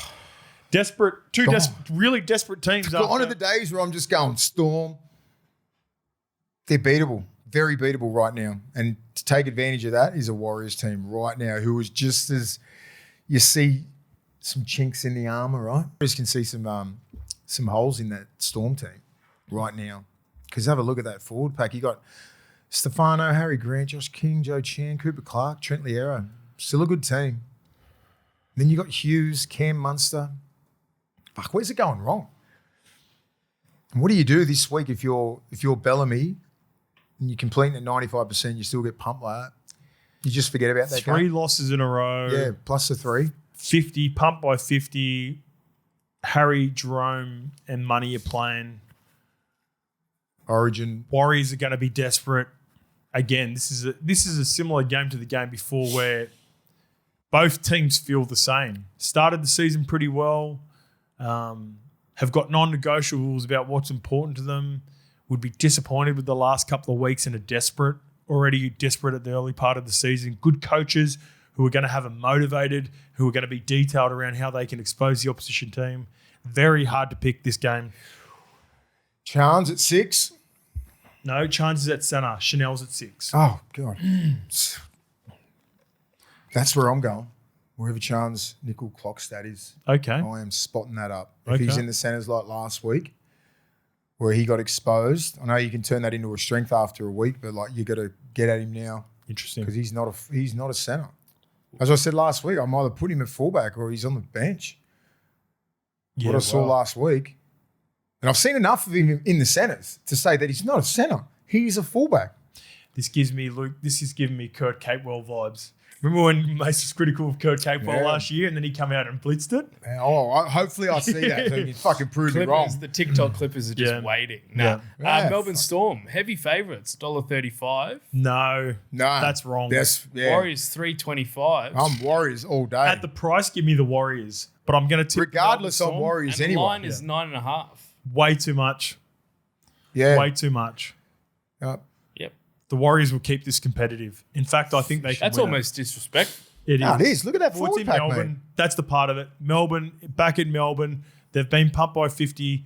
Really desperate teams. Gone are the days where I'm just going, Storm. They're beatable. Very beatable right now. And to take advantage of that is a Warriors team right now who is just as you see some chinks in the armour, right? You can see some holes in that Storm team right now. Because have a look at that forward pack. You got Stefano, Harry Grant, Josh King, Joe Chan, Cooper Clark, Trent Liero. Still a good team. Then you got Hughes, Cam Munster. Fuck, where's it going wrong? And what do you do this week if you're Bellamy and you're completing at 95%, you still get pumped like that? You just forget about that Three losses in a row. Yeah, plus the 3. 50, pumped by 50. Harry, Jerome, and Money are playing. Origin. Warriors are going to be desperate. Again, this is a similar game to the game before where both teams feel the same. Started the season pretty well. Have got non-negotiables about what's important to them, would be disappointed with the last couple of weeks and are already desperate at the early part of the season. Good coaches who are going to have them motivated, who are going to be detailed around how they can expose the opposition team. Very hard to pick this game. Chance at 6? No, Chance is at centre. Chanel's at 6. Oh, God. That's where I'm going. Wherever Chan's nickel clock stat is. Okay. I am spotting that up. If he's in the centres like last week, where he got exposed, I know you can turn that into a strength after a week, but like you got to get at him now. Interesting. Because he's not a centre. As I said last week, I'm either put him at fullback or he's on the bench. Yeah, what I saw last week. And I've seen enough of him in the centres to say that he's not a centre. He's a fullback. This is giving me Kurt Capewell vibes. Remember when Mace was critical of Kurt Capewell last year and then he come out and blitzed it? Hopefully I see that. So you fucking prove me wrong. The TikTok clippers are just waiting. No. Melbourne Storm, heavy favourites, $1.35. No, that's wrong. Warriors, $3.25. I'm Warriors all day. At the price, give me the Warriors. But I'm going to tip regardless on Warriors and anyway. The line is 9.5. Way too much. Yeah. Way too much. Yep. The Warriors will keep this competitive. In fact, I think they can That's almost disrespectful. It is. It is. Look at that forward pack, Melbourne. mate. That's the part of it. Melbourne, back in Melbourne, they've been pumped by 50.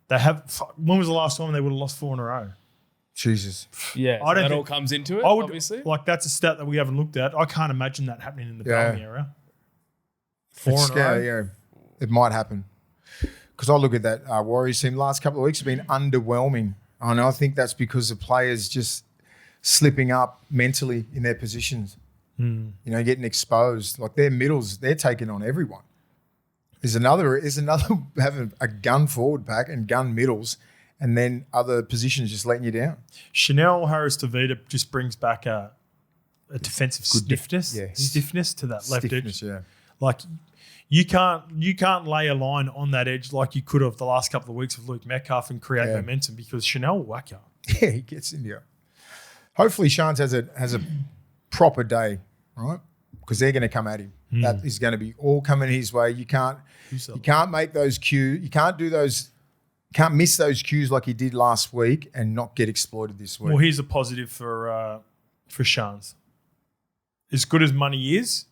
They have. When was the last time they would have lost 4 in a row? Jesus. Yeah, I don't that think, all comes into it, obviously. Like, that's a stat that we haven't looked at. I can't imagine that happening in the Bellamy era. 4 in a row. Yeah, it might happen. Because I look at that Warriors team last couple of weeks have been underwhelming. And I think that's because the players just slipping up mentally in their positions. Getting exposed. Like their middles, they're taking on everyone. There's another having a gun forward pack and gun middles, and then other positions just letting you down. Chanel Harris DeVita just brings back a defensive stiffness to that left edge. Yeah. Like you can't lay a line on that edge like you could have the last couple of weeks with Luke Metcalf and create momentum because Chanel will whack you. Yeah, he gets in you. Hopefully, Shans has a proper day, right? Because they're going to come at him. That is going to be all coming his way. You can't make those cues. You can't do those. Can't miss those cues like he did last week and not get exploited this week. Well, here's a positive for Shans. As good as Money is,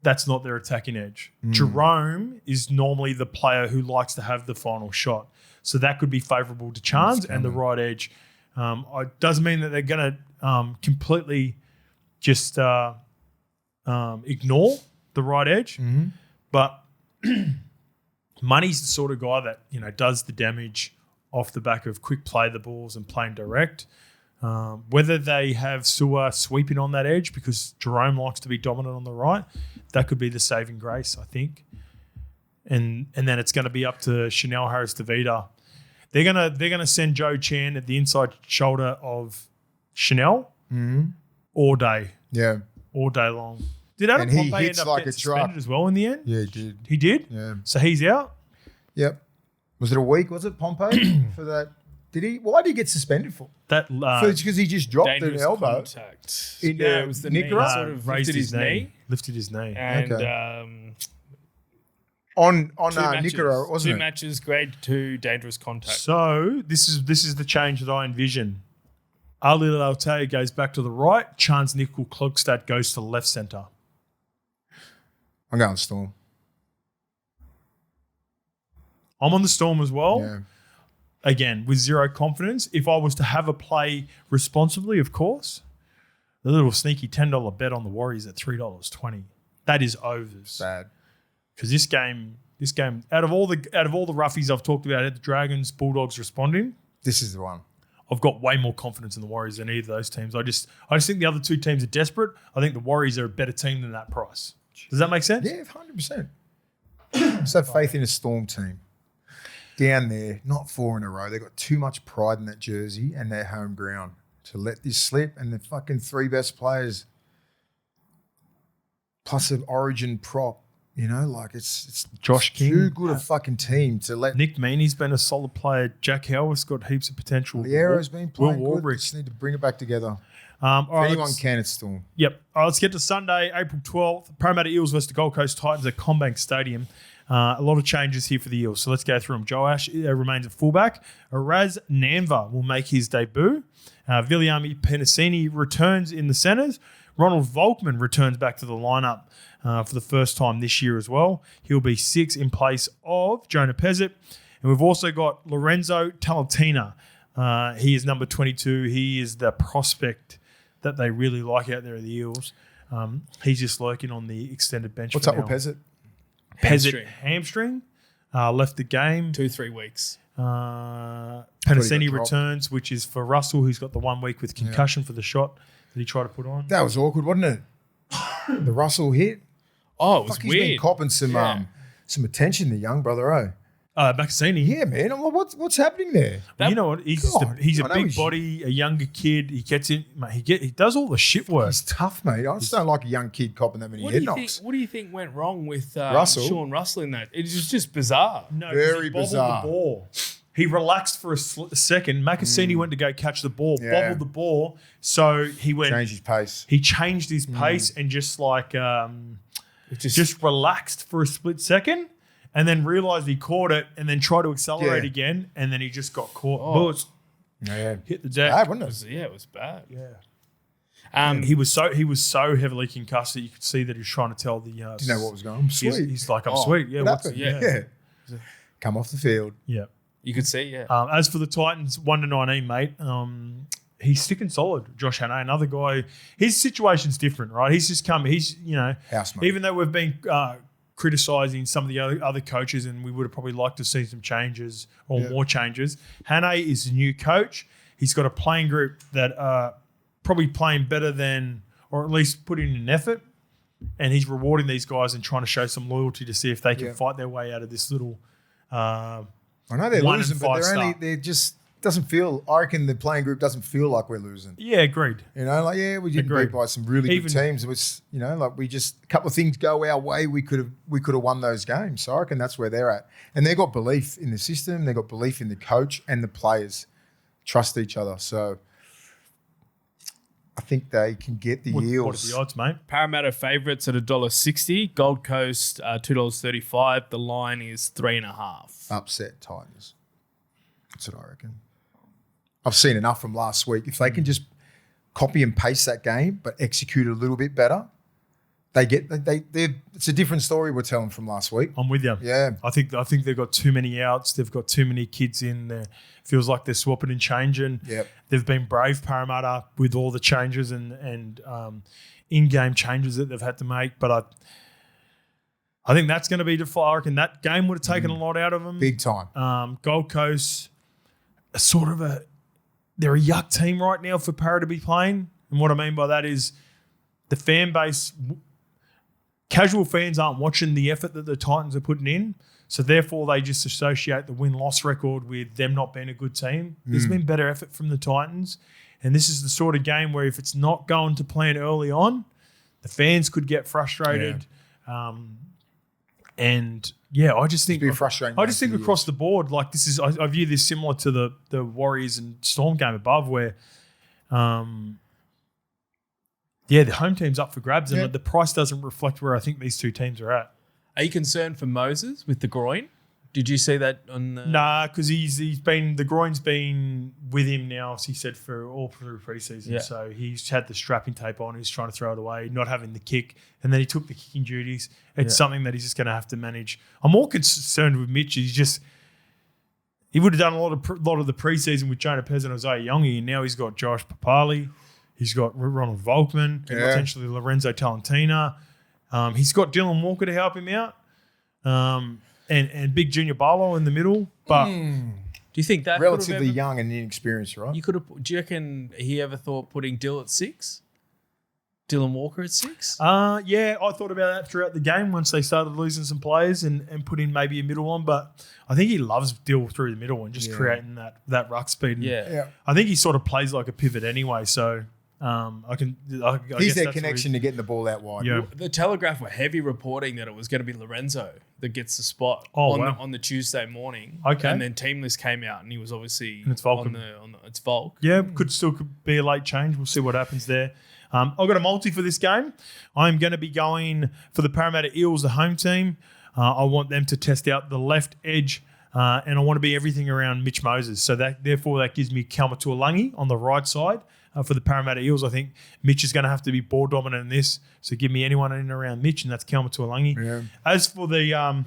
that's not their attacking edge. Jerome is normally the player who likes to have the final shot. So that could be favourable to Chance and the right edge. It doesn't mean that they're going to completely just ignore the right edge. But Money's the sort of guy that, does the damage off the back of quick play the balls and playing direct. Whether they have Sua sweeping on that edge because Jerome likes to be dominant on the right, that could be the saving grace, I think. And then it's going to be up to Chanel Harris-Tavita. They're gonna send Joe Chan at the inside shoulder of Chanel all day. Yeah. All day long. Did Adam Pompey end up getting suspended as well in the end? Yeah, he did. He did? Yeah. So he's out? Yep. Was it a week? Was it Pompey for that? Did he? Why did he get suspended for? That because he just dropped an elbow. Contact. Into it was the Nick knee. Sort of raised lifted his knee. Lifted his knee. And on Nicara, wasn't it? 2 matches, grade 2, dangerous contact. So this is the change that I envision. Ali Lautei goes back to the right. Chance Nickel Klugstad goes to the left centre. I'm going Storm. I'm on the Storm as well. Yeah. Again, with zero confidence. If I was to have a play responsibly, of course, the little sneaky $10 bet on the Warriors at $3.20. That is overs. Bad. Because this game, out of all the roughies I've talked about, the Dragons, Bulldogs responding. This is the one. I've got way more confidence in the Warriors than either of those teams. I just think the other two teams are desperate. I think the Warriors are a better team than that price. Does that make sense? Yeah, 100%. Just have faith in a Storm team. Down there, not 4 in a row. They've got too much pride in that jersey and their home ground to let this slip, and the fucking 3 best players plus an origin prop. It's Josh King. Too good a fucking team to let. Nick Meaney's been a solid player. Jack Howarth's got heaps of potential. Liero's been playing Will good. Warbrick. Just need to bring it back together. All right, anyone can, it's Storm. Yep. All right, let's get to Sunday, April 12th. Parramatta Eels versus the Gold Coast Titans at CommBank Stadium. A lot of changes here for the Eels, so let's go through them. Joe Ash remains at fullback. Raz Namva will make his debut. Viliami Penasini returns in the centres. Ronald Volkman returns back to the lineup for the first time this year as well. He'll be 6 in place of Jonah Pezzett. And we've also got Lorenzo Talatina. He is number 22. He is the prospect that they really like out there at the Eels. He's just lurking on the extended bench. What's up with Pezzett? Pezzett hamstring. Left the game. 2-3 weeks. Penasini returns, which is for Russell, who's got the 1 week with concussion for the shot that he tried to put on. That was awkward, wasn't it? The Russell hit. Oh, it was weird. He's been copping some attention, the young brother, Macassini. Yeah, man. I'm like, what's happening there? You know what? He's a big body, a younger kid. He gets in. Mate, he does all the shit work. He's tough, mate. I just don't like a young kid copping that many head knocks. What do you think went wrong with Sean Russell in that? It was just bizarre. No, very bizarre. The ball. He relaxed for a second. Macassini went to go catch the ball, bobbled the ball, so he went. Changed his pace. He changed his pace and just relaxed for a split second. And then realised he caught it, and then tried to accelerate again, and then he just got caught. Bullets hit the deck. Bad, wasn't it? It was bad. Yeah. He was so heavily concussed that you could see that he was trying to tell the. Didn't know what was going on. I'm sweet. He's like, I'm sweet. Yeah. What happened? Come off the field. Yeah. You could see. Yeah. As for the Titans, 1-19, mate. He's sticking solid. Josh Hannay, another guy. His situation's different, right? He's just come. He's housemate. Even though we've been. Criticising some of the other coaches, and we would have probably liked to see some changes or more changes. Hannay is the new coach. He's got a playing group that are probably playing better than, or at least putting in an effort, and he's rewarding these guys and trying to show some loyalty to see if they can fight their way out of this little. I know they're losing, but they're just doesn't feel. I reckon the playing group doesn't feel like we're losing. Yeah, agreed. We didn't beat by some really good teams. It was, we just a couple of things go our way. We could have won those games. So I reckon that's where they're at, and they got belief in the system. They got belief in the coach and the players trust each other. So I think they can get the Eels. What are the odds, mate? Parramatta favourites at $1.60. Gold Coast $2.35. The line is 3.5. Upset Titans. That's what I reckon. I've seen enough from last week. If they can just copy and paste that game but execute a little bit better, it's a different story we're telling from last week. I'm with you. Yeah. I think they've got too many outs. They've got too many kids in there. Feels like they're swapping and changing. Yep. They've been brave, Parramatta, with all the changes and in-game changes that they've had to make. But I think that's going to be the fire. And that game would have taken a lot out of them. Big time. Gold Coast, they're a yuck team right now for Parra to be playing. And what I mean by that is the fan base, casual fans aren't watching the effort that the Titans are putting in. So therefore, they just associate the win-loss record with them not being a good team. There's been better effort from the Titans. And this is the sort of game where if it's not going to plan early on, the fans could get frustrated. Yeah. I just think across the board, like this is, I view this similar to the Warriors and Storm game above, where, the home team's up for grabs, and the price doesn't reflect where I think these two teams are at. Are you concerned for Moses with the groin? Did you see that on the... Nah, because the groin's been with him now, as he said, for all through preseason. Yeah. So he's had the strapping tape on. He's trying to throw it away, not having the kick. And then he took the kicking duties. It's something that he's just going to have to manage. I'm more concerned with Mitch. He would have done a lot of the preseason with Jonah Pez and Isaiah Yongi, and now he's got Josh Papali. He's got Ronald Volkman and potentially Lorenzo Talentina. He's got Dylan Walker to help him out. And Big Junior Barlow in the middle. But do you think that relatively young and inexperienced, right? Do you reckon he ever thought putting Dill at 6? Dylan Walker at 6? Yeah, I thought about that throughout the game once they started losing some players and put in maybe a middle one. But I think he loves Dill through the middle and just creating that ruck speed. And I think he sort of plays like a pivot anyway. So he's their connection to getting the ball out wide. Yeah. The Telegraph were heavy reporting that it was going to be Lorenzo that gets the spot on the Tuesday morning. Okay. And then team list came out and he was obviously it's Volk. It's Volk. Yeah, could be a late change. We'll see what happens there. I've got a multi for this game. I'm going to be going for the Parramatta Eels, the home team. I want them to test out the left edge and I want to be everything around Mitch Moses. So that gives me Kalmatualangi on the right side. For the Parramatta Eels, I think Mitch is going to have to be ball dominant in this. So give me anyone in and around Mitch, and that's Kalmatualangi. Yeah. As for the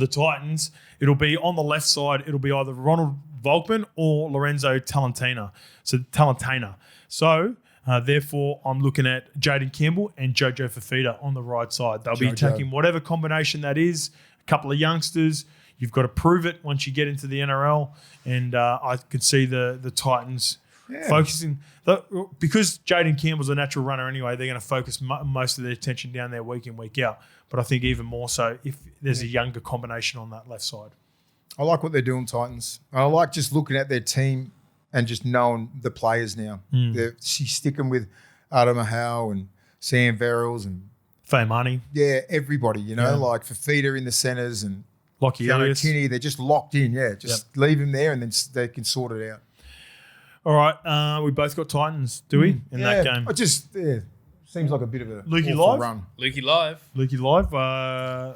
Titans, it'll be on the left side. It'll be either Ronald Volkman or Lorenzo Talentina. So therefore, I'm looking at Jaden Campbell and Jojo Fafita on the right side. They'll be attacking whatever combination that is. A couple of youngsters. You've got to prove it once you get into the NRL, and I could see the Titans. Yeah. Focusing because Jaden Campbell's a natural runner anyway, they're going to focus most of their attention down there week in, week out. But I think even more so if there's a younger combination on that left side. I like what they're doing, Titans. I like just looking at their team and just knowing the players now. She's sticking with Adam Ahau and Sam Verrills and Faimani. Yeah, everybody, like Fafita in the centres and Lockie Kinney. They're just locked in. Yeah, just leave him there and then they can sort it out. All right, we both got Titans, do we, in that game? It just seems like a bit of a Lukey Live run. Lukey Live.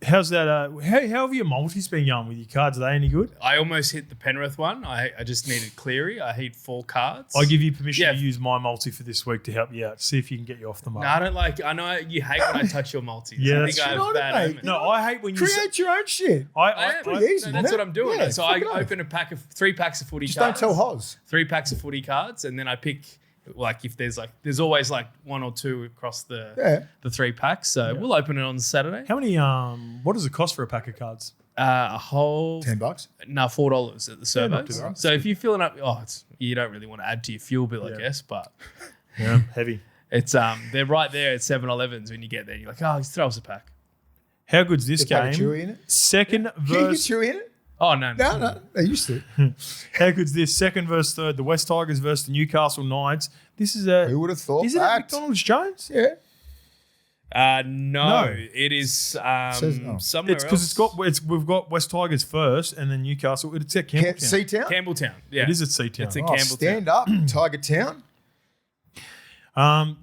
How's that? How have your multis been going with your cards? Are they any good? I almost hit the Penrith one. I just needed Cleary. I hit 4 cards. I give you permission to use my multi for this week to help you out. See if you can get you off the mark. No, I don't like. I know you hate when I touch your multis. Yeah, I think I have bad omen. No, I hate when you create your own shit. Pretty easy. That's what I'm doing. Yeah, so I open a pack of 3 packs of footy cards. Don't tell Hoz. 3 packs of footy cards, and then I pick. Like if there's always like 1 or 2 across the 3 packs. So we'll open it on Saturday. How many? What does it cost for a pack of cards? A whole $10. No, $4 at the servos. So if you're filling up, you don't really want to add to your fuel bill, I guess. But heavy. It's they're right there at 7-Elevens when you get there. And you're like, just throw us a pack. How good's this game? Chewy in it? Second verse. Can you get Chewy in it? Oh, no. They used to. How good's this? Second versus third. The West Tigers versus the Newcastle Knights. This is who would have thought is it at McDonald's Jones? Yeah. No. It is somewhere it's because we've got West Tigers first and then Newcastle. It's at Campbelltown. Seatown? Campbelltown. Yeah. It is at Seatown. It's at Campbelltown. Stand up, Tiger Town.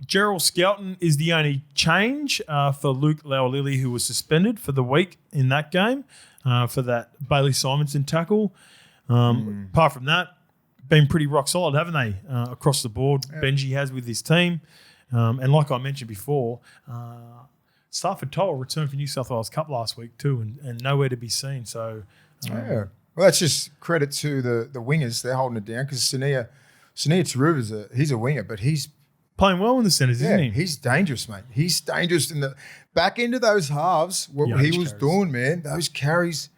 Gerald Skelton is the only change for Luke Laualili, who was suspended for the week in that game. For that Bailey Simonson tackle. Apart from that, been pretty rock solid, haven't they? Across the board, Benji has with his team. And like I mentioned before, Stafford Toll returned for New South Wales Cup last week too, and nowhere to be seen. So, Well, that's just credit to the wingers. They're holding it down because Sania Taruva's he's a winger, but he's playing well in the centres, isn't he? He's dangerous, mate. He's dangerous in the back end of those halves. What he was doing, man, those carries.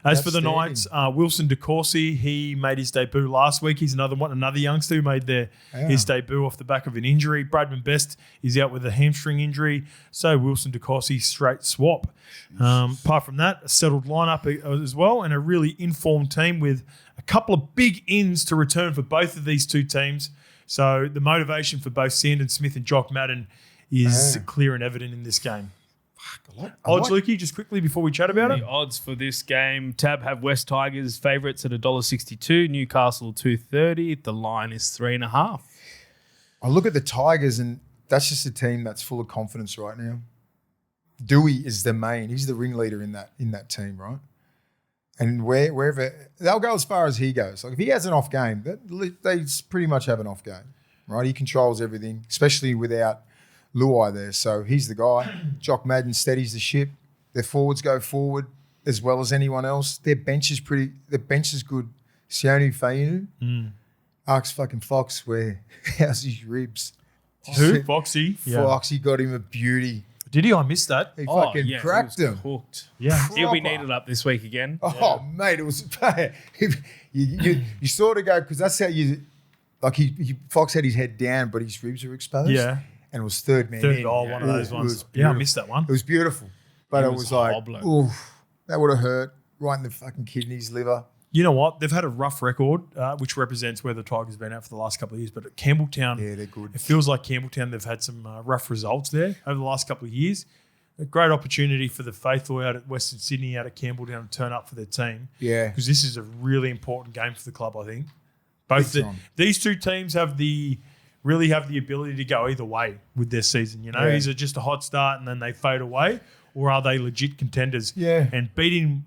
As for the Knights, Wilson DeCourcy, he made his debut last week. He's another youngster who made his debut off the back of an injury. Bradman Best is out with a hamstring injury. So Wilson DeCourcy, straight swap. Apart from that, a settled lineup as well, and a really informed team with a couple of big ins to return for both of these two teams. So the motivation for both Sandon Smith and Jock Madden is clear and evident in this game. Odds, Lukey, just quickly before we chat about it. The odds for this game, Tab have West Tigers favourites at $1.62, Newcastle $2.30. The line is 3.5. I look at the Tigers, and that's just a team that's full of confidence right now. Dewey is the main; he's the ringleader in that team, right? And wherever they'll go as far as he goes. Like if he has an off game, they pretty much have an off game, right? He controls everything, especially without Luai there, so he's the guy. Jock Madden steadies the ship. Their forwards go forward as well as anyone else. Their bench is good. Sione Fainu asks fucking Fox how's his ribs. Who? Foxy? Foxy got him a beauty. Did he? I missed that. He fucking cracked him. Cooked. Yeah. He'll be needed up this week again. Oh, mate, it was you sort of go because that's how you like. Fox had his head down, but his ribs were exposed. Yeah. And it was third man in. Oh, one of those ones. I missed that one. It was beautiful. But it was like, oof, that would have hurt right in the fucking kidneys, liver. You know what? They've had a rough record, which represents where the Tigers have been at for the last couple of years. But at Campbelltown, they're good. It feels like Campbelltown, they've had some rough results there over the last couple of years. A great opportunity for the faithful out at Western Sydney, out at Campbelltown, to turn up for their team. Yeah. Because this is a really important game for the club, I think. These two teams really have the ability to go either way with their season. You know, is it just a hot start and then they fade away, or are they legit contenders? Yeah. And beating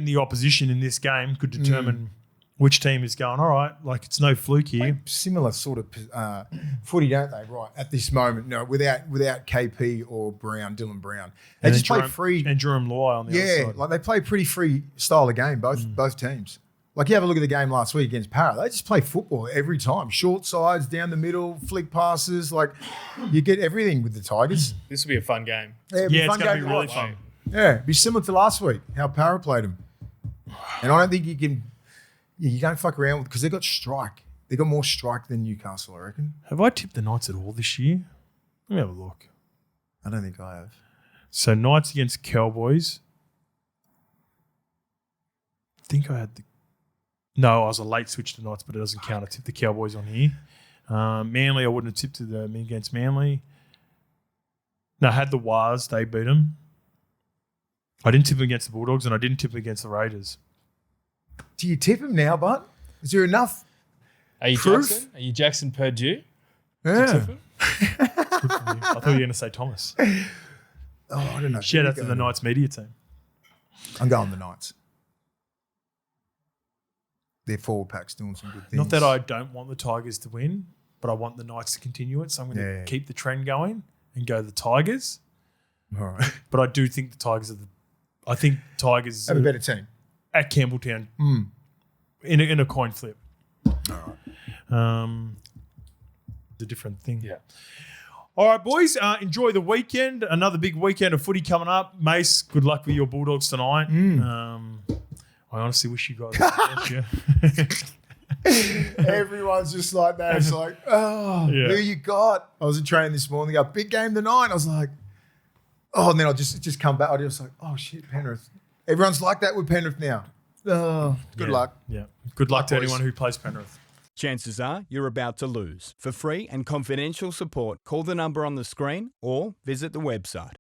the opposition in this game could determine which team is going, all right, like it's no fluke here. Similar sort of footy, don't they? Right at this moment, no, without KP or Dylan Brown, they just play free and Jerome Luai on the other side. Like they play pretty free style of game, both teams. Like you have a look at the game last week against Para, they just play football every time. Short sides, down the middle, flick passes. Like you get everything with the Tigers. This will be a fun game. Yeah, it's going to be really fun. Yeah, be similar to last week, how Para played them. And I don't think you don't fuck around with because they got strike. They got more strike than Newcastle, I reckon. Have I tipped the Knights at all this year? Let me have a look. I don't think I have. So Knights against Cowboys. I think I had No, I was a late switch to Knights, but it doesn't count. I tipped the Cowboys on here. Manly, I wouldn't have tipped them against Manly. No, I had the Wars. They beat them. I didn't tip them against the Bulldogs, and I didn't tip them against the Raiders. Do you tip him now, bud? Is there enough proof? Jackson? Are you Jackson Purdue? Yeah. I thought you were going to say Thomas. Oh, I don't know. Shout out to the Knights media team. I'm going the Knights. Their forward pack's doing some good things. Not that I don't want the Tigers to win, but I want the Knights to continue it. So I'm going to keep the trend going and go the Tigers. All right. But I do think the Tigers I think Tigers have a better team at Campbelltown in a coin flip. All right. The different thing. Yeah. All right, boys. Enjoy the weekend. Another big weekend of footy coming up. Mace, good luck with your Bulldogs tonight. I honestly wish you guys the best. Everyone's just like that. It's like, who you got? I was in training this morning. They go, big game tonight. I was like, and then I'll just come back. I was like, oh shit, Penrith. Everyone's like that with Penrith now. Good luck. Yeah. Good luck to anyone who plays Penrith. Chances are you're about to lose. For free and confidential support, call the number on the screen or visit the website.